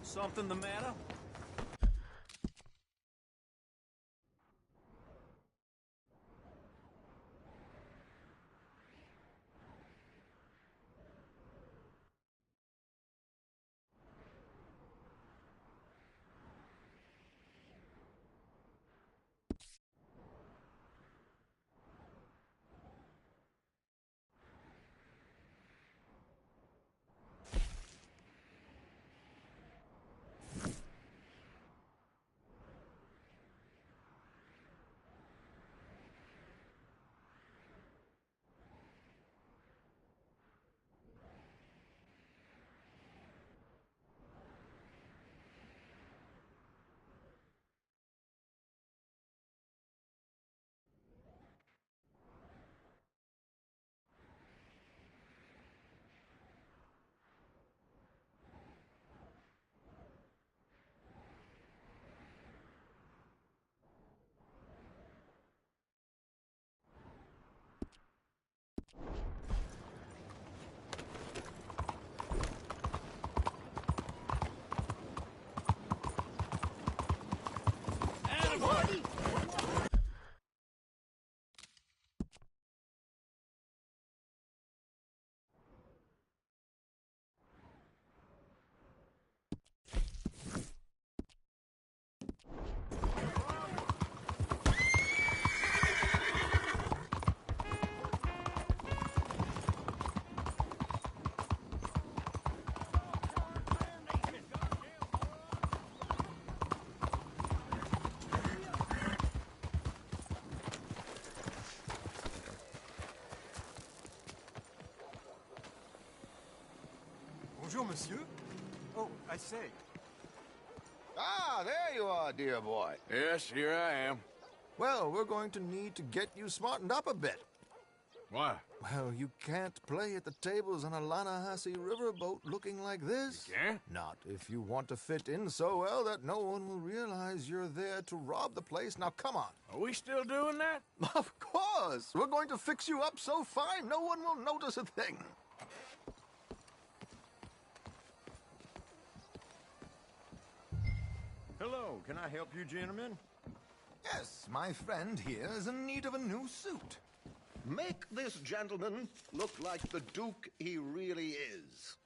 Something the matter? Bonjour, monsieur. Oh, I say. Ah, there you are, dear boy. Yes, here I am. Well, we're going to need to get you smartened up a bit. Why? Well, you can't play at the tables on a Lannahechee riverboat looking like this. You can't? Not if you want to fit in so well that no one will realize you're there to rob the place. Now, come on. Are we still doing that? Of course. We're going to fix you up so fine no one will notice a thing. Hello, can I help you, gentlemen? Yes, my friend here is in need of a new suit. Make this gentleman look like the Duke he really is.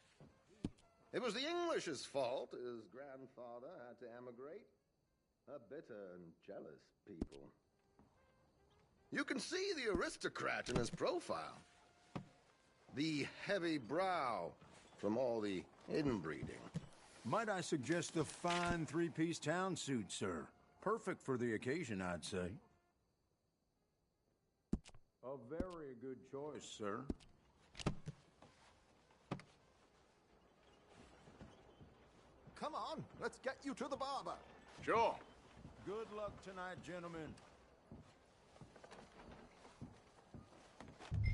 It was the English's fault his grandfather had to emigrate. A bitter and jealous people. You can see the aristocrat in his profile. The heavy brow from all the inbreeding. Might I suggest a fine three-piece town suit, sir? Perfect for the occasion, I'd say. A very good choice, sir. Come on, let's get you to the barber. Sure. Good luck tonight, gentlemen.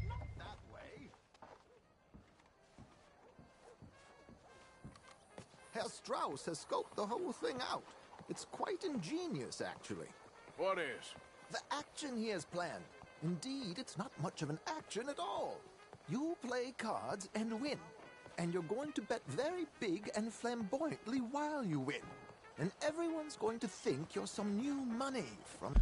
Not that way. Herr Strauss has scoped the whole thing out. It's quite ingenious, actually. What is? The action he has planned. Indeed, it's not much of an action at all. You play cards and win. And you're going to bet very big and flamboyantly while you win. And everyone's going to think you're some new money from...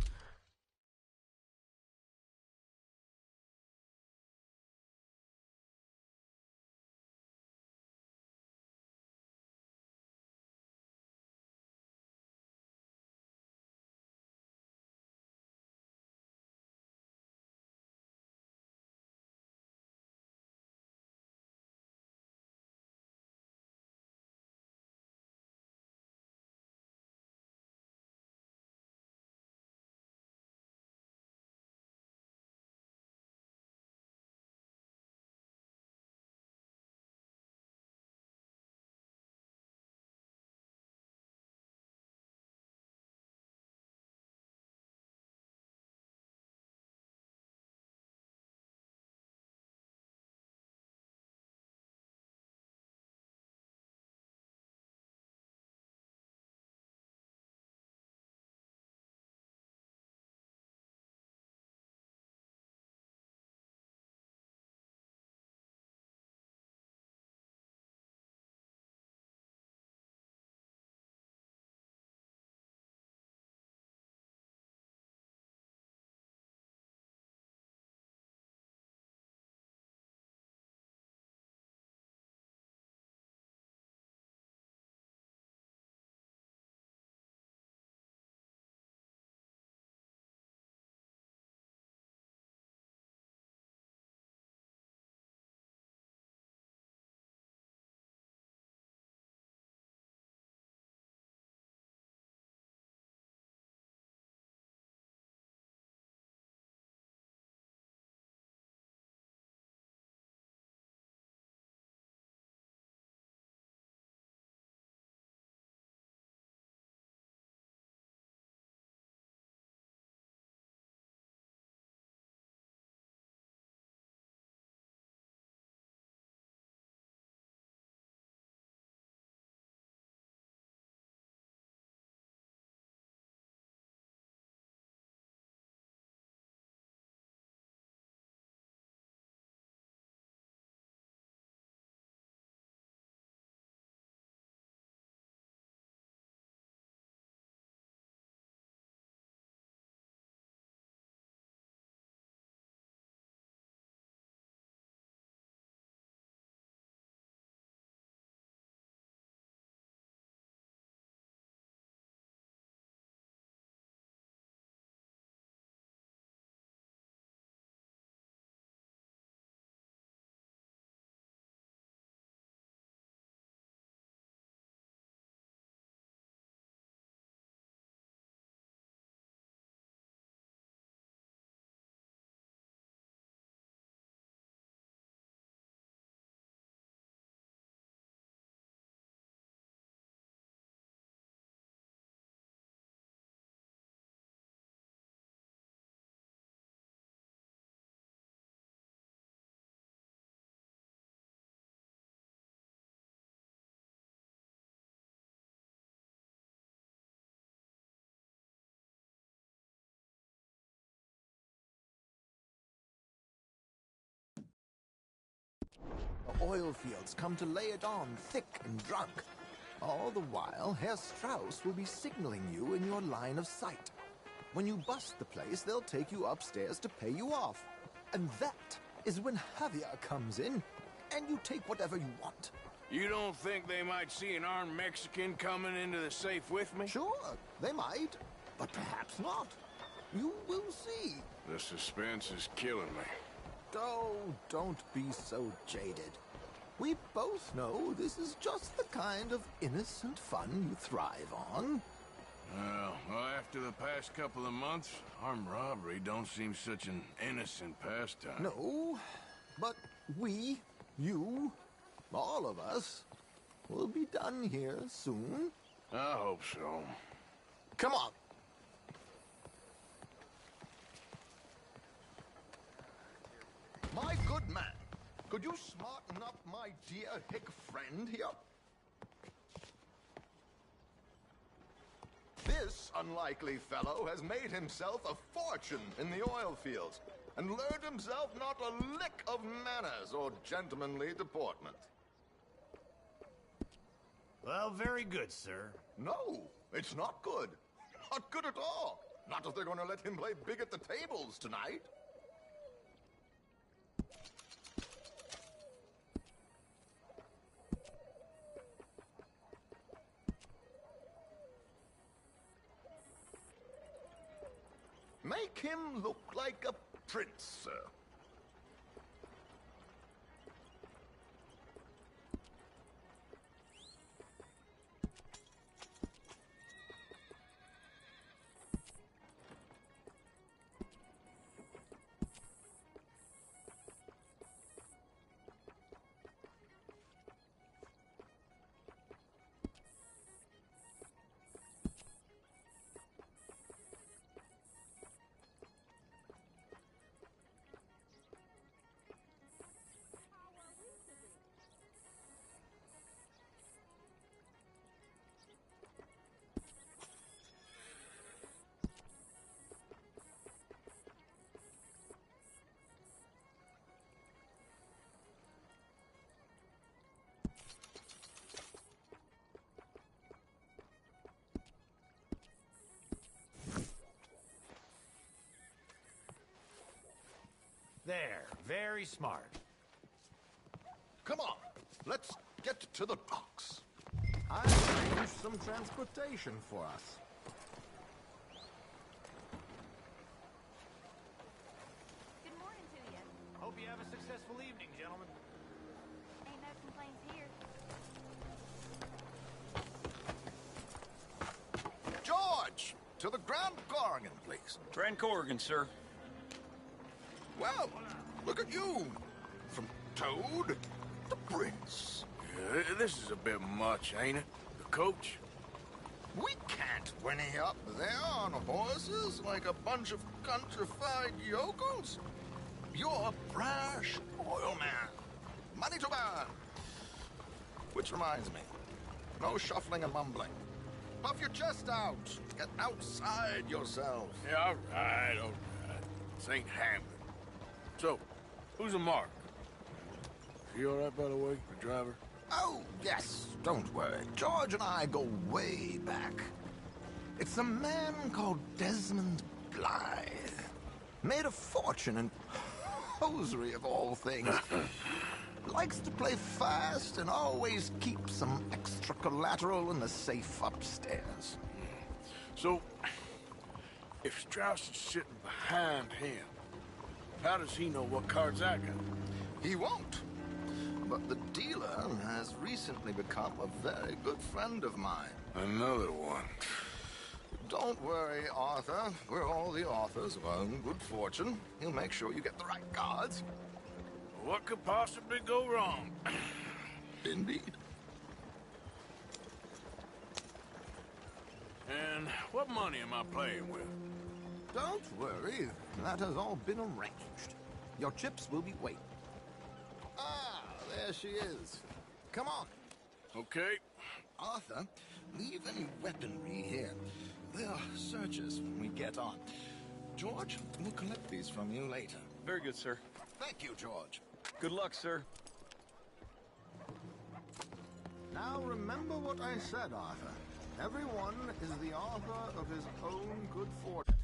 The oil fields come to lay it on thick and drunk. All the while, Herr Strauss will be signaling you in your line of sight. When you bust the place, they'll take you upstairs to pay you off. And that is when Javier comes in, and you take whatever you want. You don't think they might see an armed Mexican coming into the safe with me? Sure, they might, but perhaps not. You will see. The suspense is killing me. Oh, don't be so jaded. We both know this is just the kind of innocent fun you thrive on. Well, after the past couple of months, armed robbery don't seem such an innocent pastime. No, but we, you, all of us, will be done here soon. I hope so. Come on. My good man, could you smarten up my dear hick friend here? This unlikely fellow has made himself a fortune in the oil fields and learned himself not a lick of manners or gentlemanly deportment. Well, very good, sir. No, it's not good. Not good at all. Not if they're going to let him play big at the tables tonight. Make him look like a prince, sir. There, very smart. Come on, let's get to the docks. I've arranged some transportation for us. Good morning to you. Hope you have a successful evening, gentlemen. Ain't no complaints here. George, to the Grand Corrigan, please. Grand Corrigan, sir. Well, look at you. From Toad to Prince. Yeah, this is a bit much, ain't it? The coach? We can't whinny up there on horses like a bunch of countrified yokels. You're a brash oil man. Money to burn. Which reminds me, no shuffling and mumbling. Puff your chest out. Get outside yourself. Yeah, all right. This ain't Hamlet. So, who's a Mark? Is he all right, by the way, the driver? Oh, yes. Don't worry. George and I go way back. It's a man called Desmond Blythe. Made a fortune in hosiery of all things. Likes to play fast and always keep some extra collateral in the safe upstairs. So, if Strauss is sitting behind him, how does he know what cards I got? He won't. But the dealer has recently become a very good friend of mine. Another one. Don't worry, Arthur. We're all the authors of our own good fortune. He'll make sure you get the right cards. What could possibly go wrong? Indeed. And what money am I playing with? Don't worry. That has all been arranged. Your chips will be waiting. Ah, there she is. Come on. Okay. Arthur, leave any weaponry here. There are searches when we get on. George, we'll collect these from you later. Very good, sir. Thank you, George. Good luck, sir. Now remember what I said, Arthur. Everyone is the author of his own good fortune.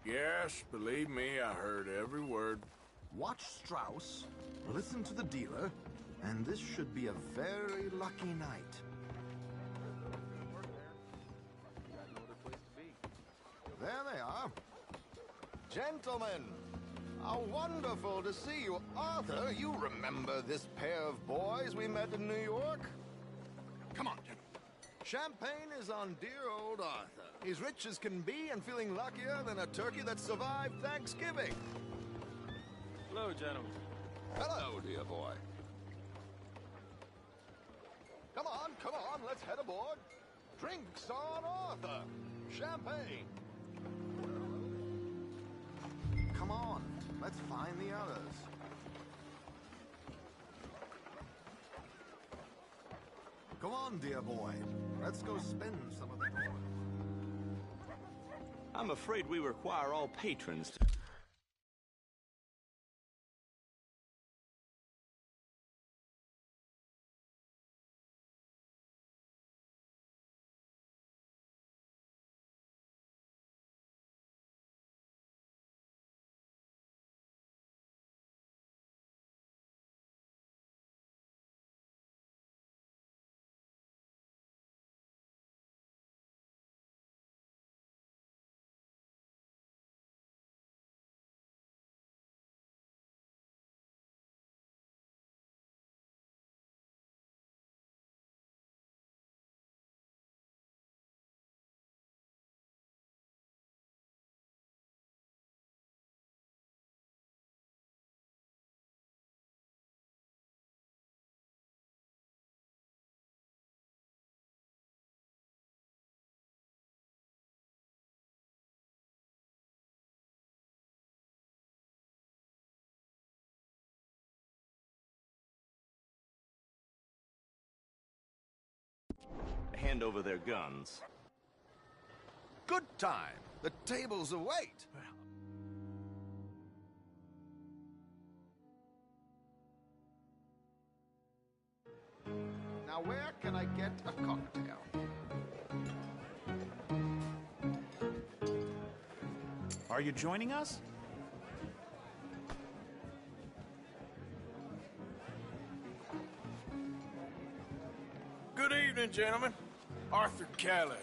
Yes, believe me, I heard every word. Watch Strauss, listen to the dealer, and this should be a very lucky night. There they are. Gentlemen, how wonderful to see you. Arthur, you remember this pair of boys we met in New York? Come on, gentlemen. Champagne is on dear old Arthur. He's rich as can be and feeling luckier than a turkey that survived Thanksgiving. Hello, gentlemen. Hello, dear boy. Come on, let's head aboard. Drinks on Arthur. Champagne. Come on, let's find the others. Come on, dear boy. Let's go spend some of that oil. I'm afraid we require all patrons to... hand over their guns. Good time. The tables await. Now, where can I get a cocktail? Are you joining us? Good evening, gentlemen. Arthur Callahan.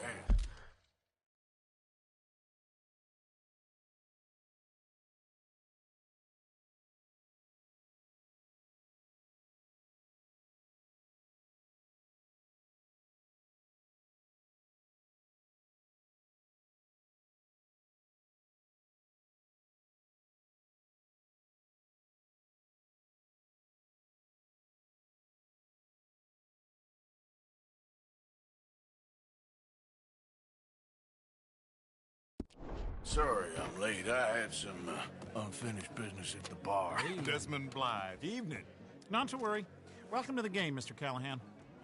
Sorry I'm late. I had some unfinished business at the bar. Desmond Blythe. Evening. Not to worry. Welcome to the game, Mr. Callahan.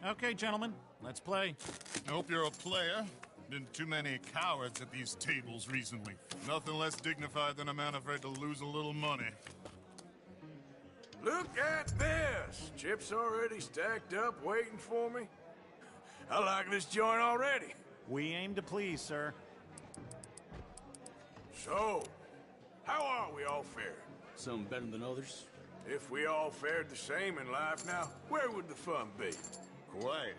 Okay, gentlemen, let's play. I hope you're a player. Been too many cowards at these tables recently. Nothing less dignified than a man afraid to lose a little money. Look at this! Chips already stacked up, waiting for me. I like this joint already. We aim to please, sir. So, how are we all faring? Some better than others. If we all fared the same in life now, where would the fun be? Quiet.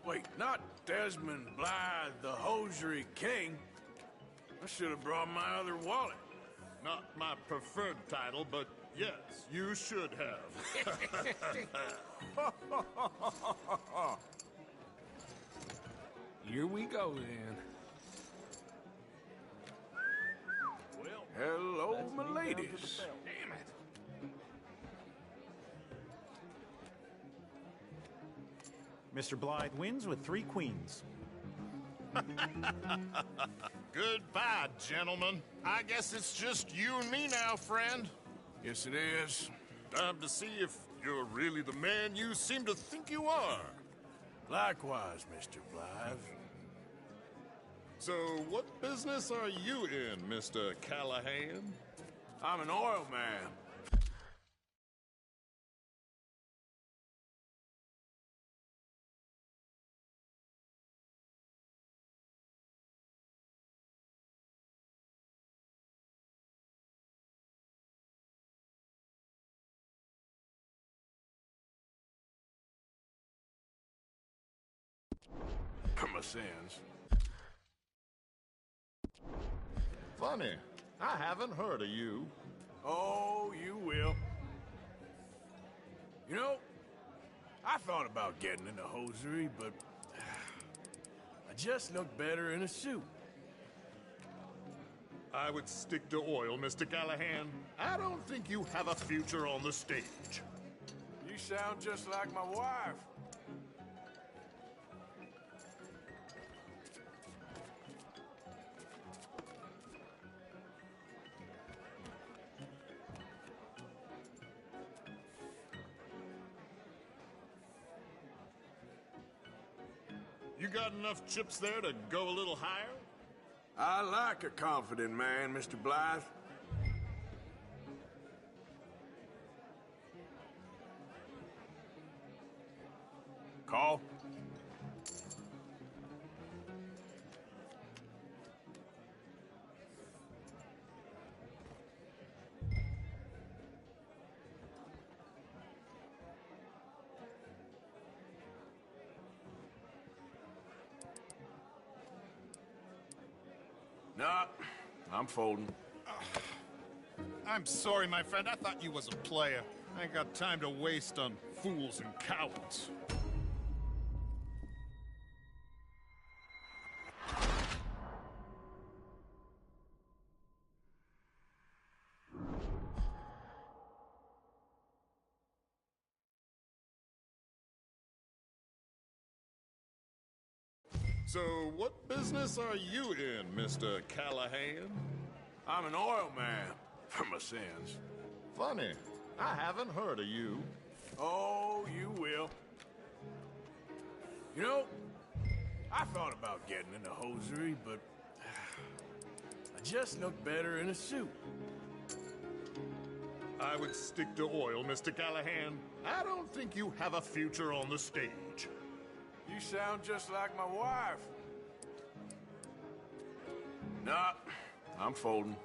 Wait, not Desmond Blythe, the hosiery king. I should have brought my other wallet. Not my preferred title, but yes, you should have. Here we go, then. Hello, my ladies. Damn it. Mr. Blythe wins with 3 queens. Goodbye, gentlemen. I guess it's just you and me now, friend. Yes, it is. Time to see if you're really the man you seem to think you are. Likewise, Mr. Blythe. So, what business are you in, Mr. Callahan? I'm an oil man. my sins. Funny. I haven't heard of you. Oh, you will. You know, I thought about getting into hosiery, but I just look better in a suit. I would stick to oil, Mr. Callahan. I don't think you have a future on the stage. You sound just like my wife. You got enough chips there to go a little higher? I like a confident man, Mr. Blythe. Call? Nah, I'm folding. I'm sorry, my friend. I thought you was a player. I ain't got time to waste on fools and cowards. So, what business are you in, Mr. Callahan? I'm an oil man, for my sins. Funny. I haven't heard of you. Oh, you will. You know, I thought about getting into hosiery, but I just look better in a suit. I would stick to oil, Mr. Callahan. I don't think you have a future on the stage. You sound just like my wife. Nah, I'm folding.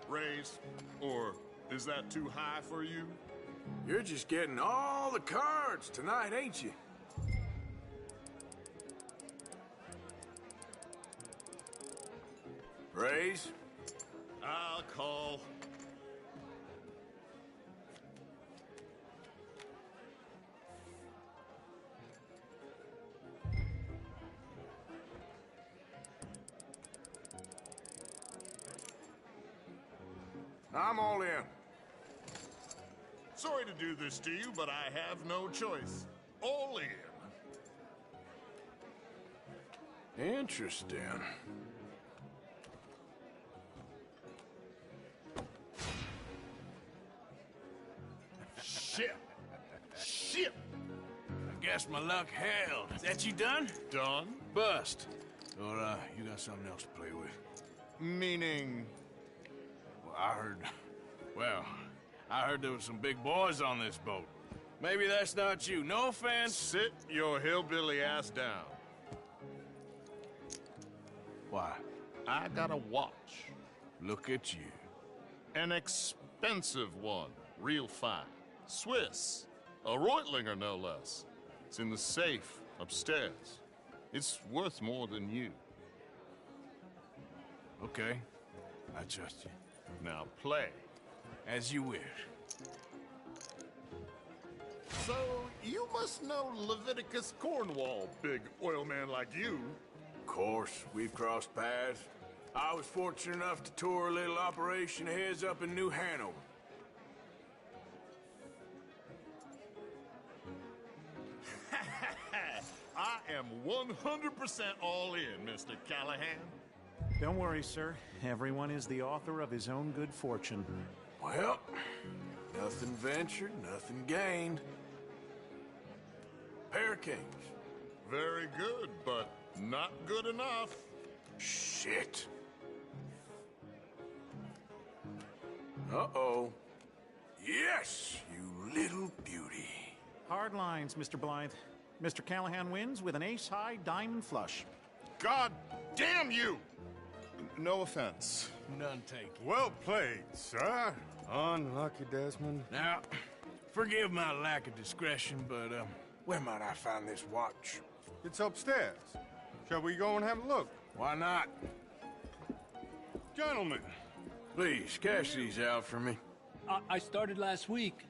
Raise, or is that too high for you? You're just getting all the cards tonight, ain't you? Raise? I'll call. I'm all in. Sorry to do this to you, but I have no choice. All in. Interesting. Shit. Shit. I guess my luck held. That you done? Done? Bust. Or, you got something else to play with? Meaning? Well, I heard there was some big boys on this boat. Maybe that's not you. No offense. Sit your hillbilly ass down. Why? I got a watch. Look at you. An expensive one. Real fine. Swiss. A Reutlinger, no less. It's in the safe upstairs. It's worth more than you. Okay. I trust you. Now play. As you wish. So, you must know Leviticus Cornwall, big oil man like you. Of course, we've crossed paths. I was fortunate enough to tour a little operation of his up in New Hanover. I am 100% all in, Mr. Callahan. Don't worry, sir. Everyone is the author of his own good fortune. Well, nothing ventured, nothing gained. Pair of kings. Very good, but not good enough. Shit. Uh-oh. Yes, you little beauty. Hard lines, Mr. Blythe. Mr. Callahan wins with an ace-high diamond flush. God damn you! No offense. None taken. Well played, sir. Unlucky, Desmond. Now, forgive my lack of discretion, but, where might I find this watch? It's upstairs. Shall we go and have a look? Why not? Gentlemen. Please, cash these out for me. I started last week.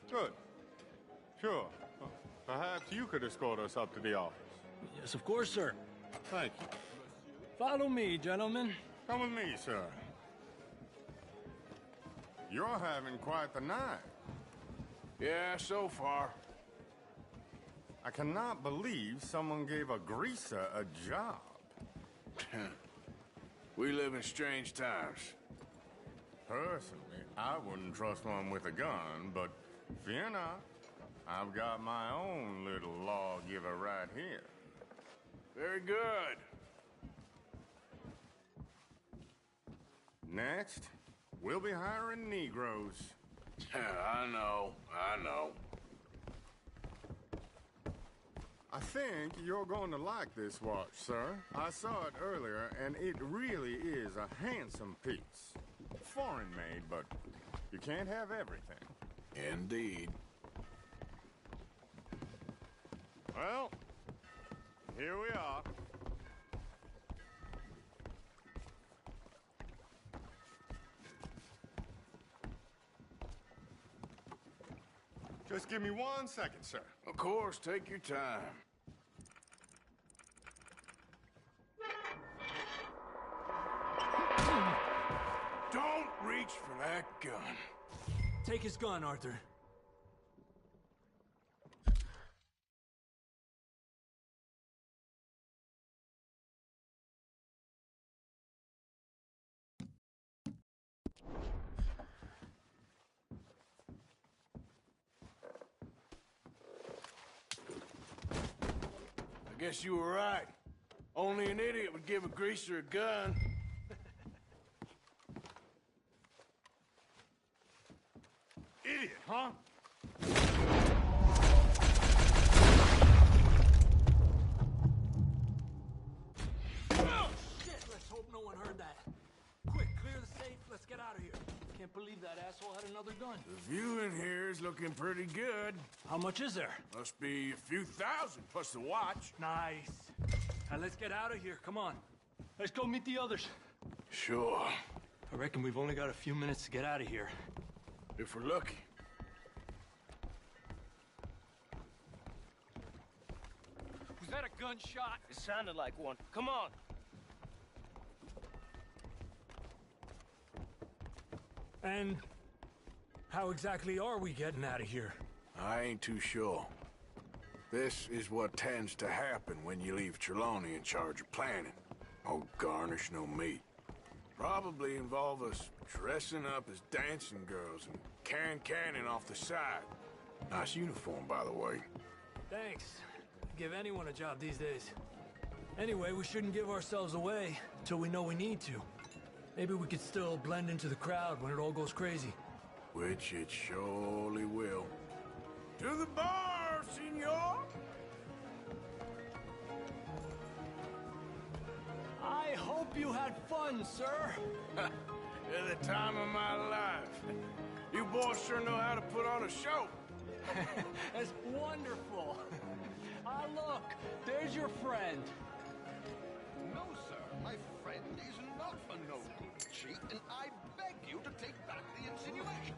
Good. Sure. Perhaps you could escort us up to the office. Yes, of course, sir. Thank you. Follow me, gentlemen. Come with me, sir. You're having quite the night. Yeah, so far. I cannot believe someone gave a greaser a job. We live in strange times. Personally, I wouldn't trust one with a gun, but fear not. I've got my own little lawgiver right here. Very good. Next, we'll be hiring Negroes. I know. I think you're going to like this watch, sir. I saw it earlier, and it really is a handsome piece. Foreign made, but you can't have everything. Indeed. Well, here we are. Just give me 1 second, sir. Of course, take your time. Don't reach for that gun. Take his gun, Arthur. I guess you were right. Only an idiot would give a greaser a gun. Idiot, huh? Oh, shit! Let's hope no one heard that. Quick, clear the safe. Let's get out of here. Can't believe that asshole had another gun. The view in here is looking pretty good. How much is there? Must be a few thousand, plus the watch. Nice. Now let's get out of here. Come on. Let's go meet the others. Sure. I reckon we've only got a few minutes to get out of here. If we're lucky. Was that a gunshot? It sounded like one. Come on. And how exactly are we getting out of here? I ain't too sure. This is what tends to happen when you leave Trelawney in charge of planning. No garnish, no meat. Probably involve us dressing up as dancing girls and carrying cannon off the side. Nice uniform, by the way. Thanks. Give anyone a job these days. Anyway, we shouldn't give ourselves away till we know we need to. Maybe we could still blend into the crowd when it all goes crazy. Which it surely will. To the bar, senor! I hope you had fun, sir. At the time of my life. You boys sure know how to put on a show. That's wonderful. Ah, look, there's your friend. No, sir. My friend is not a no-good cheat, and I beg you to take back the insinuation.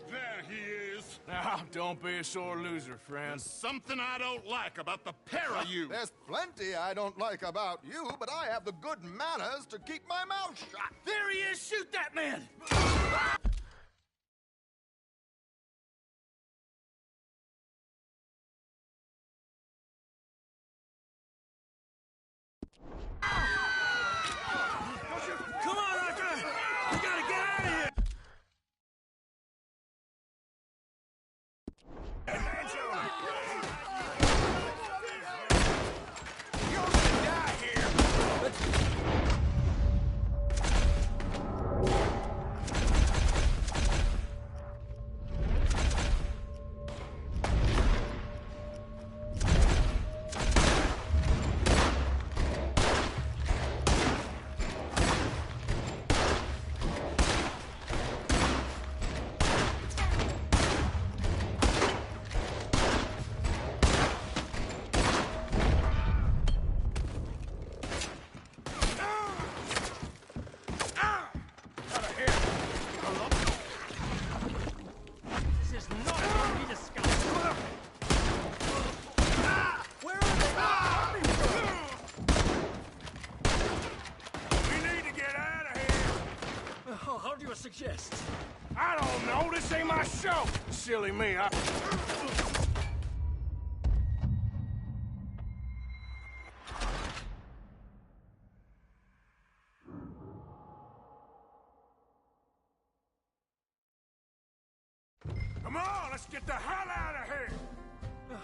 There he is. Now, don't be a sore loser, friend. There's something I don't like about the pair of you. There's plenty I don't like about you, but I have the good manners to keep my mouth shut. There he is! Shoot that man! Come on, Arthur! We gotta get out of here! You're gonna die here! This is not going to be discussed. Where are they coming from? We need to get out of here! Oh, how do you suggest? I don't know, this ain't my show! Silly me, Come on, let's get the hell out of here!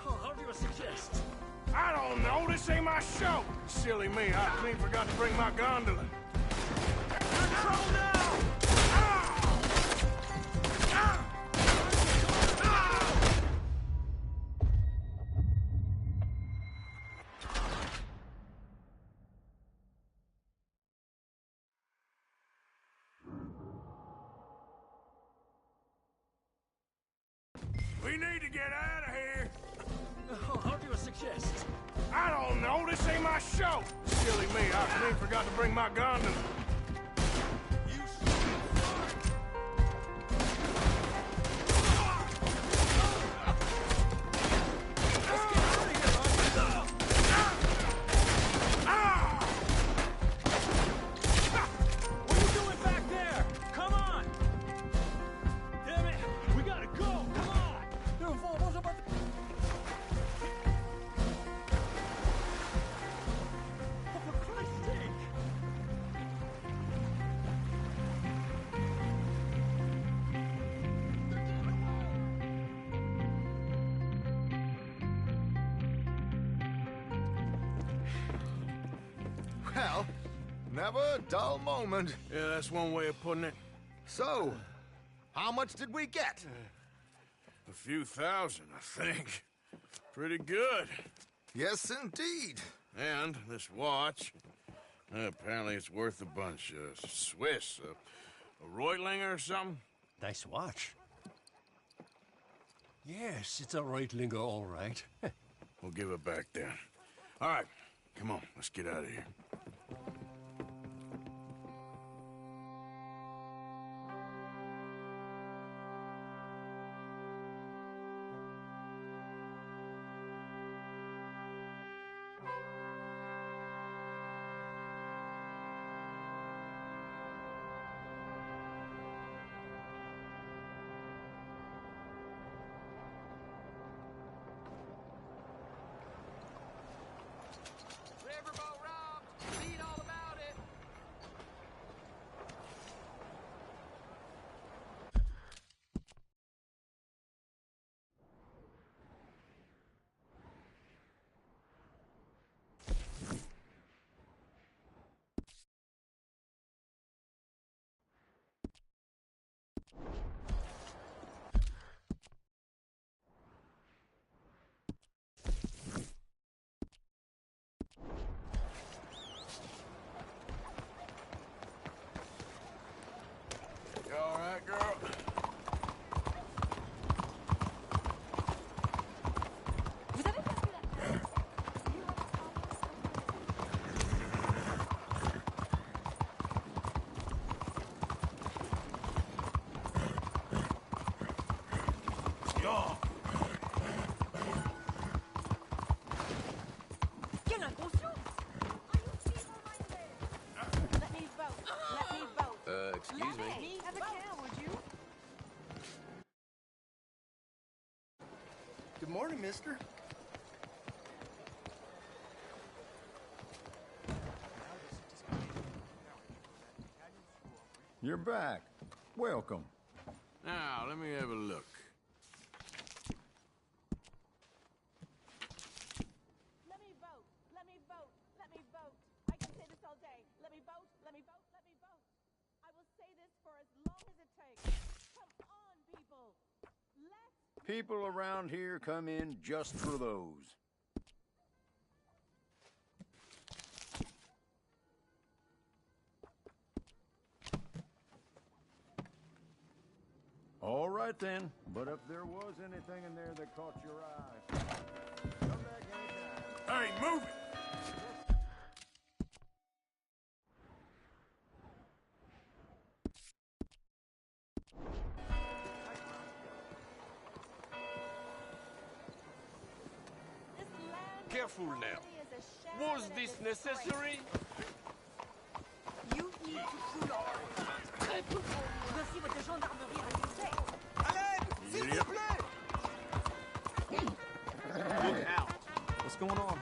Oh, how do you suggest? I don't know, this ain't my show! Silly me, I clean forgot to bring my gondola. You're in trouble now! We need to get out of here! Oh, how do you suggest? I don't know, this ain't my show! Silly me, I clean forgot to bring my gondola. What are you doing back there? Come on! Damn it! We gotta go! Come on! Vamos a partir. Oh, for Christ's sake! Hell, never a dull moment. Yeah, that's one way of putting it. So, how much did we get? A few thousand, I think. Pretty good. Yes, indeed. And this watch, apparently it's worth a bunch. Swiss, a Reutlinger or something? Nice watch. Yes, it's a Reutlinger, all right. We'll give it back then. All right, come on, let's get out of here. You all right, girl? Quelle inconscience! Let me vote. Let me vote. Excuse me. Let me have a can, would you? Good morning, mister. You're back. Welcome. Now, let me have a look. Let me vote. Let me vote. Let me vote. I can say this all day. Let me vote. Let me vote. Let me vote. I will say this for as long as it takes. Come on, people. Let's People around here come in just for those. All right then, but if there was anything in there that caught your eye, come back anytime. Hey, move it! Careful now. Was this necessary? You need to cool off. Très peu. Voici votre gendarmerie révisée. S'il vous plaît! Look out. What's going on here?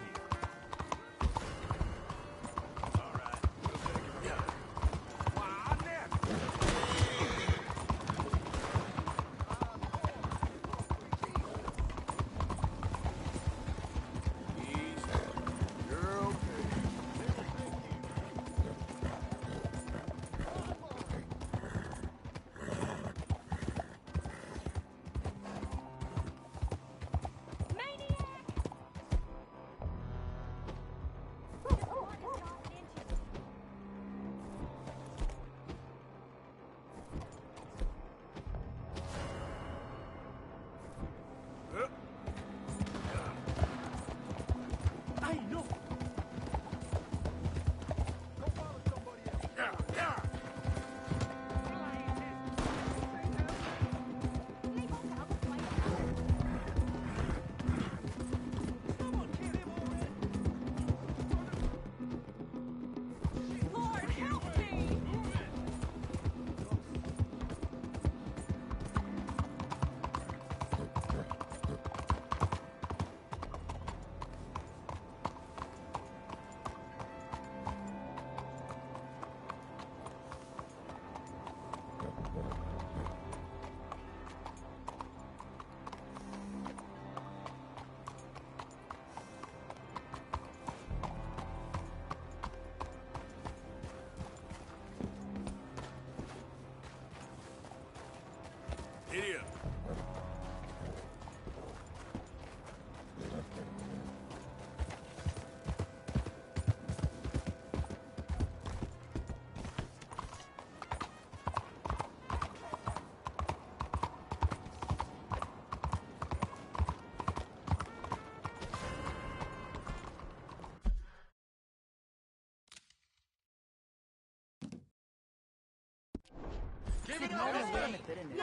Si no me voy a meter en el...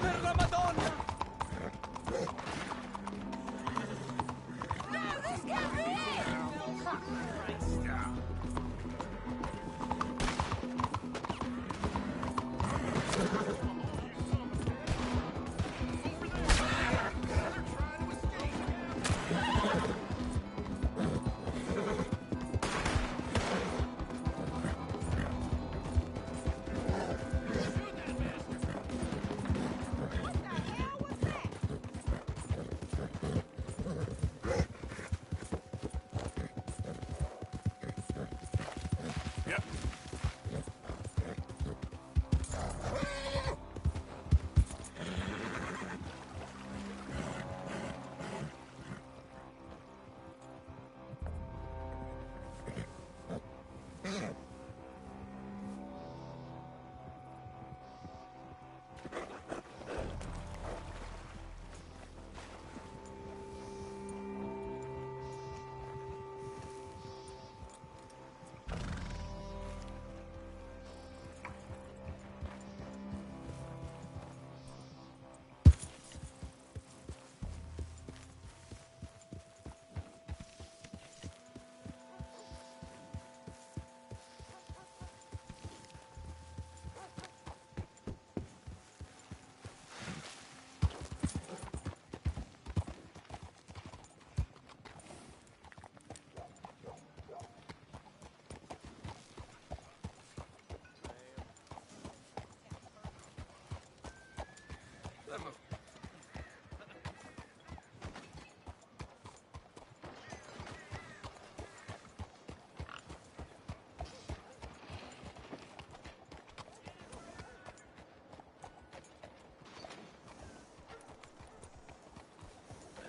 Per la Madonna! No, this can't be it!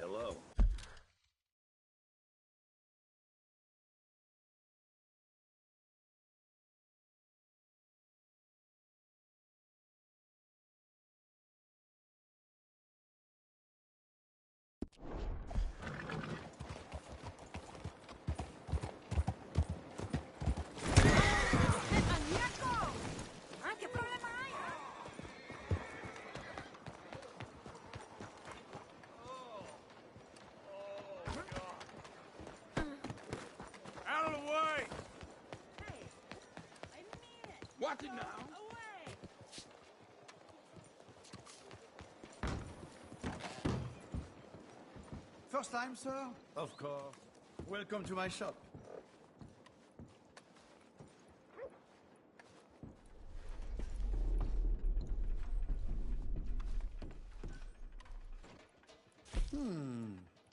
Hello. ¿Qué problema hay? Out of the way! Hey, I mean it. Watch it now. Away. First time, sir? Of course. Welcome to my shop.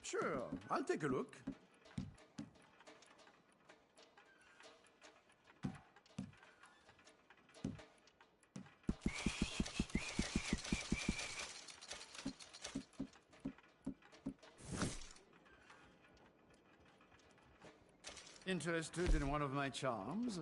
Sure. I'll take a look. Interested in one of my charms?